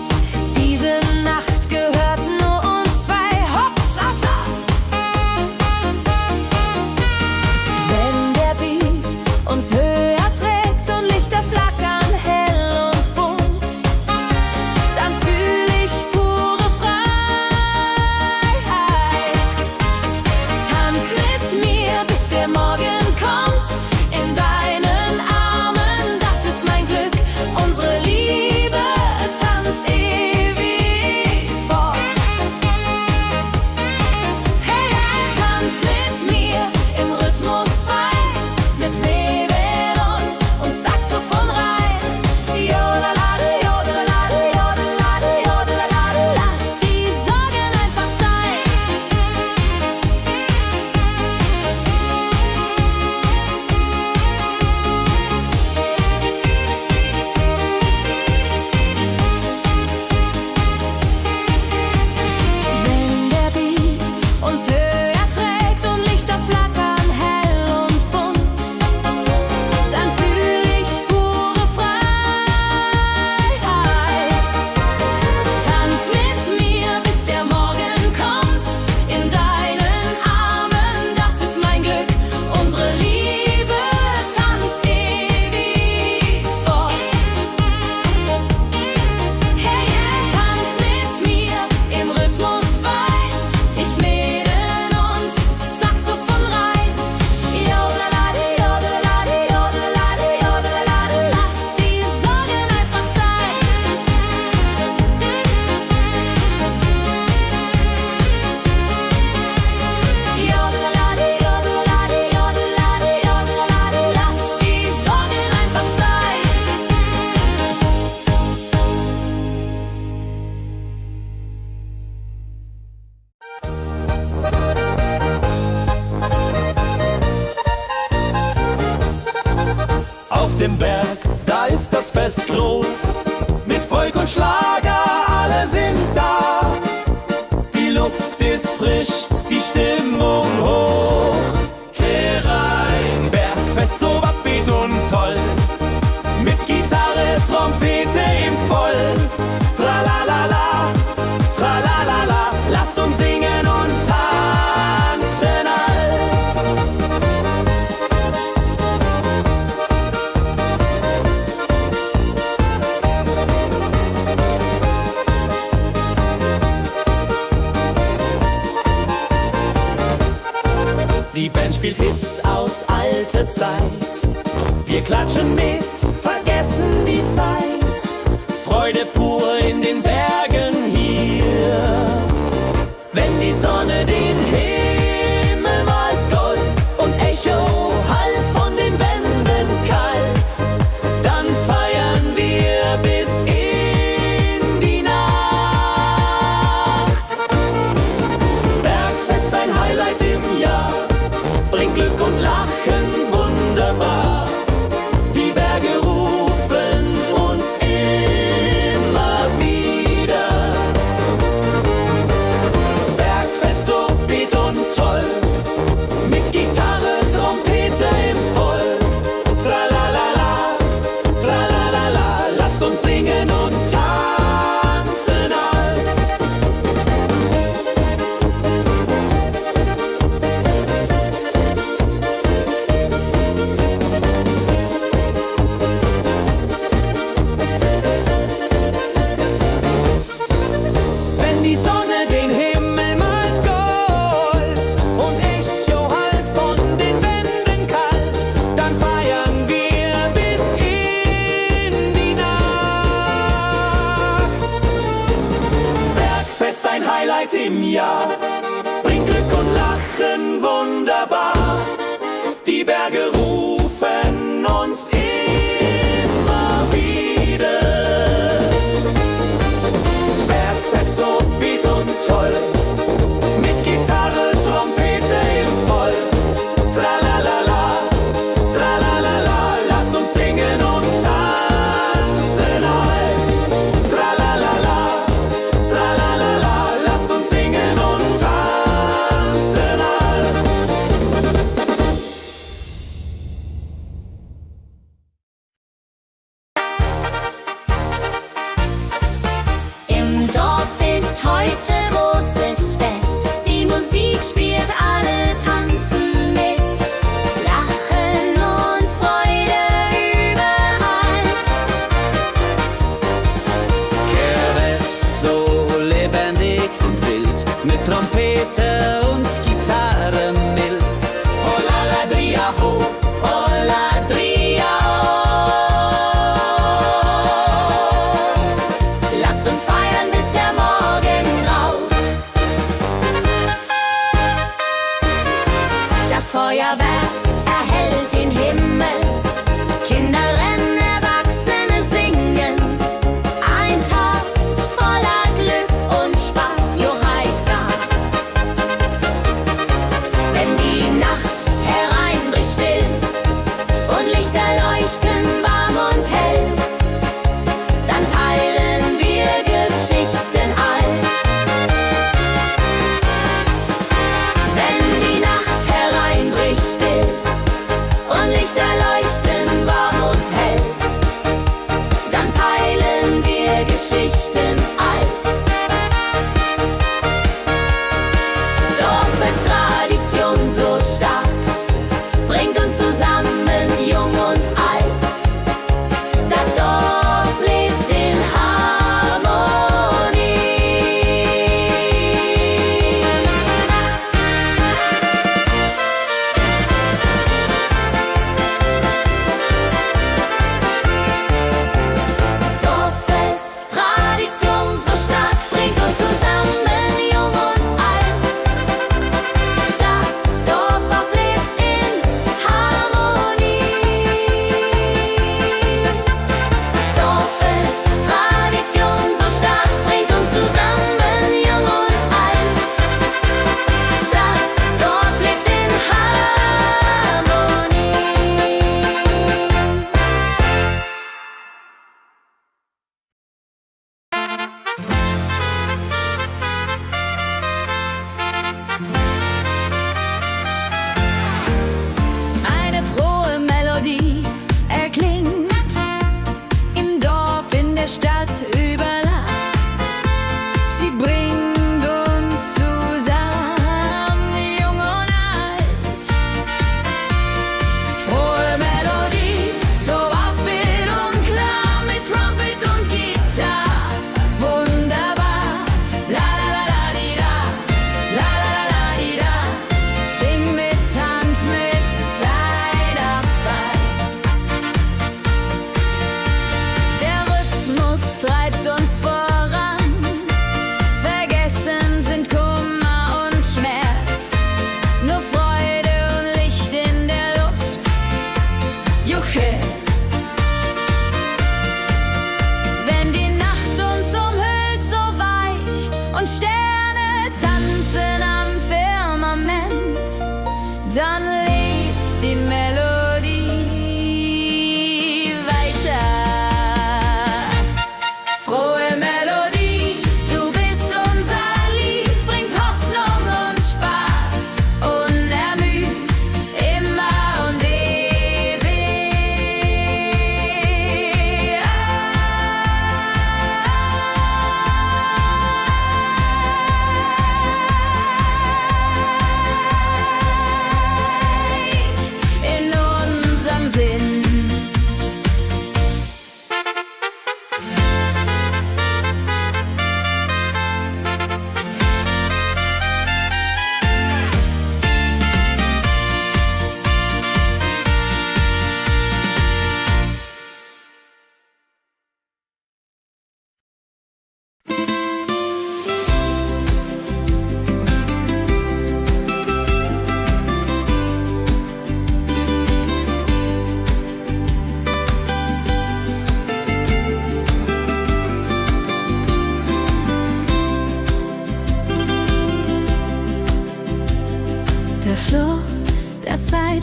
dem Berg, da ist das Fest groß. Mit Volk und Schlager, alle sind da. Die Luft ist frisch, die Stimmung hoch. Kehr rein, Bergfest so upbeat und toll. Mit Gitarre, Trompete im Voll. Tralalala, tralalala, lasst uns singen und tanzen all. Die Band spielt Hits aus alter Zeit. Wir klatschen mit, vergessen die Zeit. Freude pur in den Bergen hier. Wenn die Sonne den Himmel malt Gold und Echo hallt von den Wänden kalt, dann feiern wir bis in die Nacht. Bergfest, ein Highlight im Jahr, bringt Glück und Lachen wunderbar. Die Berge rufen uns immer wieder. Bergfest so beat und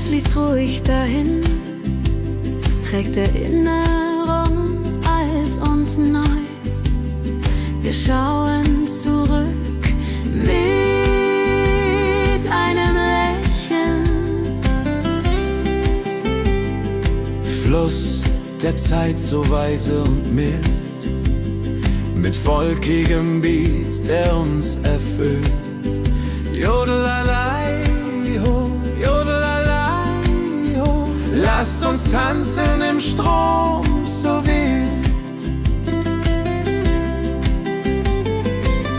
fließt ruhig dahin, trägt Erinnerung alt und neu. Wir schauen zurück mit einem Lächeln. Fluss der Zeit so weise und mild, mit volkigem Beat, der uns erfüllt. Jodelalei ho, jodelalei ho, lasst uns tanzen im Strom so wild.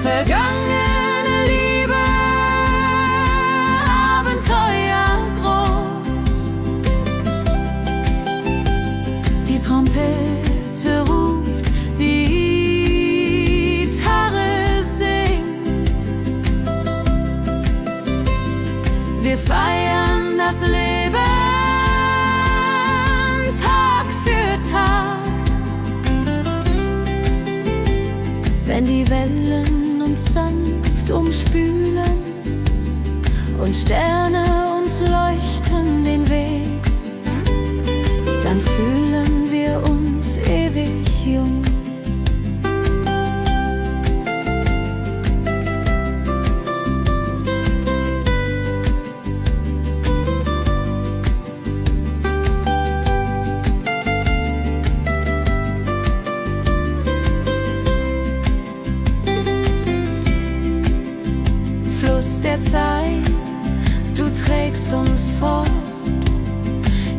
Vergangene Liebe, Abenteuer groß. Die Trompete ruft, die Gitarre singt. Wir feiern das Leben Tag für Tag. Wenn die Wellen uns sanft umspülen und Sterne uns leuchten den Weg, dann fühlen wir uns ewig jung. Fluss der Zeit, du trägst uns fort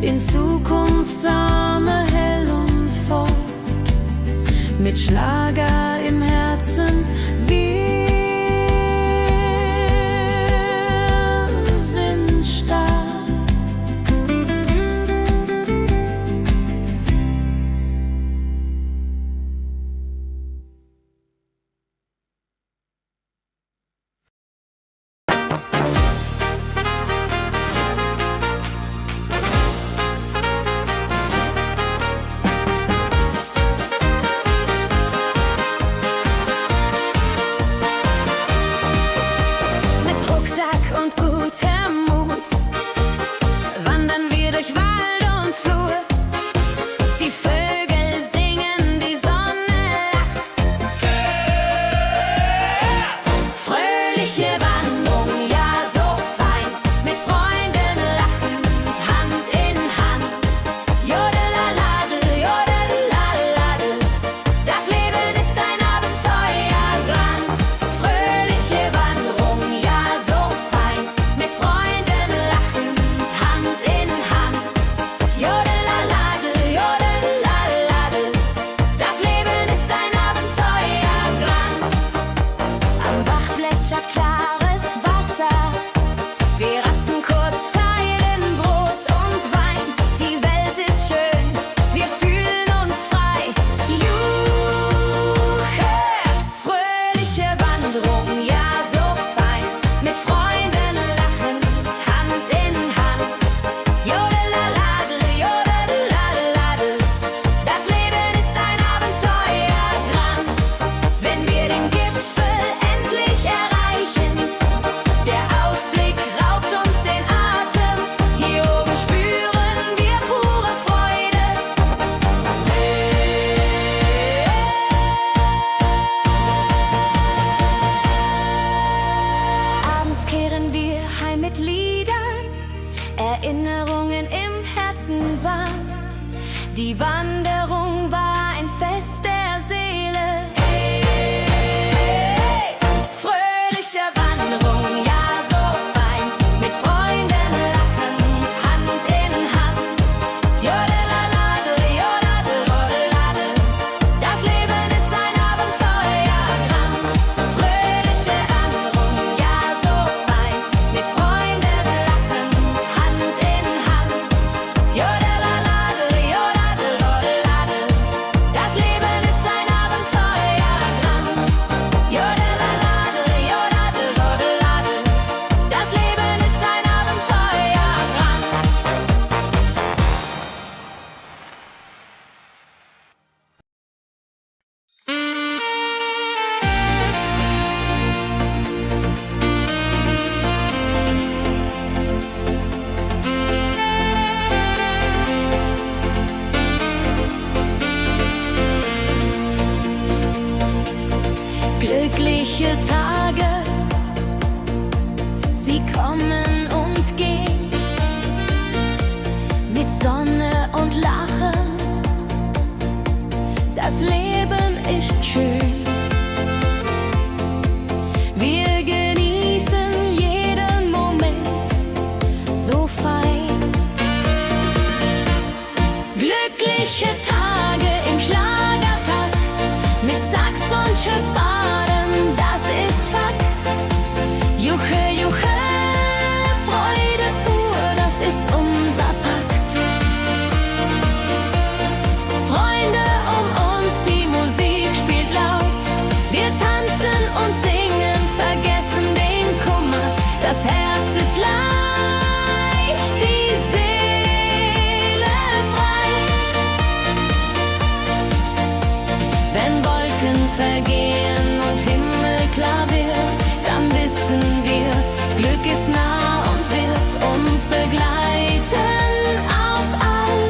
in Zukunftssame hell und fort, mit Schlager im Herzen. Wir sind stark. Mit Rucksack und gutem Mut wandern wir durch Wald und Flur. Die Vögel singen, die Sonne lacht. Fröhliche Wanderung, ja so fein, mit Freunden lachend, Hand in Hand. Jodelaladel, jodelaladel, das Leben ist ein Abenteuerland. Fröhliche Wanderung, ja so fein, mit Freunden lachend, Hand in Hand. Jodelaladel, jodelaladel, das Leben ist ein Abenteuerland. Am Bach plätschert klares Wasser, wir rasten kurz, teilen Brot und Wein. Die Welt ist schön, wir fühlen uns frei. Juche, fröhliche Wanderung, ja so fein, mit Freunden lachend, Hand in Hand. Jodelaladel, jodelaladel, das Leben ist ein Abenteuerland. Wenn wir den Gipfel endlich erreichen, der Ausblick raubt uns den Atem. Hier oben spüren wir pure Freude. Abends kehren wir heim mit Liedern, Erinnerungen im Herzen warm. Die Wanderung war ein Fest der Seele. Hey, fröhliche Wanderung, ja so fein, mit Freunden lachend, Hand in Hand. Jodelaladel, jodadel, rodeladel, das Leben ist ein Abenteuerland. Fröhliche Wanderung, ja so fein, mit Freunden lachend, Hand in Hand. Jodelaladel, jodadel, rodeladel, Glückliche Tage, sie kommen und gehen, mit Sonne und Lachen, das Leben ist schön. Wir genießen jeden Moment so fein. Glückliche Tage im Schlagertakt, mit Sax und Schöpbaden, das ist Fakt. Juche, Juche, Freude pur, das ist unser Pakt. Freunde um uns, die Musik spielt laut. Wir tanzen und singen, vergessen den Kummer. Das Herz ist leicht, die Seele frei. Wenn Wolken vergehen und Himmel klar wird, dann wissen wir, Glück ist nah und wird uns begleiten auf all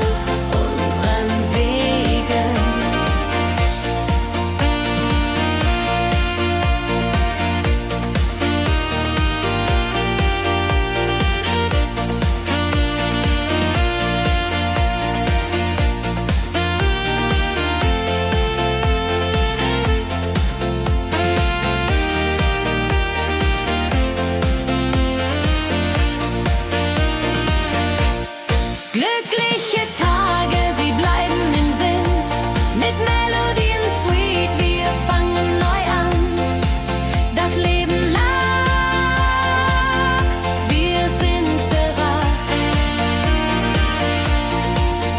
unseren Wegen. Glückliche Tage, sie bleiben im Sinn, mit Melodien sweet, wir fangen neu an. Das Leben lacht, wir sind bereit.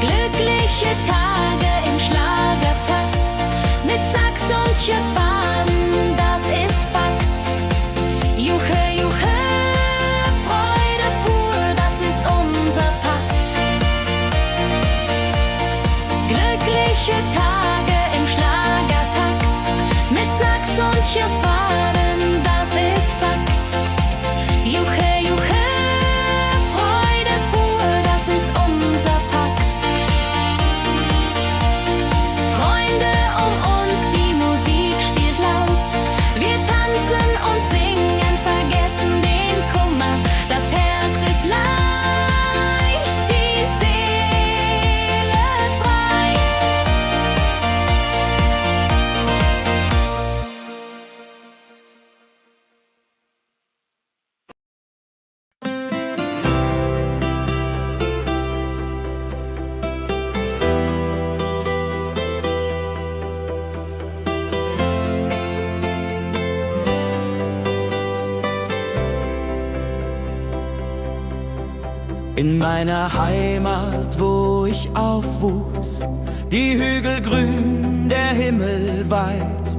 Glückliche Tage im Schlagertakt, mit Sax und Schöpbaden, das ist Fakt. Juche, Juche, Freude pur, das ist unser Pakt. Glückliche Tage im Schlagertakt, mit Sax und Schöpbaden, das ist Fakt. Juche, Juche, Freude pur, das ist unser Pakt. Freunde um uns, die Musik spielt laut. Wir tanzen und singen, vergessen den Kummer. Das Herz ist leicht, die Seele frei. In meiner Heimat, wo ich aufwuchs, die Hügel grün, der Himmel weit.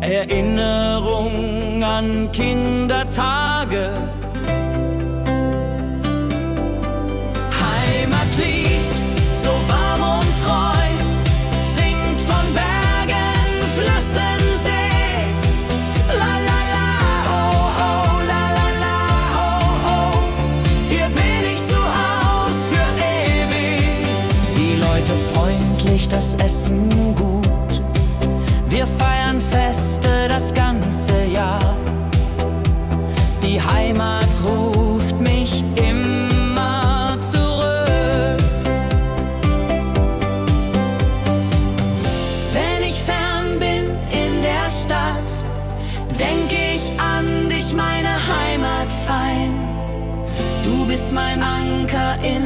Erinnerung an Kindertage. Heimatlied, so warm und treu, singt von Bergen, Flüssen, See. La la la, ho ho, la la la, ho ho. Hier bin ich zu Haus für ewig. Die Leute freundlich, das Essen gut. Wir feiern Feste das ganze Jahr. Die Heimat ruft mich immer zurück. Wenn ich fern bin in der Stadt, denk ich an dich, meine Heimat fein. Du bist mein Anker in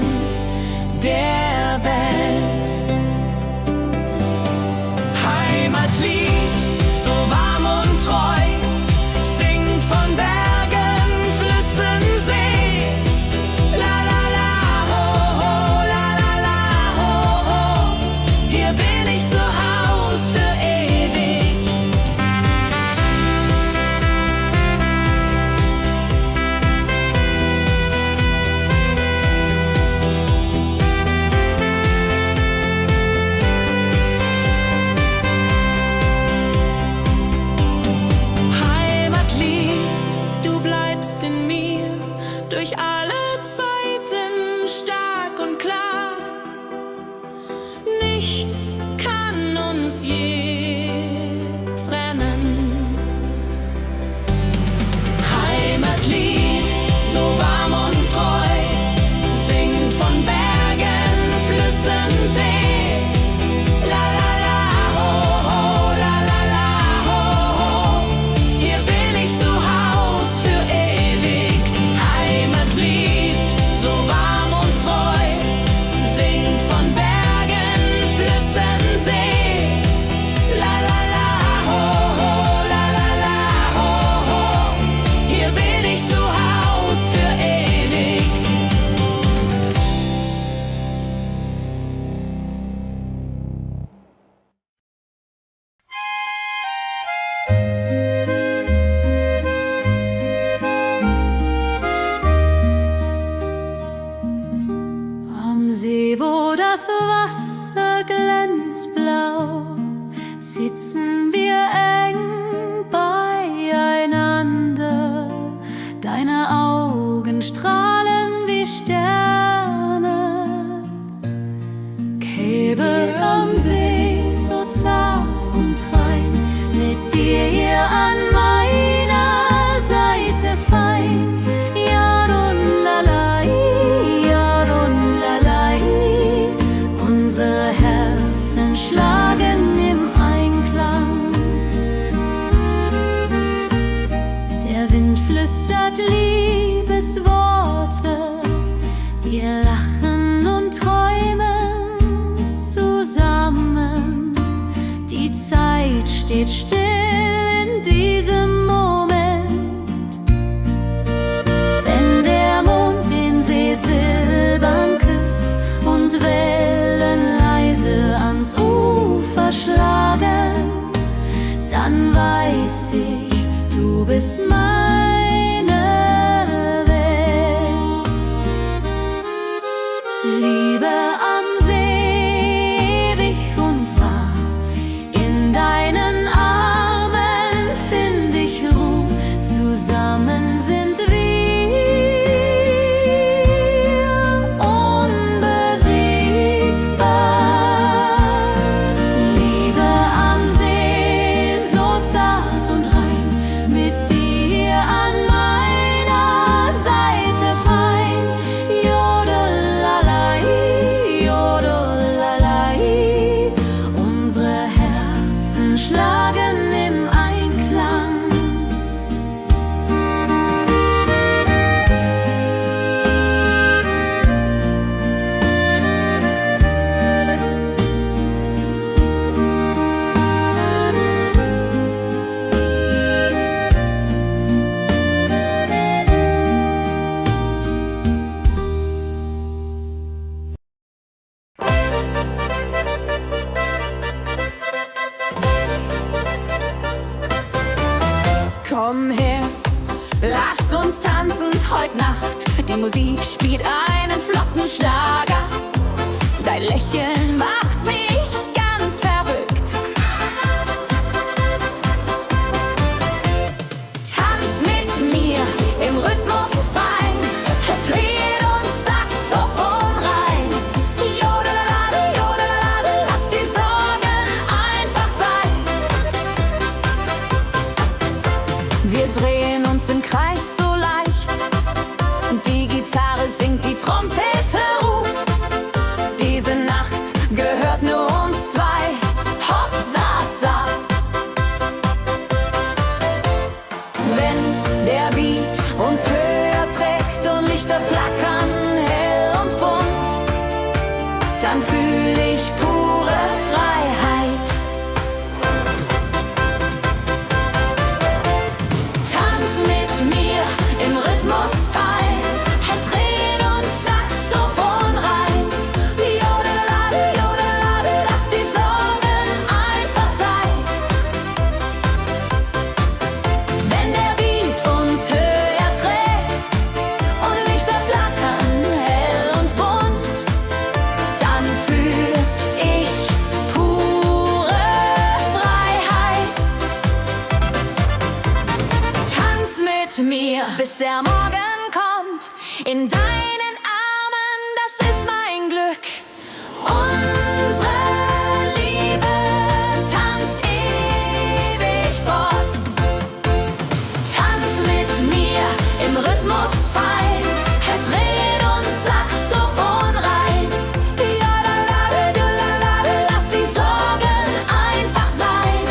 der Welt. Heimatlied, so warm und treu, singt von Bergen, Flüssen, See. La la la, ho ho, la la la, ho ho. Hier bin ich zu Haus für ewig. Nichts kann uns je trennen. steht still in diesem Moment. Wenn der Mond den See silbern küsst und Wellen leise ans Ufer schlagen, dann weiß ich, du bist meine Welt. Liebe am See, ewig und wahr, in deinen Armen find ich Ruhe, zusammen sind wir unbesiegbar. Liebe am See, so zart und rein, mit dir an meiner Seite fein. Jodelalai, jodelalai, unsere Herzen schlagen im Einklang. Komm her, lass uns tanzen heut Nacht. Die Musik spielt einen flotten Schlager. Dein Lächeln macht mich ganz verrückt. Tanz mit mir im Rhythmus fein, Tritt und Saxophon rein. Jodelade, jodelade, lass die Sorgen einfach sein. Wir drehen uns im Kreis so leicht, die Gitarre singt, die Trompete ruft. Diese Nacht gehört nur uns zwei, hopp, sa, sa. Wenn der Beat uns höher trägt und Lichter flackern, hell und bunt, dann fühl ich pure Freiheit. Tanz mit mir im Rhythmus fein, Tritt und Saxophon rein. Jodelade, jodelade, lass die Sorgen einfach sein. Wenn der Beat uns höher trägt und Lichter flackern, hell und bunt, dann fühl ich pure Freiheit. Tanz mit mir, bis der Morgen kommt. In deinen Armen, das ist mein Glück. Unsere Liebe tanzt ewig fort. Tanz mit mir im Rhythmus fein, Tritt und Saxophon rein. Jodelade, jodelade, lass die Sorgen einfach sein.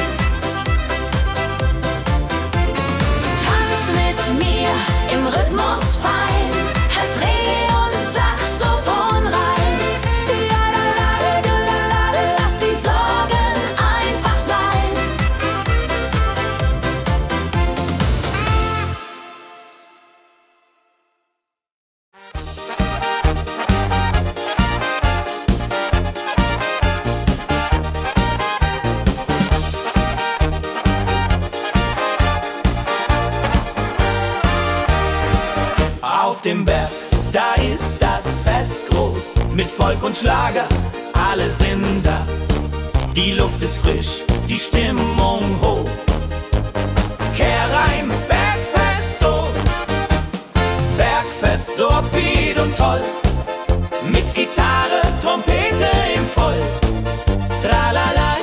Tanz mit mir im Rhythmus fein, Dreh und Saxophon rein. Jodelade, jodelade, lass die Sorgen einfach sein. Auf dem Berg, da ist das Fest groß, mit Volk und Schlager, alle sind da. Die Luft ist frisch, die Stimmung hoch. Kehr rein, Bergfest, oh. Bergfest, so upbeat und toll, mit Gitarre, Trompete im Voll. Tralala,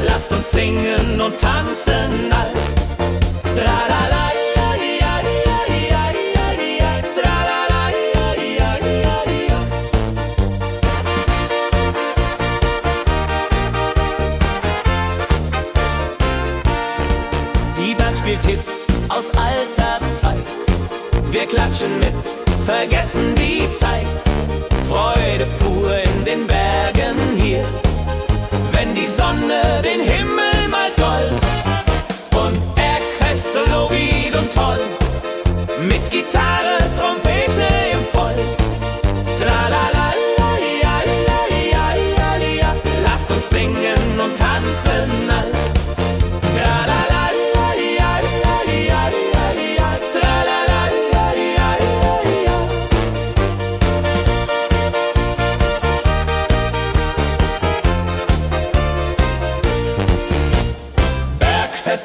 lasst uns singen und tanzen all. Tralala. Spielt Hits aus alter Zeit. Wir klatschen mit, vergessen die Zeit. Freude pur in den Bergen hier. Wenn die Sonne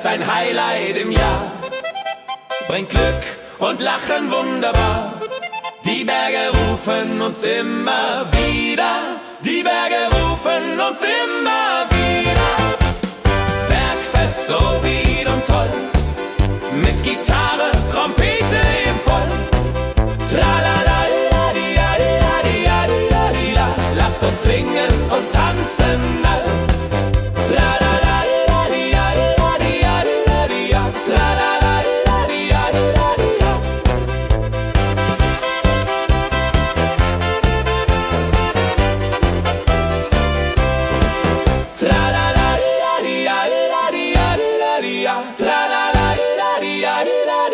ist ein Highlight im Jahr. Bringt Glück und Lachen wunderbar. Die Berge rufen uns immer wieder. Die Berge rufen uns immer wieder. Bergfest, so Beat und toll. Mit Gitarre, Trompete im Voll. Tralalaladiadiadiadiadida. Lasst uns singen und tanzen all. Tralalaladiadiadiadiada. Tralalaladiadiadiada. Tralalaladiadiadiada. Tralalaladiadiada.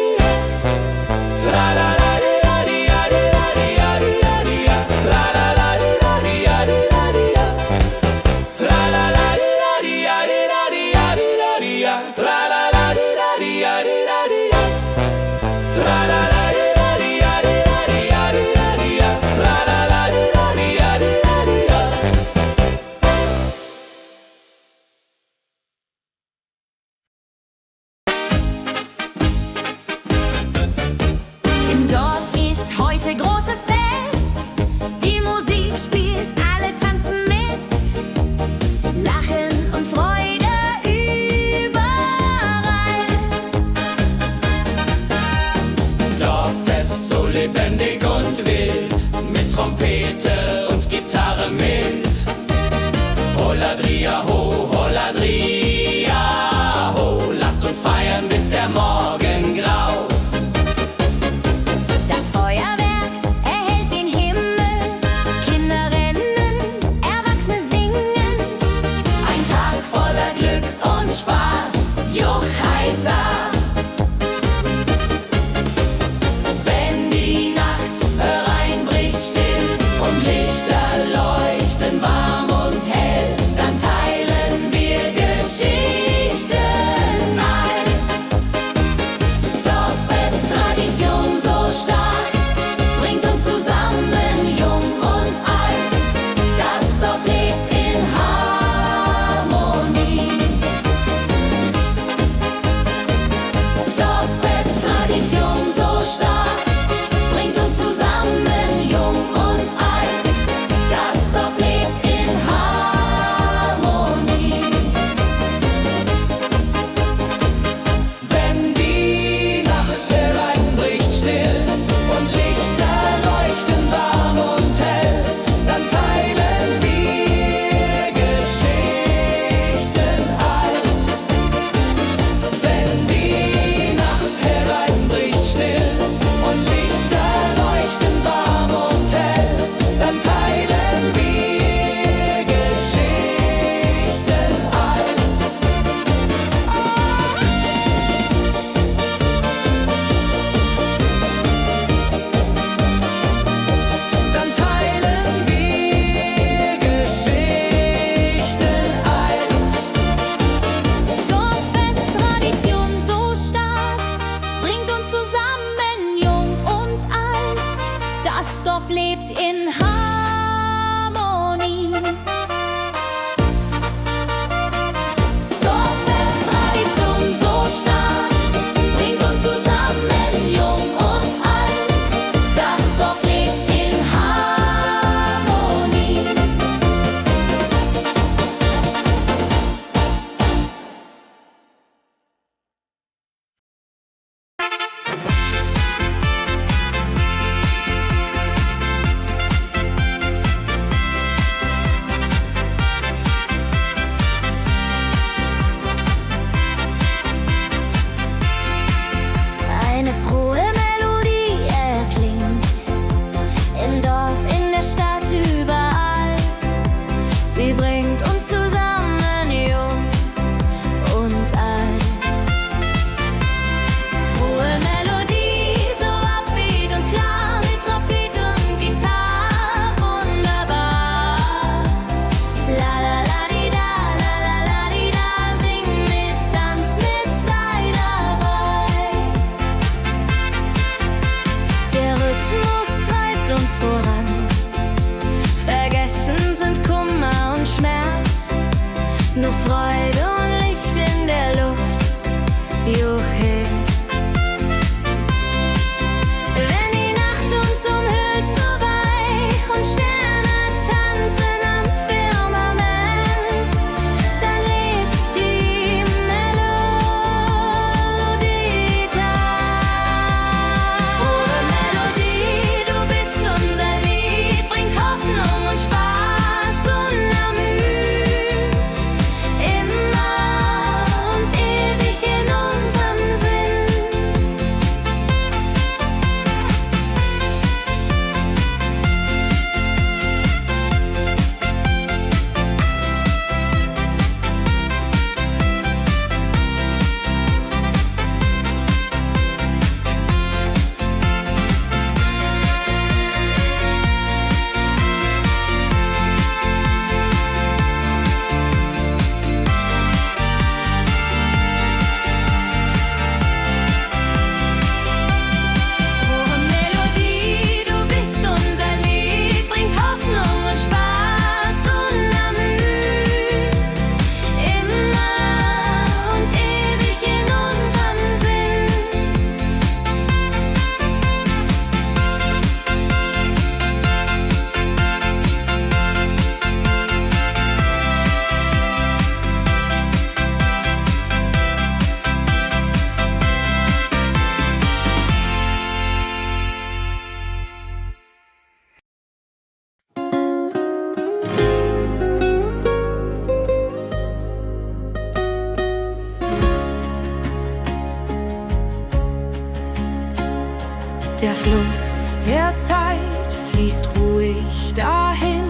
fließt ruhig dahin,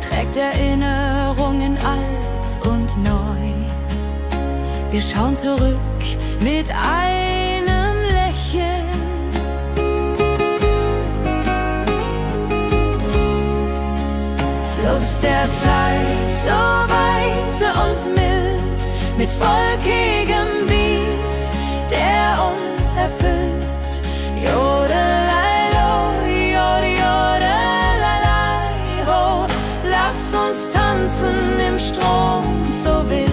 trägt Erinnerungen alt und neu. Wir schauen zurück mit einem Lächeln. Fluss der Zeit, so weise und mild, mit volkigem Beat, der uns erfüllt. Jodelei-lo, jodelei-lei, ho, lass uns tanzen im Strom so wild.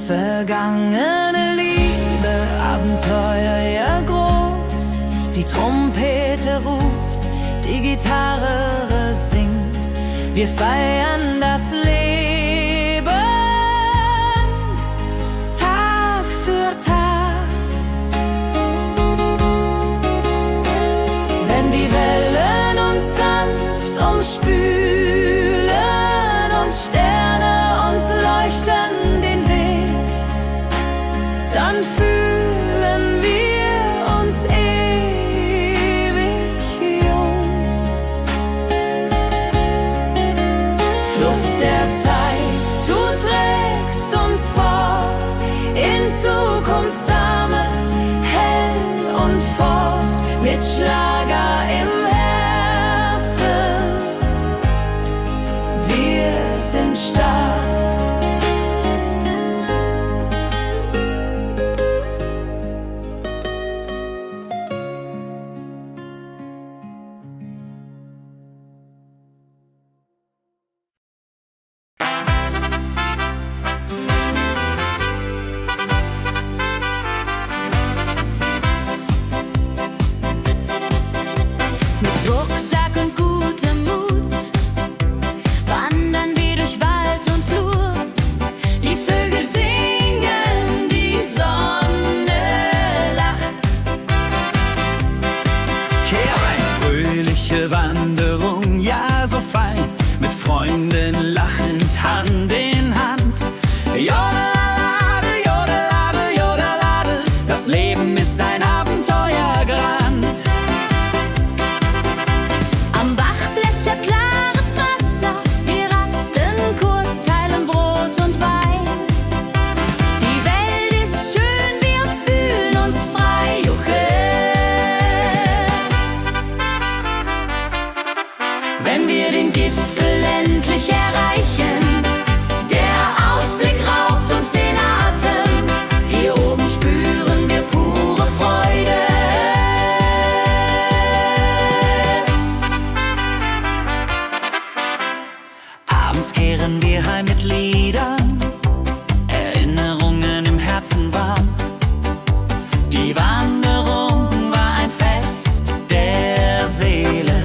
Vergangene Liebe, Abenteuer ja groß. Die Trompete ruft, die Gitarre singt. Wir feiern das Leben Tag für Tag. Wenn die Wellen uns sanft umspülen und Sterne uns leuchten den Weg, dann fühlen wir uns ewig jung. Fluss der Zeit, du trägst uns fort in Zukunftssame, hell und fort, mit Schlager im Herzen. Wir sind stark. Rucksack und gutem Mut wandern wir durch Wald und Flur. Die Vögel singen, die Sonne lacht. Kehr ein, fröhliche Wanderung, ja so fein, mit Freunden lachend Hand in Hand. Jodelade, jodelade, jodelade, das Leben ist ein Abenteuergrand. Am Bach plätschert klares Wasser, wir rasten kurz, teilen Brot und Wein. Die Welt ist schön, wir fühlen uns frei, juche. Wenn wir den Gipfel endlich erreichen, der Ausblick raubt uns den Atem. Hier oben spüren wir pure Freude. Abends kehren wir heim mit Liedern, Erinnerungen im Herzen warm. Die Wanderung war ein Fest der Seele.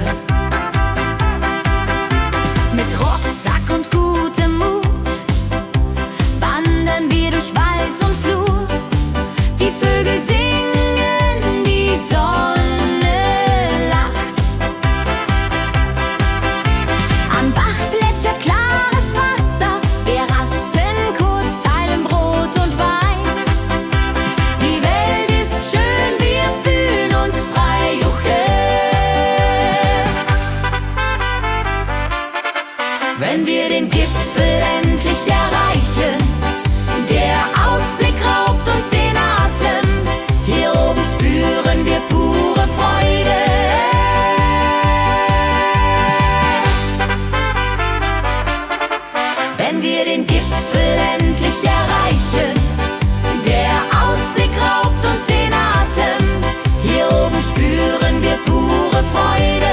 Mit Rucksack und gutem Mut wandern wir durch Wald und Flur. Die Vögel singen, die Sonne lacht. Am Bach plätschert klares Wasser, wir rasten kurz, teilen Brot und Wein. Die Welt ist schön, wir fühlen uns frei, juche. Wenn wir den Gipfel endlich erreichen, der Ausblick raubt uns den Atem. Hier oben spüren wir pure Freude. Wenn wir den Gipfel endlich erreichen, der Ausblick raubt uns den Atem. Hier oben spüren wir pure Freude.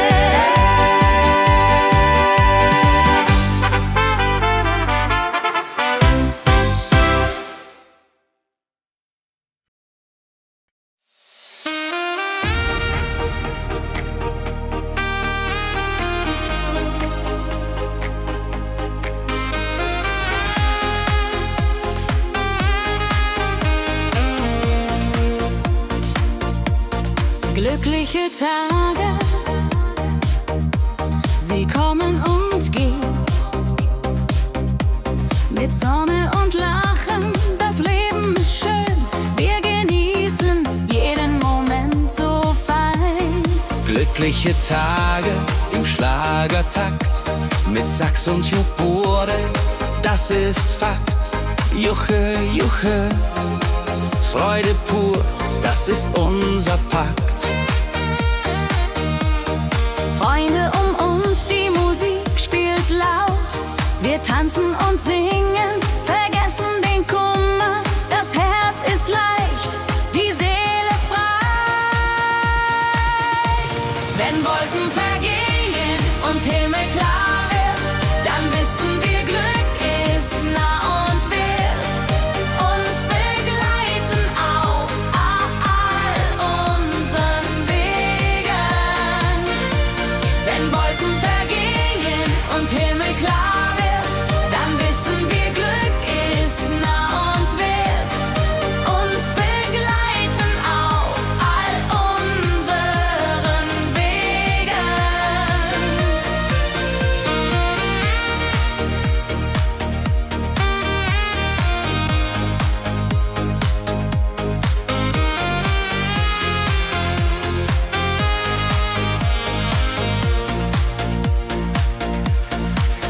Glückliche Tage, sie kommen und gehen, mit Sonne und Glückliche Tage im Schlagertakt mit Sax und Juborde, das ist Fakt. Juche, Juche, Freude pur, das ist unser Pakt. Freunde um uns, die Musik spielt laut. Wir tanzen und singen, vergessen den Kummer. Das Herz ist leicht, die Seele frei. Wenn Wolken vergehen und Himmel klar wird, dann wissen wir, Glück ist nah und wird uns begleiten auf all unseren Wegen. Wenn Wolken vergehen und Himmel klar wird, dann wissen wir, Glück ist nah und wird uns begleiten auf all unseren Wegen.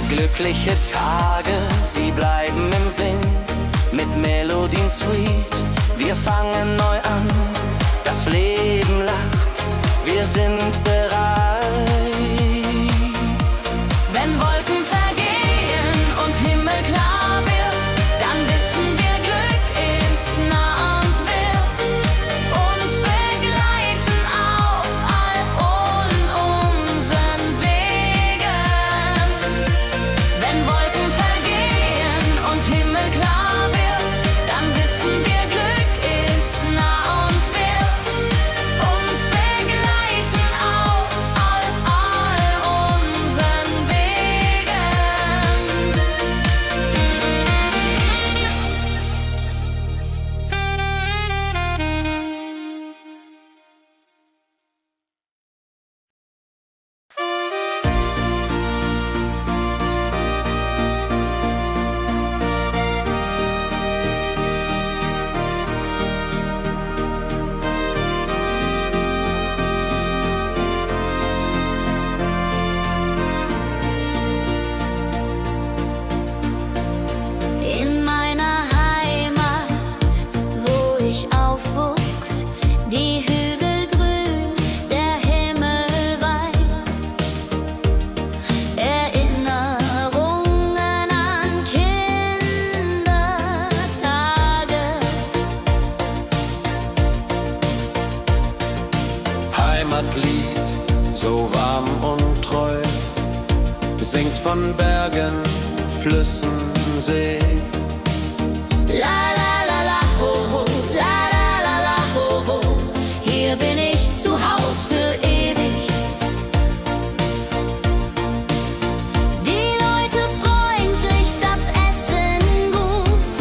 Glückliche Tage, sie bleiben im Sinn, mit Melodien sweet. Wir fangen neu an, das Leben lacht, wir sind bereit. Wenn Wolken vergehen und Himmel klar wird, dann wissen wir, Glück ist nah und wird uns begleiten auf all unseren Wegen. Wenn Wolken vergehen und Himmel klar wird, dann wissen wir, Glück ist nah und wird uns begleiten auf all unseren Wegen. In meiner Heimat, wo ich aufwuchs, die Hügel grün, der Himmel weit. Erinnerungen an Kindertage. Heimatlied, so warm und treu, singt von Bergen, Flüssen, See. La la la la ho ho, la la la la ho ho. Hier bin ich zu Haus für ewig. Die Leute freundlich, das Essen gut.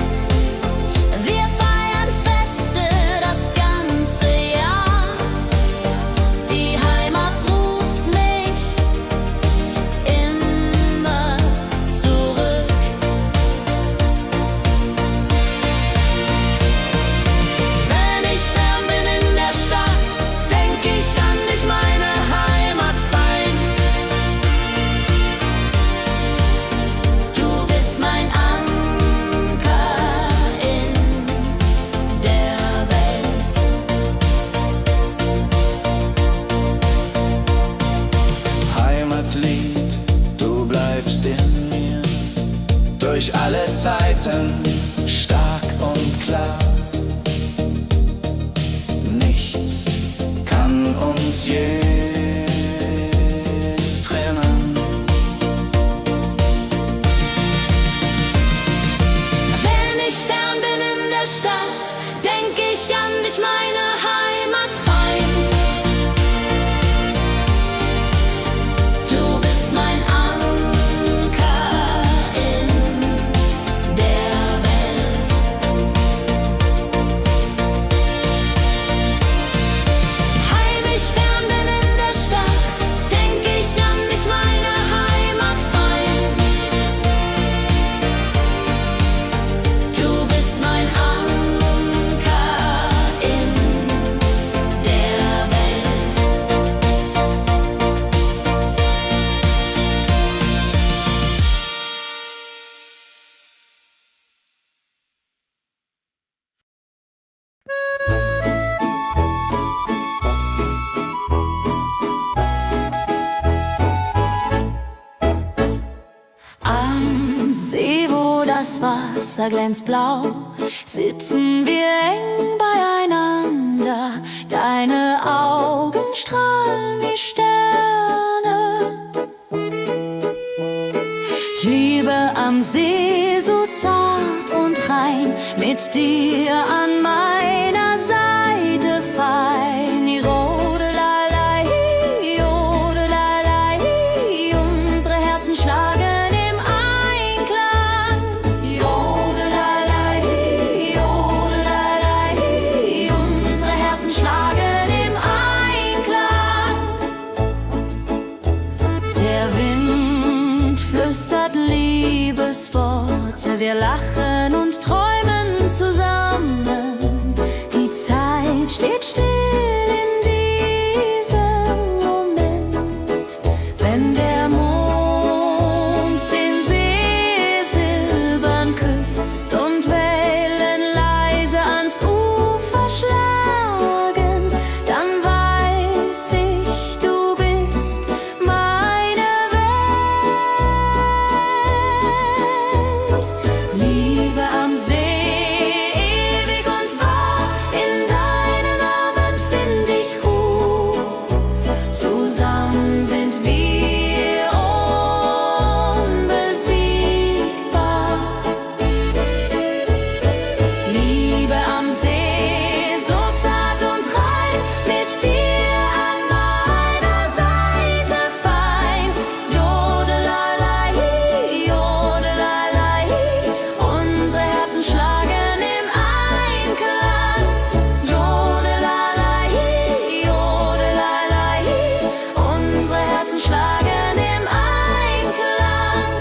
Wir feiern Feste das ganze Jahr. Die Heimat ruft mich immer zurück. das Wasser glänzt blau, sitzen wir eng beieinander. Deine Augen strahlen wie Sterne. Liebe am See, so zart und rein, mit dir an meiner Seite fein. Jodelalei, jodelalei, unsere Herzen schlagen im Einklang. Jodelalei, jodelalei, unsere Herzen schlagen im Einklang. Der Wind flüstert Liebesworte, wir lachen und träumen zusammen. Die Zeit steht still in diesem Moment, wenn der Mond den See silbern küsst und Wellen leise ans Ufer schlagen, dann weiß ich, du bist meine Welt. Liebe am See, ewig und wahr, in deinen Armen find ich Ruhe. Zusammen sind wir unbesiegbar. Liebe am See, so zart und rein, mit dir an meiner Seite fein. Jodelalei, jodelalei, unsere Herzen schlagen im Einklang. Jodelalei, jodelalei, unsere Herzen schlagen im Einklang.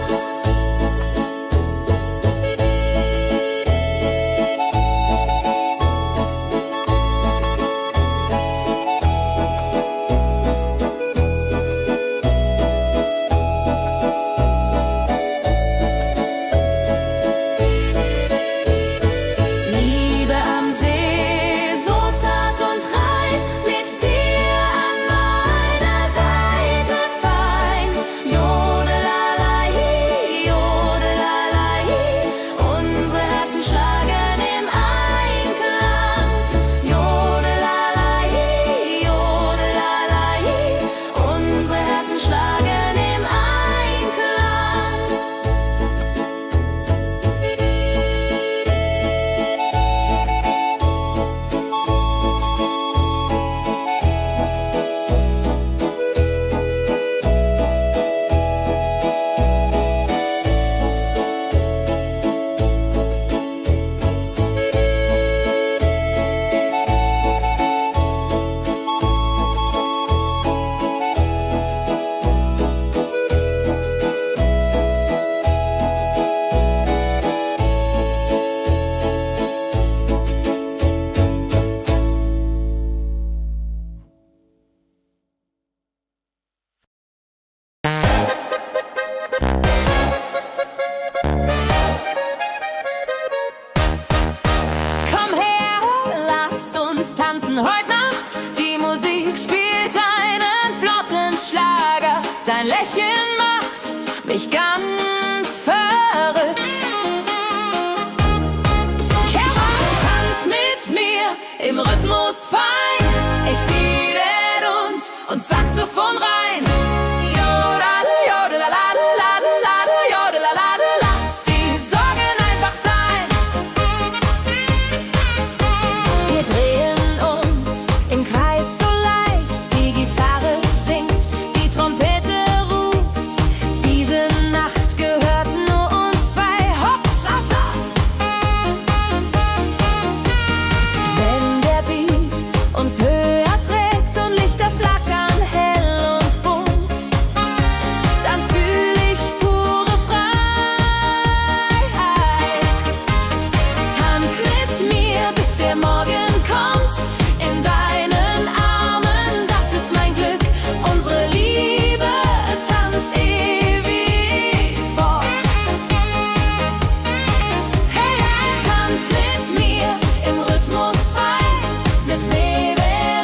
Liebe am See, so zart und rein, mit dir an meiner Seite fein. Jodelalei, jodelalei, unsere Herzen schlagen im Einklang. Jodelalei, jodelalei, unsere Herzen schlagen im Einklang. Komm her, lass uns tanzen heute Nacht. Die Musik spielt einen flotten Schlager. Dein Lächeln macht mich ganz verrückt. Kehr rein, tanz mit mir im Rhythmus fein. Ich liebe und Saxophon rein. Jodel, jodelalala, jodelalala, lass die Sorgen einfach sein. Wir drehen uns im Kreis so leicht, die Gitarre singt, die Trompete ruft. Diese Nacht gehört nur uns zwei, Hopsasa. Wenn der Beat uns höher trägt und Lichter flackern hell und bunt, dann fühl ich pure Freiheit. Tanz mit mir, bis der Morgen kommt. In deinen Armen, das ist mein Glück. Unsere Liebe tanzt ewig fort. Hey, tanz mit mir im Rhythmus fein. Des Nebels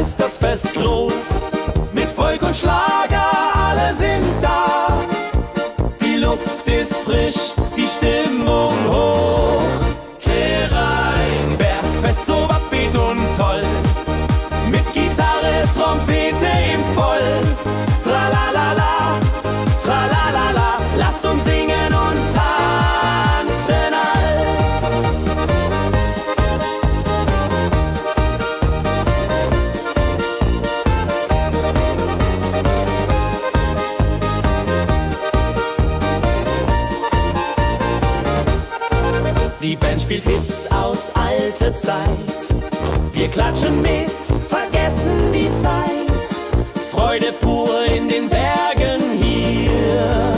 ist das Fest groß. Mit Volk und Schlager, alle sind da. Die Luft ist frisch, die Stimmung hoch. Kehr rein, Bergfest, so upbeat und toll. Mit Gitarre, Trompete im Voll. Tralalala, tralalala, lasst uns singen und tanzen all. Die Band spielt Hits aus alter Zeit. Wir klatschen mit, vergessen die Zeit. Freude pur in den Bergen hier.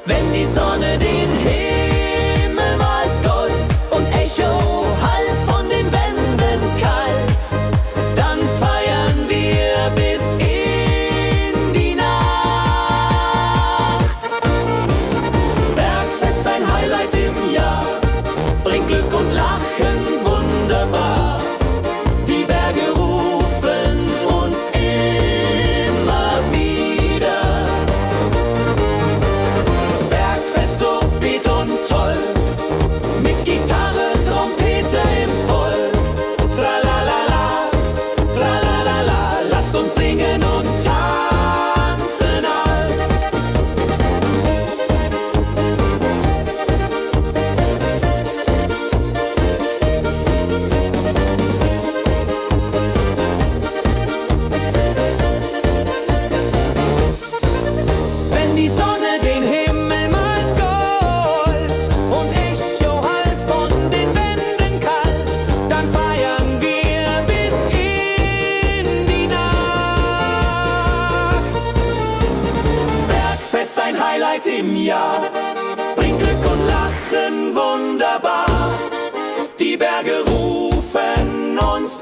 Wenn die Sonne den Himmel malt Gold und Echo hallt von den Wänden kalt, dann feiern wir bis in die Nacht. Bergfest, ein Highlight im Jahr, bringt Glück und Lachen wunderbar. Die Berge rufen uns immer wieder. Bergfest, so beat und toll, mit Gitarre, Trompete im Voll. Tralalala, tralalala, lasst uns singen und tanzen all. Wenn die Sonne den Himmel malt Gold und Echo hallt von den Wänden kalt, dann feiern wir bis in die Nacht. Bergfest, ein Highlight im Jahr, bringt Glück und Lachen wunderbar. Die Berge rufen uns